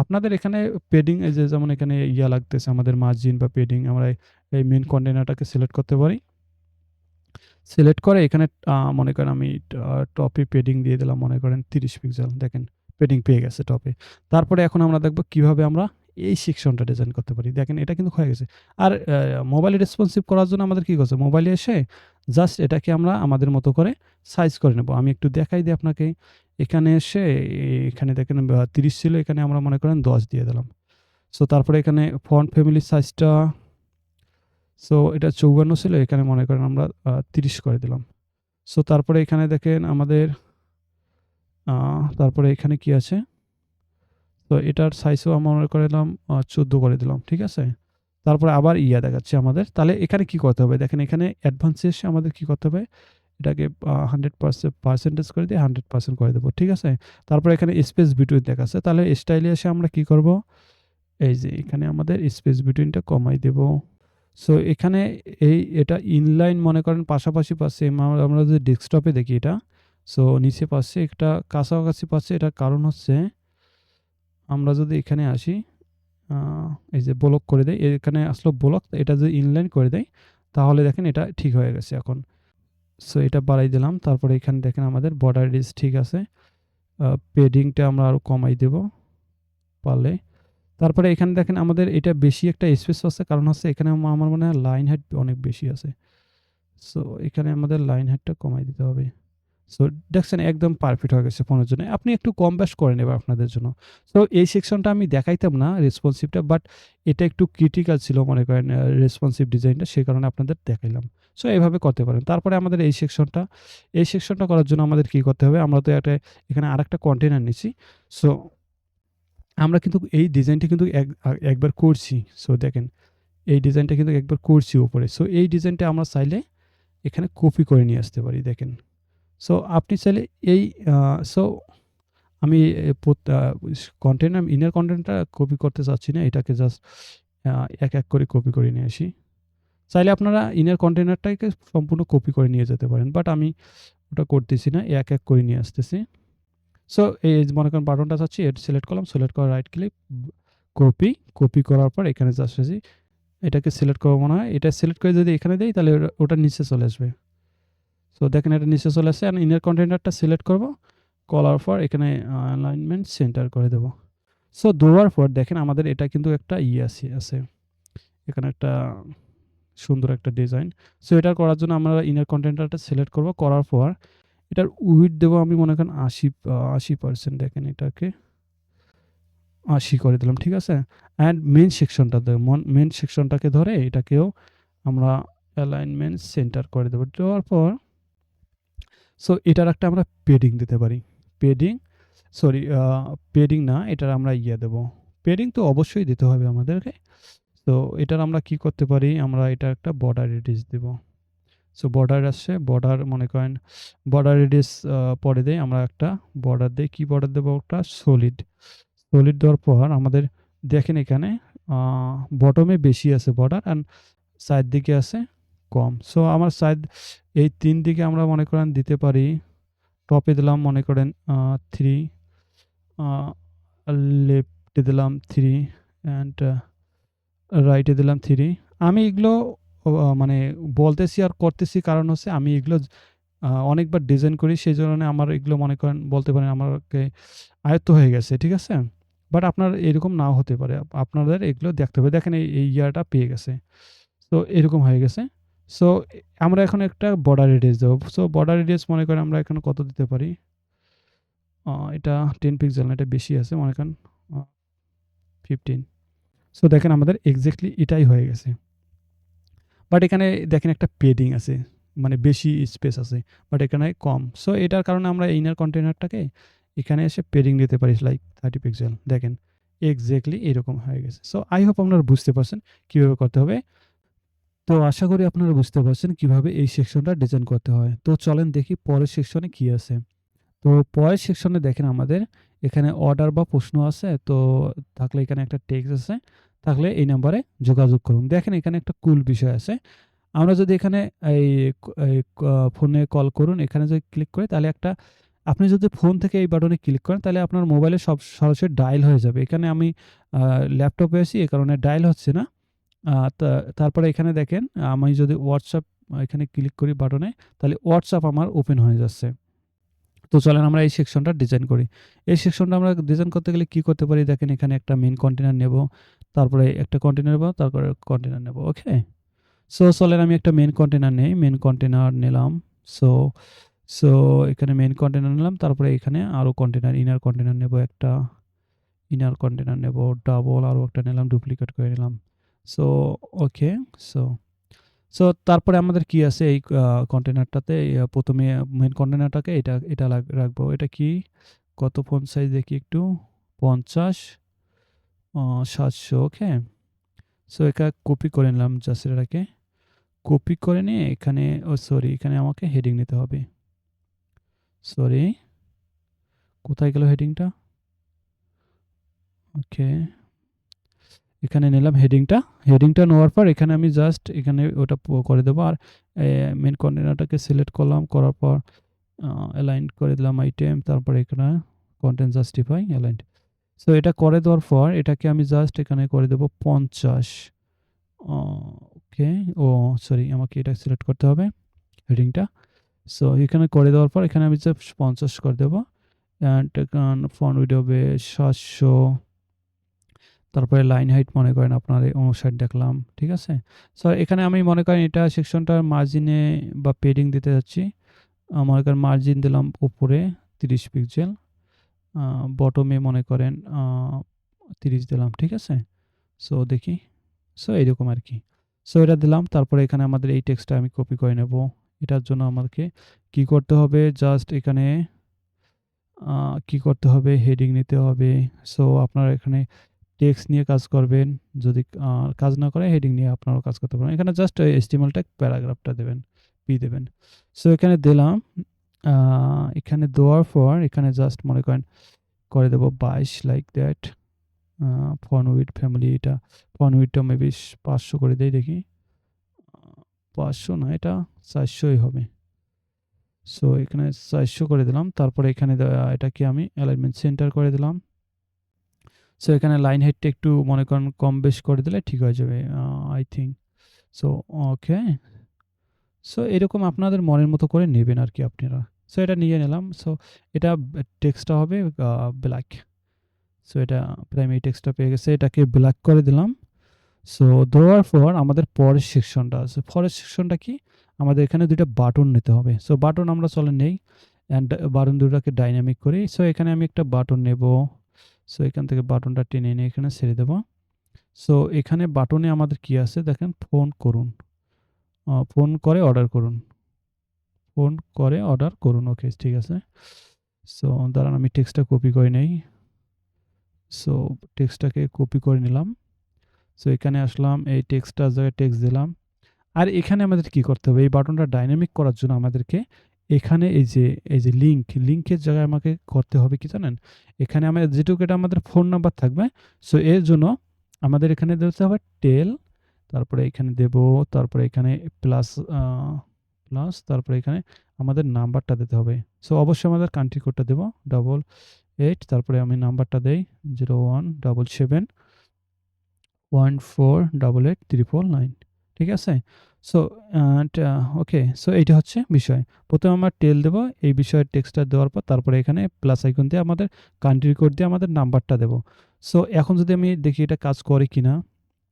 আপনাদের এখানে পেডিং, এই যে যেমন এখানে লাগতেছে আমাদের মার্জিন বা পেডিং, আমরা এই মেইন কন্টেইনারটাকে সিলেক্ট করতে পারি। সিলেক্ট করে এখানে মনে করেন আমি টপে পেডিং দিয়ে দিলাম মনে করেন ৩০ পিক্সেল। দেখেন পেডিং পেয়ে গেছে টপে। তারপরে এখন আমরা দেখব কিভাবে আমরা এই সেকশনটা ডিজাইন করতে পারি। দেখেন এটা কিন্তু হয়ে গেছে। আর মোবাইলে রেসপন্সিভ করার জন্য আমাদের কি করছে? মোবাইলে এসে জাস্ট এটাকে আমরা আমাদের মতো করে সাইজ করে নেব। আমি একটু দেখাই দিই আপনাকে। এখানে এসে এখানে দেখেন ৩০ ছিল, এখানে আমরা মনে করেন ১০ দিয়ে দিলাম। সো তারপরে এখানে ফন্ট ফ্যামিলি সাইজটা সো এটা ৫৪ ছিল, এখানে মনে করেন আমরা ৩০ করে দিলাম। সো তারপরে এখানে দেখেন আমাদের তারপরে এখানে কি আছে? তো এটার সাইজও আমরা মনে করলাম ১৪ করে দিলাম। ঠিক আছে? তারপরে আবার দেখাচ্ছে আমাদের। তাহলে এখানে কি করতে হবে? দেখেন এখানে অ্যাডভান্সে এসে আমাদের কি করতে হবে? এটাকে 100% পার্সেন্টেজ করে দিয়ে 100% করে দেব। ঠিক আছে? তারপরে এখানে স্পেস বিটুইন দেখাচ্ছে। তাহলে স্টাইলে এসে আমরা কি করব? এই যে এখানে আমাদের স্পেস বিটুইনটা কমাই দেব। সো এখানে এটা ইনলাইন মনে করেন পাশাপাশি পাচ্ছে। আমরা যদি ডেস্কটপে দেখি এটা, সো নিচে পাচ্ছে, একটা কাছাকাছি পাচ্ছে। এটার কারণ হচ্ছে আমরা যদি এখানে আসি, আ এই যে ব্লক করে দেই। এখানে আসলো ব্লক। এটা যদি ইনলাইন করে দেই, তাহলে দেখেন এটা ঠিক হয়ে গেছে এখন। সো এটা বাড়াই দিলাম। তারপরে এখানে দেখেন আমাদের বর্ডার রেডিয়াস ঠিক আছে। পেডিংটা আমরা আরো কমাই দেব পারলে। তারপরে এখানে দেখেন আমাদের এটা বেশি একটা স্পেস আছে। কারণ হচ্ছে এখানে আমার মনে হয় লাইন হাইট অনেক বেশি আছে। সো এখানে আমাদের লাইন হাইটটা কমাই দিতে হবে। সো দেখছেন একদম পারফেক্ট হয়ে গেছে ফোনের জন্য। আপনি একটু কম বেশ করে নেবেন আপনাদের জন্য। সো এই সেকশনটা আমি দেখাইতাম না রেসপন্সিভটা, বাট এটা একটু ক্রিটিক্যাল ছিল মনে করেন রেসপন্সিভ ডিজাইনটা, সেই কারণে আপনাদের দেখাইলাম। সো এভাবে করতে পারেন। তারপরে আমাদের এই সেকশনটা করার জন্য আমাদের কি করতে হবে? আমরা তো এখানে আরেকটা কন্টেইনার নিছি। সো আমরা কিন্তু এই ডিজাইনটা কিন্তু একবার করছি। সো দেখেন এই ডিজাইনটা কিন্তু একবার করছি উপরে। সো এই ডিজাইনটা আমরা চাইলে এখানে কপি করে নিয়ে আসতে পারি দেখেন। সো আপনি চাইলে এই আ সো আমি এ পোত আ কনটেন্ট ইনার কনটেন্টটা কপি করতে চাচ্ছি না। এটাকে জাস্ট আ এক করে কপি করে নিয়ে আসি। চাইলে আপনারা ইনার কন্টেইনারটাকে সম্পূর্ণ কপি করে নিয়ে যেতে পারেন। বাট আমি ওটা করতেছি না। এক করে নিয়ে আসতেছি। সো এই যে মনে করেন বাটনটা চাচ্ছি, এটা সিলেক্ট করলাম। সিলেক্ট করে রাইট ক্লিক, কপি, কপি করার পর এখানে জাস্ট আসি। এটাকে সিলেক্ট করব মনে হয়। এটা সিলেক্ট করে যদি এখানে দেই তাহলে ওটা নিচে চলে আসবে। সো দেখেন এটা নিচে চলে আসছে। আর ইনার কন্টেইনারটা সিলেক্ট করব। করার পর এখানে অ্যালাইনমেন্ট সেন্টার করে দেব। সো দেওয়ার পর দেখেন আমাদের এটা কিন্তু একটা আছে। এখানে একটা সুন্দর একটা ডিজাইন। সো এটা করার জন্য আমরা ইনার কন্টেইনারটা সিলেক্ট করব। করার পর এটার উইডথ দেব আমি মনে করেন ৮০% দেখেন এটাকে ৮০ করে দিলাম। ঠিক আছে? অ্যান্ড মেইন সেকশনটা মেইন সেকশনটাকে ধরে এটাকেও আমরা অ্যালাইনমেন্ট সেন্টার করে দেব। দেওয়ার পর সো এটার একটা আমরা পেডিং দিতে পারি। পেডিং সরি পেডিং না, এটার আমরা দেব। পেডিং তো অবশ্যই দিতে হবে আমাদেরকে। তো এটার আমরা কি করতে পারি? আমরা এটা একটা বর্ডার রেডিয়াস দেব। সো বর্ডার আসছে, বর্ডার মনে করেন বর্ডার রেডিয়াস পরে দেই আমরা একটা বর্ডার দেই। কি বর্ডার দেব? একটা সলিড। সলিড দেওয়ার পর আমাদের দেখেন এখানে আ বটমে বেশি আছে বর্ডার, অ্যান্ড সাইড দিকে আছে কম। সো আমার সাইড এই ৩ দিকে আমরা মনে করেন দিতে পারি। টপে দিলাম মনে করেন 3, আ লেফটে দিলাম 3, অ্যান্ড রাইটে দিলাম 3। আমি এগুলো মানে বলতেছি আর করতেছি, কারণ হচ্ছে আমি এগুলো অনেকবার ডিজাইন করি। সেজন্য আমার এগুলো মনে করেন বলতে পারেন আমাকে আয়ত্ত হয়ে গেছে। ঠিক আছে? বাট আপনার এরকম নাও হতে পারে। আপনাদের এগুলো দেখতে হবে। দেখেন এই ইয়াটা পেয়ে গেছে। সো এরকম হয়ে গেছে। সো আমরা এখন একটা বর্ডার রেডিয়াস দেব। সো বর্ডার রেডিয়াস মনে করেন আমরা এখানে কত দিতে পারি? এটা 10 পিক্সেল না, এটা বেশি আছে মনে করেন আ 15। সো দেখেন আমাদের এক্সাক্টলি এটাই হয়ে গেছে। বাট এখানে দেখেন একটা পেডিং আছে। মানে বেশি স্পেস আছে। বাট এখানে কম। সো এটার কারণে আমরা ইনার কন্টেইনারটাকে এখানে এসে পেডিং দিতে পারি লাইক 30 পিক্সেল। দেখেন এক্সাক্টলি এরকম হয়ে গেছে। সো আই হোপ আপনারা বুঝতে পারছেন কিভাবে করতে হবে। তো আশা করি আপনারা বুঝতে পারছেন কিভাবে এই সেকশনটা ডিজাইন করতে হয়। তো চলেন দেখি পরের সেকশনে কি আছে। তো পরের সেকশনে দেখেন আমাদের এখানে অর্ডার বা প্রশ্ন আছে। তো থাকলে এখানে একটা টেক্সট আছে। থাকলে এই নাম্বারে যোগাযোগ করুন। দেখেন এখানে একটা কুল বিষয় আছে। আমরা যদি এখানে এই এই ফোনে কল করুন, এখানে যদি ক্লিক করি তাহলে একটা, আপনি যদি ফোন থেকে এই বাটনে ক্লিক করেন তাহলে আপনার মোবাইলে সব সরাসরি ডায়াল হয়ে যাবে। এখানে আমি আ ল্যাপটপে আছি, এ কারণে ডায়াল হচ্ছে না। আ তা তারপরে এখানে দেখেন আমি যদি WhatsApp এখানে ক্লিক করি বাটনে, তাহলে WhatsApp আমার ওপেন হয়ে যাচ্ছে। তো চলেন আমরা এই সেকশনটা ডিজাইন করি। এই সেকশনটা আমরা ডিজাইন করতে গেলে কি করতে পারি? দেখেন এখানে একটা মেইন কন্টেইনার নেব। তারপরে একটা কন্টেইনার নেব, তারপরে কন্টেইনার নেব। ওকে? সো চলেন আমি একটা মেইন কন্টেইনার নেই। মেইন কন্টেইনার নিলাম। সো সো এখানে মেইন কন্টেইনার নিলাম। তারপরে এখানে আরো কন্টেইনার, ইনার কন্টেইনার নেব একটা। ইনার কন্টেইনার নেব ডাবল, আরো একটা নিলাম, ডুপ্লিকেট করে নিলাম। So okay. সো সো তারপরে আমাদের কি আছে এই কন্টেইনারটাতে ১ম এ মেইন কন্টেইনারটাকে এটা রাখবো। এটা কি? কত ফন্ট সাইজ দেখি একটু? ৫০ ৭০০। ওকে? সো এটা কপি করে নিলাম জাস্ট এটাকে। কপি করে নিয়ে এখানে সরি এখানে আমাকে হেডিং নিতে হবে। সরি, কোথায় গেল হেডিংটা? ওকে, এখানে নিলাম হেডিংটা। হেডিংটা নেওয়ার পর এখানে আমি জাস্ট এখানে ওটা করে দেবো। আর মেন কন্টেনারটাকে সিলেক্ট করলাম, করার পর অ্যালাইন করে দিলাম আইটেম, তারপরে এখানে কন্টেন্ট জাস্টিফাই অ্যালাইন্ড। সো এটা করে দেওয়ার পর এটাকে আমি জাস্ট এখানে করে দেবো 50। ওকে, ও সরি, আমাকে এটা সিলেক্ট করতে হবে হেডিংটা। সো এখানে করে দেওয়ার পর এখানে আমি জাস্ট 50 করে দেবো। অ্যান্ড ফন্ট উইডথ হবে 700। তারপরে লাইন হাইট মনে করেন আপনার 59 দেখলাম, ঠিক আছে? সো এখানে আমি মনে করেন এটা সেকশনটার মার্জিনে বা পেডিং দিতে যাচ্ছি। মনে করেন মার্জিন দিলাম উপরে 30 পিক্সেল, বটমে মনে করেন 30 দিলাম, ঠিক আছে? সো দেখি, সো এইরকম আর কি। সো এটা দিলাম, তারপরে এখানে আমাদের এই টেক্সটটা আমি কপি করে নেব। এটার জন্য আমাকে কি করতে হবে, জাস্ট এখানে কি করতে হবে, হেডিং নিতে হবে। সো আপনারা এখানে টেক্সট নিয়ে কাজ করবেন, যদি কাজ না করে হেডিং নিয়ে আপনারাও কাজ করতে পারেন। এখানে জাস্ট HTML ট্যাগ প্যারাগ্রাফটা দেবেন, পি দেবেন। সো এখানে দিলাম, এখানে দেওয়ার পর এখানে জাস্ট মনে করেন করে দেবো 22 like that. Font width family, এটা ফন্ট উইডথটা মেবি 500 করে দেই দেখি। 500 না, এটা 400ই হবে। সো এখানে 400 করে দিলাম, তারপরে এখানে এটাকে আমি অ্যালাইনমেন্ট সেন্টার করে দিলাম। সো এখানে লাইন হাইটটা একটু মনে করেন কম বেশ করে দিলে ঠিক হয়ে যাবে I think. So okay, so এরকম আপনাদের মনের মতো করে নেবেন আর কি আপনারা। সো এটা নিয়ে নিলাম। সো এটা টেক্সটটা হবে ব্ল্যাক। সো এটা প্রাইমারি টেক্সটটা পেয়ে গেছে, এটাকে ব্ল্যাক করে দিলাম। সো দেওয়ার পর আমাদের পরের সেকশনটা আছে। পরের সেকশনটা কি, আমাদের এখানে দুইটা বাটন নিতে হবে। সো বাটন আমরা চলে নেই, অ্যান্ড বাটন দুটাকে ডাইনামিক করি। সো এখানে আমি একটা বাটন নেব। সো এখান থেকে বাটনটা টেনে এনে এখানে ছেড়ে দেবো। সো এখানে বাটনে আমাদের কি আছে দেখেন, ফোন করুন, ফোন করে অর্ডার করুন, ফোন করে অর্ডার করুন। ওকে, ঠিক আছে। সো দাঁড়ান আমি টেক্সটটা কপি করে নেই। সো টেক্সটটাকে কপি করে নিলাম। সো এখানে আসলাম, এই টেক্সটটার জায়গায় টেক্সট দিলাম। আর এখানে আমাদের কি করতে হবে, এই বাটনটা ডাইনামিক করার জন্য আমাদেরকে এখানে এই যে লিঙ্কের জায়গায় আমাকে করতে হবে কি জানেন, এখানে আমাদের যেটুকু এটা আমাদের ফোন নাম্বার থাকবে। সো এর জন্য আমাদের এখানে দিতে হবে টেল, তারপরে এখানে দেব, তারপরে এখানে প্লাস, তারপরে এখানে আমাদের নাম্বারটা দিতে হবে। সো অবশ্যই আমাদের কান্ট্রি কোডটা দেবো 88, তারপরে আমি নাম্বারটা দেই 017714883449, ঠিক আছে? সো ওকে, সো এইটা হচ্ছে বিষয়। প্রথমে আমরা টেল দেবো, এই বিষয়ের টেক্সটটা দেওয়ার পর তারপরে এখানে প্লাস আইকন দিয়ে আমাদের কান্ট্রি কোড দিয়ে আমাদের নাম্বারটা দেবো। সো এখন যদি আমি দেখি এটা কাজ করে কিনা,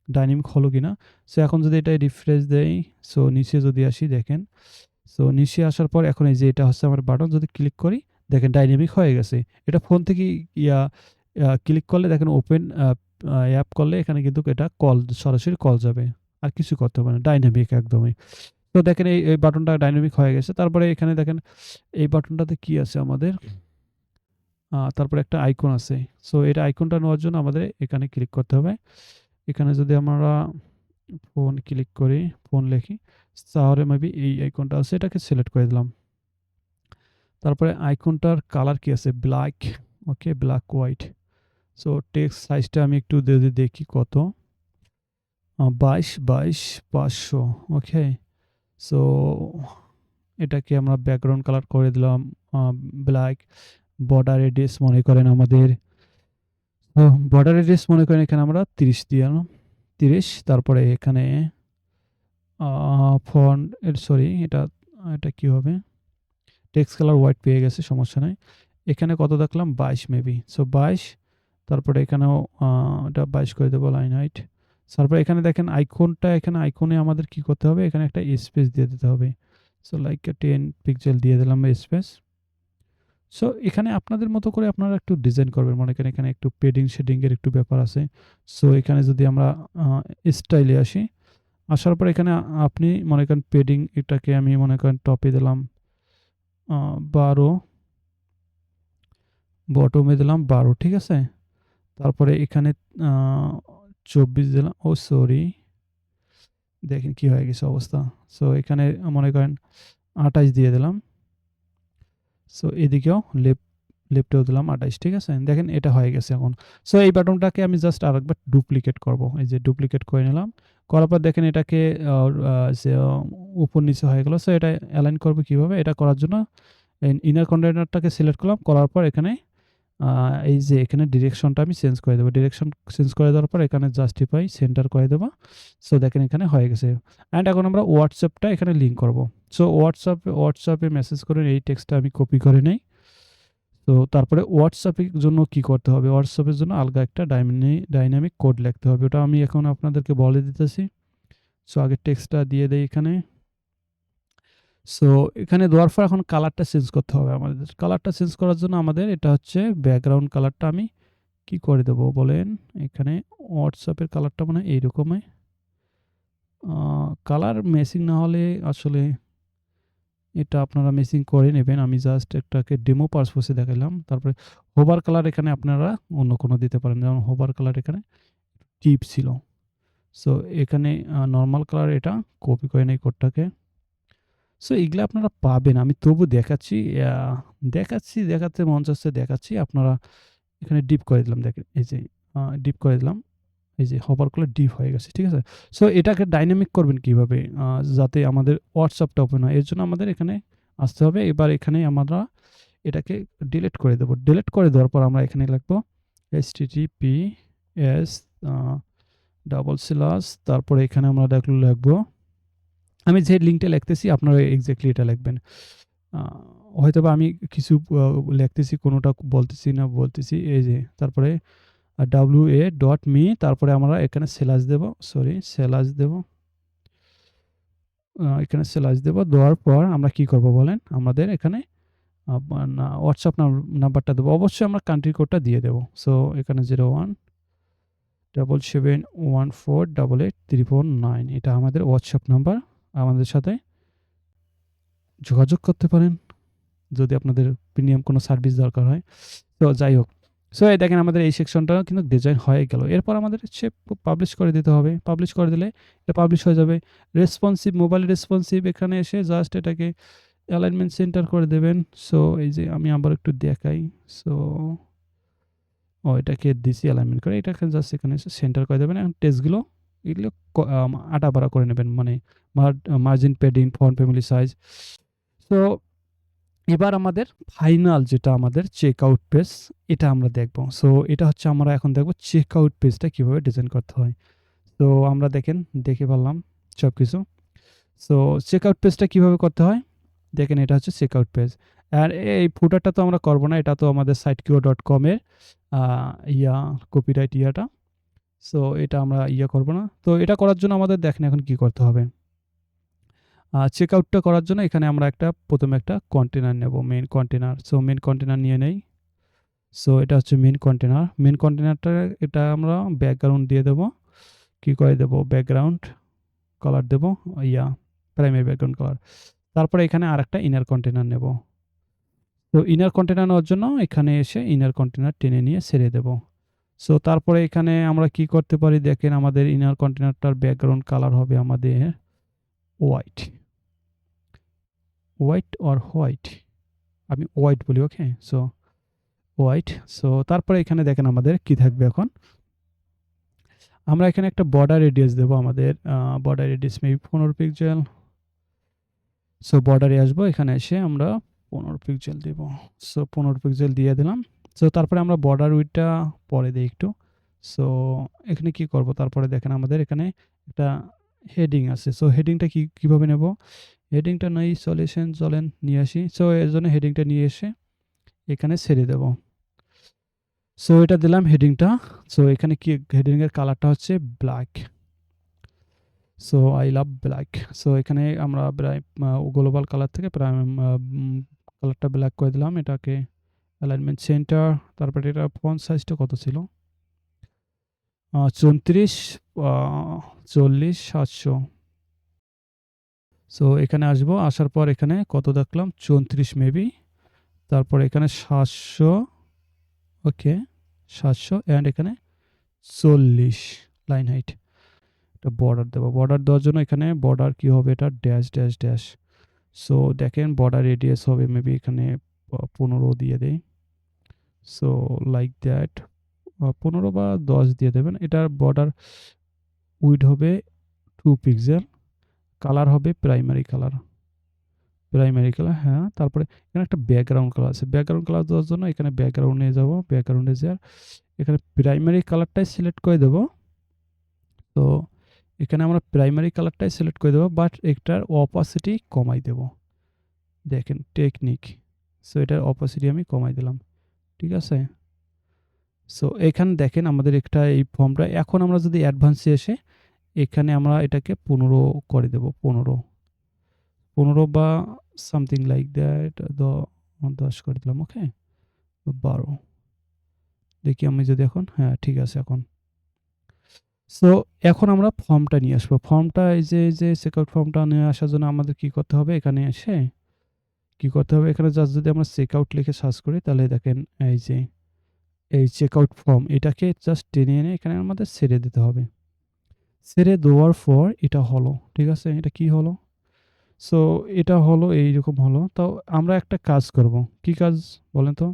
ডাইনামিক হলো কিনা। সো এখন যদি এটা রিফ্রেশ দেই, সো নিচে যদি আসি দেখেন, সো নিচে আসার পর এখন এই যে এটা হচ্ছে আমার বাটন, যদি ক্লিক করি দেখেন ডাইনামিক হয়ে গেছে। এটা ফোন থেকে ইয়া ক্লিক করলে দেখেন ওপেন অ্যাপ করলে এখানে কিন্তু এটা কল, সরাসরি কল যাবে, আর কিছু করতে হবে না, ডাইনামিক একদমই। তো দেখেন এই বাটনটা ডাইনামিক হয়ে গেছে। তারপরে এখানে দেখেন এই বাটনটাতে কি আছে আমাদের, তারপরে একটা আইকন আছে। সো এটা আইকনটা নেওয়ার জন্য আমাদের এখানে ক্লিক করতে হবে। এখানে যদি আমরা ফোন ক্লিক করি, ফোন লিখি, তাহলে মেবি এই আইকনটা আছে, এটাকে সিলেক্ট করে দিলাম। তারপরে আইকনটার কালার কি আছে, ব্ল্যাক। ওকে, ব্ল্যাক হোয়াইট। সো টেক্সট সাইজটা আমি একটু যদি দেখি কত, 22 500। ওকে, সো এটাকে আমরা ব্যাকগ্রাউন্ড কালার করে দিলাম ব্ল্যাক। বর্ডার রেডিয়াস মনে করেন আমাদের, বর্ডার রেডিয়াস মনে করেন এখানে আমরা 30 দিয়ে 30। তারপরে এখানে ফন্ট সরি, এটা এটা কি হবে, টেক্সট কালার হোয়াইট পেয়ে গেছে, সমস্যা নাই। এখানে কত দেখলাম, 22 মেবি। সো 22, তারপরে এখানেও এটা 22 করে দেবো লাইন হাইট। তারপরে এখানে দেখেন আইকনটা, এখানে আইকনে আমাদের কি করতে হবে, এখানে একটা স্পেস দিয়ে দিতে হবে। সো লাইক 10 পিক্সেল দিয়ে দিলাম স্পেস। সো এখানে আপনাদের মতো করে আপনারা একটু ডিজাইন করবেন, মনে করেন এখানে একটু পেডিং শেডিংয়ের একটু ব্যাপার আছে। সো এখানে যদি আমরা স্টাইলে আসি, আসার পর এখানে আপনি মনে করেন পেডিং, এটাকে আমি মনে করেন টপে দিলাম 12, বটমে দিলাম 12, ঠিক আছে? তারপরে এখানে 24 দিলাম। ও সরি, দেখেন কি হয়ে গেছে অবস্থা। সো এখানে মনে করেন 28 দিয়ে দিলাম। সো এদিকেও লেফটেও দিলাম 28, ঠিক আছে? দেখেন এটা হয়ে গেছে এখন। সো এই বাটনটাকে আমি জাস্ট আরেকবার ডুপ্লিকেট করব। এই যে ডুপ্লিকেট করে নিলাম। করার পর দেখেন এটাকে আ আ যে উপর নিচে হয়ে গেল। সো এটা অ্যালাইন করব কিভাবে? এটা করার জন্য ইনার কন্টেইনারটাকে সিলেক্ট করলাম। করার পর এখানে আ এই যে এখানে ডিরেকশনটা আমি চেঞ্জ করে দেব। ডিরেকশন চেঞ্জ করে দেওয়ার পর এখানে জাস্টিফাই সেন্টার করে দেব। সো দেখেন এখানে হয়ে গেছে। অ্যান্ড এখন আমরা WhatsAppটা এখানে লিঙ্ক করব। সো WhatsApp-এ মেসেজ করে এই টেক্সটটা আমি কপি করে নেই। তো তারপরে WhatsApp এর জন্য কি করতে হবে? WhatsApp এর জন্য আলগা একটা ডাইনামিক কোড লিখতে হবে। ওটা আমি এখন আপনাদেরকে বলে দিতেছি। সো আগে টেক্সটটা দিয়ে দেই এখানে। সো এখানে দেওয়ার পর এখন কালারটা চেঞ্জ করতে হবে আমাদের। কালারটা চেঞ্জ করার জন্য আমাদের এটা হচ্ছে ব্যাকগ্রাউন্ড কালারটা আমি কি করে দেব বলেন? এখানে WhatsApp এর কালারটা মনে হয় এইরকমই। আ কালার ম্যাচিং না হলে আসলে এটা আপনারা ম্যাচিং করে নেবেন। আমি জাস্ট একটাকে ডেমো পারপোজ এ দেখাইলাম। তারপরে হোভার কালার এখানে আপনারা অন্য কোনো দিতে পারেন। যেমন হোভার কালার এখানে ডিপ ছিল। সো এখানে নরমাল কালার এটা কপি করে নেই কোডটাকে। সো এগুলা আপনারা পাবেন। আমি তবু দেখাচ্ছি। দেখাতে মন চাচ্ছে দেখাচ্ছি। আপনারা এখানে ডিপ করে দিলাম দেখেন। এই যে ডিপ করে দিলাম। এই যে হোভার করলে ডিপ হয়ে গেছে। ঠিক আছে? সো এটাকে ডাইনামিক করবেন কিভাবে? যাতে আমাদের WhatsApp টা ওপেন হয়। এর জন্য আমাদের এখানে আসতে হবে। এবার এখানে আমরা এটাকে ডিলিট করে দেব। ডিলিট করে দেওয়ার পর আমরা এখানে লিখব https ডাবল স্ল্যাশ তারপরে এখানে আমরা লিখব। আমি যে লিঙ্কটা লিখতেছি আপনারা এক্সাক্টলি এটা লিখবেন। আ হয়তোবা আমি কিছু লিখতেছি কোনটা বলতেছি। এই যে তারপরে wa.me তারপরে আমরা এখানে স্ল্যাশ দেব। স্ল্যাশ দেব। এখানে স্ল্যাশ দেব। দেওয়ার পর আমরা কি করব বলেন? আমাদের এখানে WhatsApp নাম্বারটা দেব। অবশ্যই আমরা কান্ট্রি কোডটা দিয়ে দেব। সো এখানে 017714883449 এটা আমাদের WhatsApp নাম্বার। আমাদের সাথে যোগাযোগ করতে পারেন যদি আপনাদের প্রিমিয়াম কোনো সার্ভিস দরকার হয়। তো যাই হোক। সো এই দেখেন আমাদের এই সেকশনটা কিন্তু ডিজাইন হয়ে গেল। এরপর আমাদের হচ্ছে পাবলিশ করে দিতে হবে। পাবলিশ করে দিলে এটা পাবলিশ হয়ে যাবে। মোবাইল রেসপন্সিভ এখানে এসে জাস্ট এটাকে অ্যালাইনমেন্ট সেন্টার করে দেবেন। সো এই যে আমি আবার একটু দেখাই। সো এটাকে দিছি অ্যালাইনমেন্ট করে। এটাকে জাস্ট এখানে এসে সেন্টার করে দেবেন। এখন টেক্সটগুলো এগুলো আটা-বাড়া করে নেবেন। মানে margin, padding, font family size. So এবার আমাদের ফাইনাল যেটা আমাদের চেকআউট পেজ এটা আমরা দেখব। সো এটা হচ্ছে আমরা এখন দেখব চেকআউট পেজটা কিভাবে ডিজাইন করতে হয়। তো আমরা দেখে ফেললাম সবকিছু। সো চেকআউট পেজটা কিভাবে করতে হয়? দেখেন এটা হচ্ছে চেকআউট পেজ। আর এই ফুটারটা তো আমরা করব না। এটা তো আমাদের sitequio.com এর আ কপিরাইট ইয়াটা। সো এটা আমরা করব না। তো এটা করার জন্য আমাদের দেখেন এখন কি করতে হবে। চেকআউটটা করার জন্য এখানে আমরা প্রথমে একটা কন্টেইনার নেব, main container. So main container নিয়ে নেই। সো এটা হচ্ছে মেইন কন্টেইনার। মেইন কন্টেইনারটা এটা আমরা ব্যাকগ্রাউন্ড দিয়ে দেব। কি করে দেব? ব্যাকগ্রাউন্ড কালার দেব প্রাইমারি ব্যাকগ্রাউন্ড কালার। তারপরে এখানে আরেকটা ইনার কন্টেইনার নেব। তো ইনার কন্টেইনার নেওয়ার জন্য এখানে এসে ইনার কন্টেইনার টেনে নিয়ে ছেড়ে দেব। সো তারপরে এখানে আমরা কি করতে পারি দেখেন আমাদের ইনার কন্টেইনারটার ব্যাকগ্রাউন্ড কালার হবে আমাদের হোয়াইট। হোয়াইট। আমি হোয়াইট বলি, ওকে? So white. সো তারপরে এখানে দেখেন আমাদের কি থাকবে এখন। আমরা এখানে একটা বর্ডার রেডিয়াস দেব আমাদের border radius maybe 15 pixel. So বর্ডারে আসবো। এখানে এসে আমরা 15 পিক্সেল দেব। সো 15 পিক্সেল দিয়ে দিলাম। সো তারপরে আমরা বর্ডার উইডথটা পরে দেই একটু। সো এখানে কি করব? তারপরে দেখেন আমাদের এখানে একটা হেডিং আছে। সো হেডিংটা কিভাবে নেব? হেডিংটা নেই সলিউশন চলেন নিয়ে আসি। সো এর জন্য হেডিংটা নিয়ে এসে এখানে ছেড়ে দেব। সো এটা দিলাম হেডিংটা। সো এখানে কি হেডিং এর কালারটা হচ্ছে black. So I love black. So এখানে আমরা গ্লোবাল কালার থেকে কালারটা ব্ল্যাক করে দিলাম। এটাকে অ্যালাইনমেন্ট সেন্টার। তারপরে এটা ফন্ট সাইজটা কত ছিল? 34 40 700। সো এখানে আসবো। আসার পর এখানে কত দেখলাম? 34 মেবি। তারপরে এখানে 700, ওকে 700 অ্যান্ড এখানে 40। Line height. এটা বর্ডার দেবো। বর্ডার দেওয়ার জন্য এখানে বর্ডার কি হবে, এটা ড্যাশ ড্যাশ ড্যাশ। সো দেখেন বর্ডার রেডিয়াস হবে মেবি এখানে 15 দিয়ে দেই। সো লাইক দ্যাট 15 বা 10 দিয়ে দেবেন। এটার বর্ডার উইডথ হবে 2 পিক্সেল। কালার হবে প্রাইমারি কালার। প্রাইমারি কালার, হ্যাঁ। তারপরে এখানে একটা ব্যাকগ্রাউন্ড কালার আছে। ব্যাকগ্রাউন্ড কালার দেওয়ার জন্য এখানে ব্যাকগ্রাউন্ডে যাব। ব্যাকগ্রাউন্ডে যাওয়ার এখানে প্রাইমারি কালারটাই সিলেক্ট করে দেব। তো এখানে আমরা প্রাইমারি কালারটাই সিলেক্ট করে দেবো, বাট এটার অপাসিটি কমাই দেব। দেখেন টেকনিক। সো এটার অপাসিটি আমি কমাই দিলাম। ঠিক আছে? সো এখানে দেখেন আমাদের একটা এই ফর্মটা, এখন আমরা যদি অ্যাডভান্সে এসে এখানে আমরা এটাকে 15 করে দেব। 15 বা সামথিং লাইক দ্যাট 10 করে দিলাম। ওকে, 12 দেখি আমি যদি এখন, হ্যাঁ ঠিক আছে এখন। সো এখন আমরা ফর্মটা নিয়ে আসবো। ফর্মটা এই যে চেকআউট ফর্মটা নিয়ে আসার জন্য আমাদের কি করতে হবে, এখানে এসে কি করতে হবে, এখানে জাস্ট যদি আমরা চেকআউট লিখে সার্চ করি তাহলে দেখেন এই যে এই চেকআউট ফর্ম, এটাকে জাস্ট টেনে এনে এখানে আমাদের ছেড়ে দিতে হবে। ছেড়ে দেওয়ার পর এটা হলো, ঠিক আছে? এটা কি হলো? সো এটা হলো, এইরকম হলো। তো আমরা একটা কাজ করব। কি কাজ বলেন তো?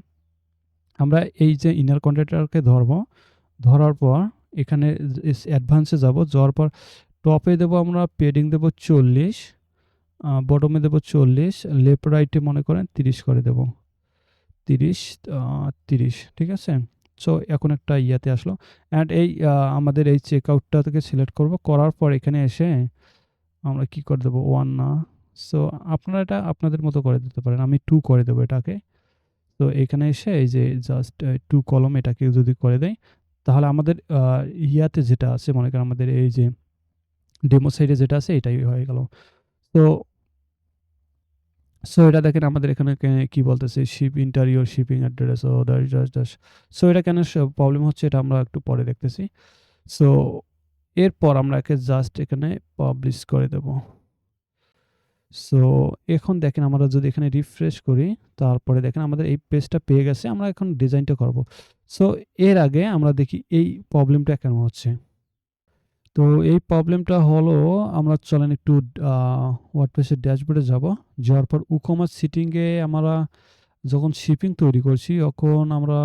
আমরা এই যে ইনার কন্ট্রাক্টরকে ধরবো। ধরার পর এখানে অ্যাডভান্সে যাব। যাওয়ার পর টপে দেবো আমরা পেডিং দেবো 40, বটমে দেবো 40, লেফট রাইটে মনে করেন 30 করে দেবো। 30, 30, ঠিক আছে? সো এখন একটা ইয়াতে আসলো। অ্যান্ড এই আমাদের এই চেকআউটটা থেকে সিলেক্ট করব। করার পর এখানে এসে আমরা কি করে দেবো, 1 না। সো আপনারা এটা আপনাদের মতো করে দিতে পারেন। আমি 2 করে দেবো এটাকে। তো এখানে এসে এই যে জাস্ট 2 কলম এটাকে যদি করে দেই, তাহলে আমাদের ইয়াতে যেটা আছে মনে করেন আমাদের এই যে ডেমো সাইটে যেটা আছে এটাই হয়ে গেল। তো এটা দেখেন আমাদের এখানে কি বলতেছে, শিপ ইন্টেরিয়র শিপিং অ্যাড্রেস ও দাস দাস দাস। সো এটা কেন প্রবলেম হচ্ছে এটা আমরা একটু পরে দেখতেছি। সো এরপর আমরা একে জাস্ট এখানে পাবলিশ করে দেব। সো এখন দেখেন আমরা যদি এখানে রিফ্রেশ করি, তারপরে দেখেন আমাদের এই পেজটা পেয়ে গেছে। আমরা এখন ডিজাইনটা করব। সো এর আগে আমরা দেখি এই প্রবলেমটা কেন হচ্ছে। তো এই প্রবলেমটা হলো, আমরা চলেন একটু ওয়ার্ডপ্রেসের ড্যাশবোর্ডে যাব। যাওয়ার পর উকমার্স সিটিংয়ে আমরা যখন শিপিং তৈরি করছি তখন আমরা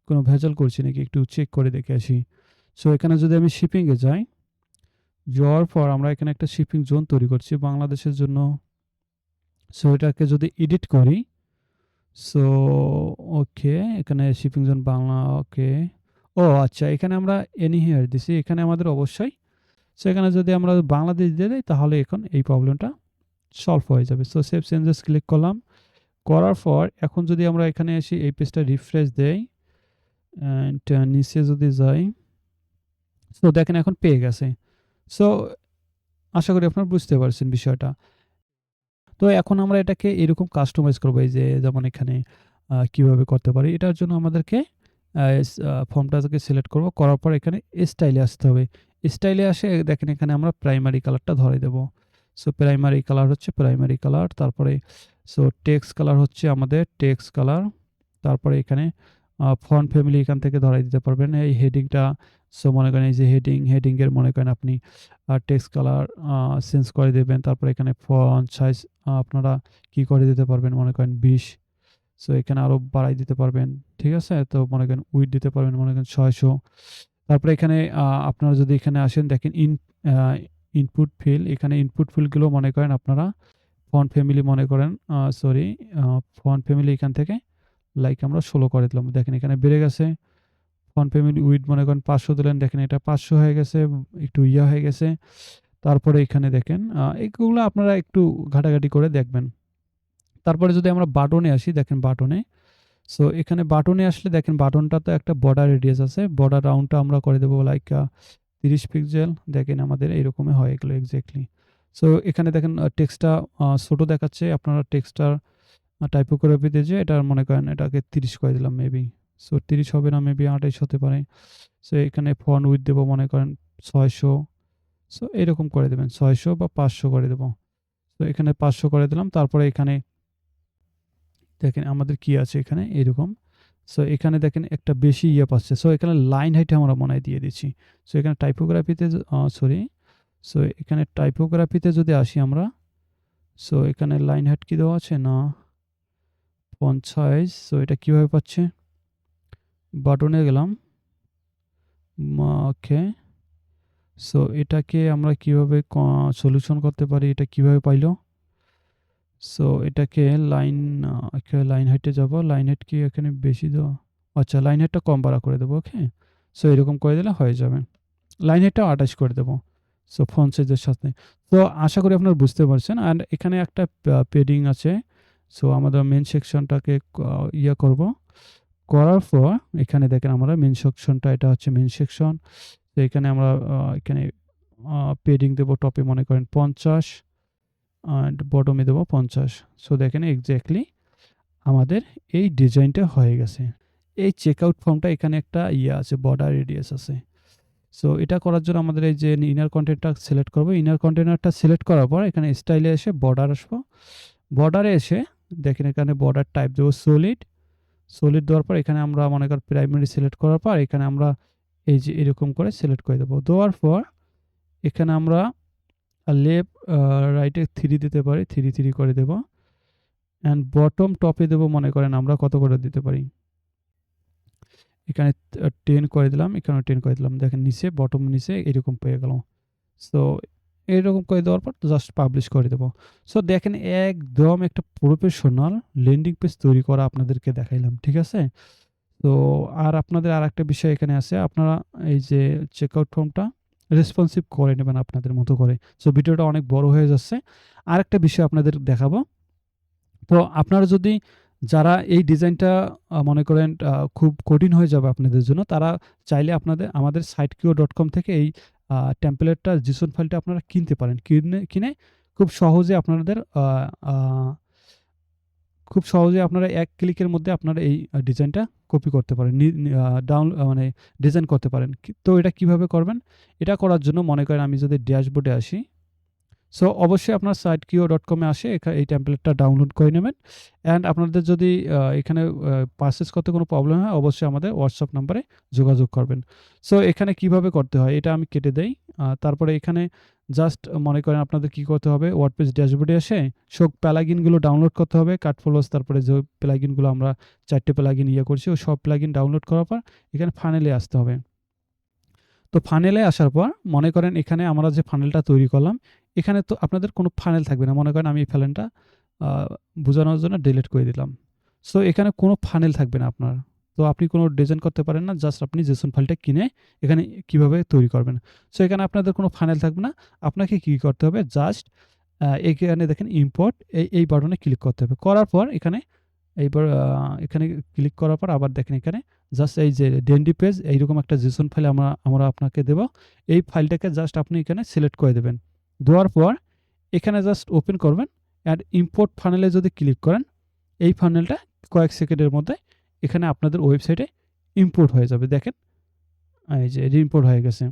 কোনো ভেজাল করছি নাকি একটু চেক করে দেখে আসি। সো এখানে যদি আমি শিপিংয়ে যাই, যাওয়ার পর আমরা এখানে একটা শিপিং জোন তৈরি করছি বাংলাদেশের জন্য। সো এটাকে যদি এডিট করি, সো ওকে, এখানে শিপিং জোন বাংলা, ওকে। ও আচ্ছা, এখানে আমরা এনি হিয়ার দিছি, এখানে আমাদের অবশ্যই। সো এখানে যদি আমরা বাংলাদেশ দিয়ে দিই তাহলে এখন এই প্রবলেমটা সলভ হয়ে যাবে। সো সেভ চেঞ্জেস ক্লিক করলাম। করার পর এখন যদি আমরা এখানে এসে এই পেজটা রিফ্রেশ দেই অ্যান্ড নিচে যদি যাই, সো দেখেন এখন পেয়ে গেছে। সো আশা করি আপনারা বুঝতে পারছেন বিষয়টা। তো এখন আমরা এটাকে এরকম কাস্টমাইজ করবো, এই যে যেমন এখানে কিভাবে করতে পারি। এটার জন্য আমাদেরকে ফর্মটাকে সিলেক্ট করব। করার পর এখানে স্টাইলে আসতে হবে। স্টাইলে আসে দেখেন এখানে আমরা প্রাইমারি কালারটা ধরে দেব। সো প্রাইমারি কালার হচ্ছে প্রাইমারি কালার। তারপরে সো টেক্সট কালার হচ্ছে আমাদের টেক্সট কালার। তারপরে এখানে ফন্ট ফ্যামিলি এখান থেকে ধরাই দিতে পারবেন। এই হেডিংটা, সো মনে করেন এই যে হেডিংয়ের মনে করেন আপনি টেক্সট কালার চেঞ্জ করে দেবেন। তারপরে এখানে ফন্ট সাইজ আপনারা কি করে দিতে পারবেন, মনে করেন 20। সো এখানে আরও বাড়াই দিতে পারবেন। ঠিক আছে? তো মনে করেন উইডথ দিতে পারবেন মনে করেন 600। তারপরে এখানে আপনারা যদি এখানে আসেন দেখেন ইনপুট ফিল, এখানে ইনপুট ফিলগুলো মনে করেন আপনারা ফন্ট ফ্যামিলি মনে করেন ফন্ট ফ্যামিলি এখান থেকে লাইক আমরা 16 করে দিলাম। দেখেন এখানে বেড়ে গেছে। ফন্ট ফ্যামিলি উইডথ মনে করেন 500 দিলেন, দেখেন এটা 500 হয়ে গেছে, একটু ইয়া হয়ে গেছে। তারপরে এখানে দেখেন এগুলো আপনারা একটু ঘাটাঘাটি করে দেখবেন। তারপরে যদি আমরা বাটনে আসি, দেখেন বাটনে। সো এখানে বাটনে আসলে দেখেন বাটনটাতে একটা বর্ডার রেডিয়াস আছে। বর্ডার রাউন্ডটা আমরা করে দেবো লাইক 30 পিক্সেল। দেখেন আমাদের এইরকমই হয়ে গেল এক্স্যাক্টলি। সো এখানে দেখেন টেক্সটটা ছোট দেখাচ্ছে। আপনারা টেক্সটটার টাইপোগ্রাফিতে যে এটা মনে করেন এটাকে 30 করে দিলাম মেবি। সো 30 হবে না, মেবি 28 হতে পারে। সো এখানে ফন্ট উইডথ দেবো মনে করেন 600। সো এরকম করে দেবেন 600 বা 500 করে দেবো। তো এখানে 500 করে দিলাম। তারপরে এখানে দেখেন আমাদের কি আছে এখানে এরকম সো এখানে দেখেন একটা বেশি পাচ্ছে। সো এখানে লাইন হাইট আমরা মনে হয় দিয়ে দিচ্ছি। সো এখানে টাইপোগ্রাফিতে সরি। সো এখানে টাইপোগ্রাফিতে যদি আসি আমরা, সো এখানে লাইন হাইট কি দেওয়া আছে? না, ফন্ট সাইজ। সো এটা কিভাবে পাচ্ছে? বাটনে গেলাম। ওকে। সো এটাকে আমরা কিভাবে সলিউশন করতে পারি? এটা কিভাবে পাইলো? সো এটাকে লাইন লাইন হাইটে যাব। লাইন হাইট কি এখানে বেশি দেওয়া? আচ্ছা, লাইন হাইটটা কম বাড়া করে দেবো। ওকে। সো এরকম করে দিলে হয়ে যাবে। লাইন হাইটটাও ২৮ করে দেবো। সো ফন্ট সাইজের সাথে। তো আশা করি আপনারা বুঝতে পারছেন। অ্যান্ড এখানে একটা পেডিং আছে। সো আমাদের মেইন সেকশনটাকে করব। করার পর এখানে দেখেন আমরা মেইন সেকশনটা, এটা হচ্ছে মেইন সেকশন। তো এখানে আমরা এখানে পেডিং দেবো টপে মনে করেন ৫০ অ্যান্ড বটমে দেবো ৫০। সো দেখেন এক্সাক্টলি আমাদের এই ডিজাইনটা হয়ে গেছে। এই চেকআউট ফর্মটা এখানে একটা আছে, বর্ডার রেডিয়াস আছে। সো এটা করার জন্য আমাদের এই যে ইনার কন্টেন্টটা সিলেক্ট করব। ইনার কন্টেনারটা সিলেক্ট করার পর এখানে স্টাইলে এসে বর্ডার আসবো। বর্ডারে এসে দেখেন এখানে বর্ডার টাইপ দেবো সলিড। সলিড দেওয়ার পর এখানে আমরা মনে কর প্রাইমারি সিলেক্ট করার পর এখানে আমরা এই যে এরকম করে সিলেক্ট করে দেবো। দেওয়ার পর এখানে আমরা লেফট রাইটে 3 দিতে পারি, 3 3 করে দেব। অ্যান্ড বটম টপে দেবো মনে করেন আমরা কত করে দিতে পারি? এখানে 10 করে দিলাম, এখানেও 10 করে দিলাম। দেখেন নিচে বটম নিচে এরকম পেয়ে গেল। সো এরকম করে দেওয়ার পর জাস্ট পাবলিশ করে দেবো। সো দেখেন একদম একটা প্রফেশনাল ল্যান্ডিং পেজ তৈরি করা আপনাদেরকে দেখাইলাম। ঠিক আছে? তো আর আপনাদের আরেকটা বিষয় এখানে আছে। আপনারা এই যে চেকআউট ফর্মটা রেসপন্সিভ করে নেবেন আপনাদের মতো করে। সো ভিডিওটা অনেক বড় হয়ে যাচ্ছে। আরেকটা বিষয় আপনাদের দেখাবো। তো আপনারা যদি যারা এই ডিজাইনটা মনে করেন খুব কঠিন হয়ে যাবে আপনাদের জন্য, তারা চাইলে আমাদের sitequio.com থেকে এই টেমপ্লেটটা JSON ফাইলটা আপনারা কিনতে পারেন। কিনে খুব সহজে আপনাদের আ খুব সহজেই আপনারা এক ক্লিকের মধ্যে আপনারা এই ডিজাইনটা কপি করতে পারেন। নি নি আ ডাউন মানে ডিজাইন করতে পারেন। তো এটা কিভাবে করবেন? এটা করার জন্য মনে করেন আমি যদি ড্যাশবোর্ডে আসি, সো অবশ্যই আপনার sitequio.com এ আসে এই টেমপ্লেটটা ডাউনলোড করে নেবেন। অ্যান্ড আপনাদের যদি এখানে পারচেজ করতে কোনো প্রবলেম হয়, অবশ্যই আমাদের WhatsApp নাম্বারে যোগাযোগ করবেন। সো এখানে কিভাবে করতে হয়? এটা আমি কেটে দেই। তারপরে এখানে জাস্ট মনে করেন আপনাদের কি করতে হবে? ওয়ার্ডপ্রেস ড্যাশবোর্ডে এসে সব প্লাগইনগুলো ডাউনলোড করতে হবে। কাটফলোস, তারপরে যে প্লাগইনগুলো আমরা ৪ টে প্লাগইন করছি, ওই সব প্লাগইন ডাউনলোড করার পর এখানে ফানেলে আসতে হবে। তো ফানেলে আসার পর মনে করেন এখানে আমরা যে ফানেলটা তৈরি করলাম, এখানে তো আপনাদের কোনো ফানেল থাকবে না। মনে করেন আমি এই ফানেলটা আ বোঝানোর জন্য ডিলিট করে দিলাম। সো এখানে কোনো ফানেল থাকবে না আপনার। তো আপনি কোনো ডিজাইন করতে পারেন না। জাস্ট আপনি JSON ফাইলটা কিনে এখানে কিভাবে তৈরি করবেন। সো এখানে আপনাদের কোনো ফানেল থাকবে না। আপনাকে কি করতে হবে? জাস্ট এখানে দেখেন ইম্পোর্ট এই বাটনে ক্লিক করতে হবে। করার পর এখানে এইবার এখানে ক্লিক করার পর আবার দেখেন এখানে জাস্ট এই যে ডেন্ডি পেজ এইরকম একটা JSON ফাইল আমরা আপনাকে দেব। এই ফাইলটাকে জাস্ট আপনি এখানে সিলেক্ট করে দেবেন। দেওয়ার পর এখানে জাস্ট ওপেন করবেন। অ্যান্ড ইম্পোর্ট ফানেলে যদি ক্লিক করেন, এই ফানেলটা কয়েক সেকেন্ডের মধ্যে এখানে আপনাদের ওয়েবসাইটে ইম্পোর্ট হয়ে যাবে। দেখেন এই যে ইম্পোর্ট হয়ে গেছে।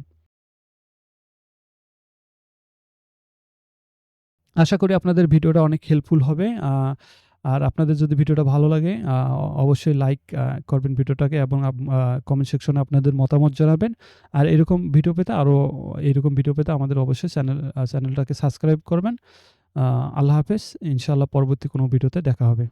আশা করি আপনাদের ভিডিওটা অনেক হেল্পফুল হবে। আর আপনাদের যদি ভিডিওটা ভালো লাগে অবশ্যই লাইক করবেন ভিডিওটাকে, এবং কমেন্ট সেকশনে আপনাদের মতামত জানাবেন। আর এরকম ভিডিও পেতে আমাদের অবশ্যই চ্যানেলটাকে সাবস্ক্রাইব করবেন। আল্লাহ হাফেজ। ইনশাআল্লাহ পরবর্তী কোনো ভিডিওতে দেখা হবে।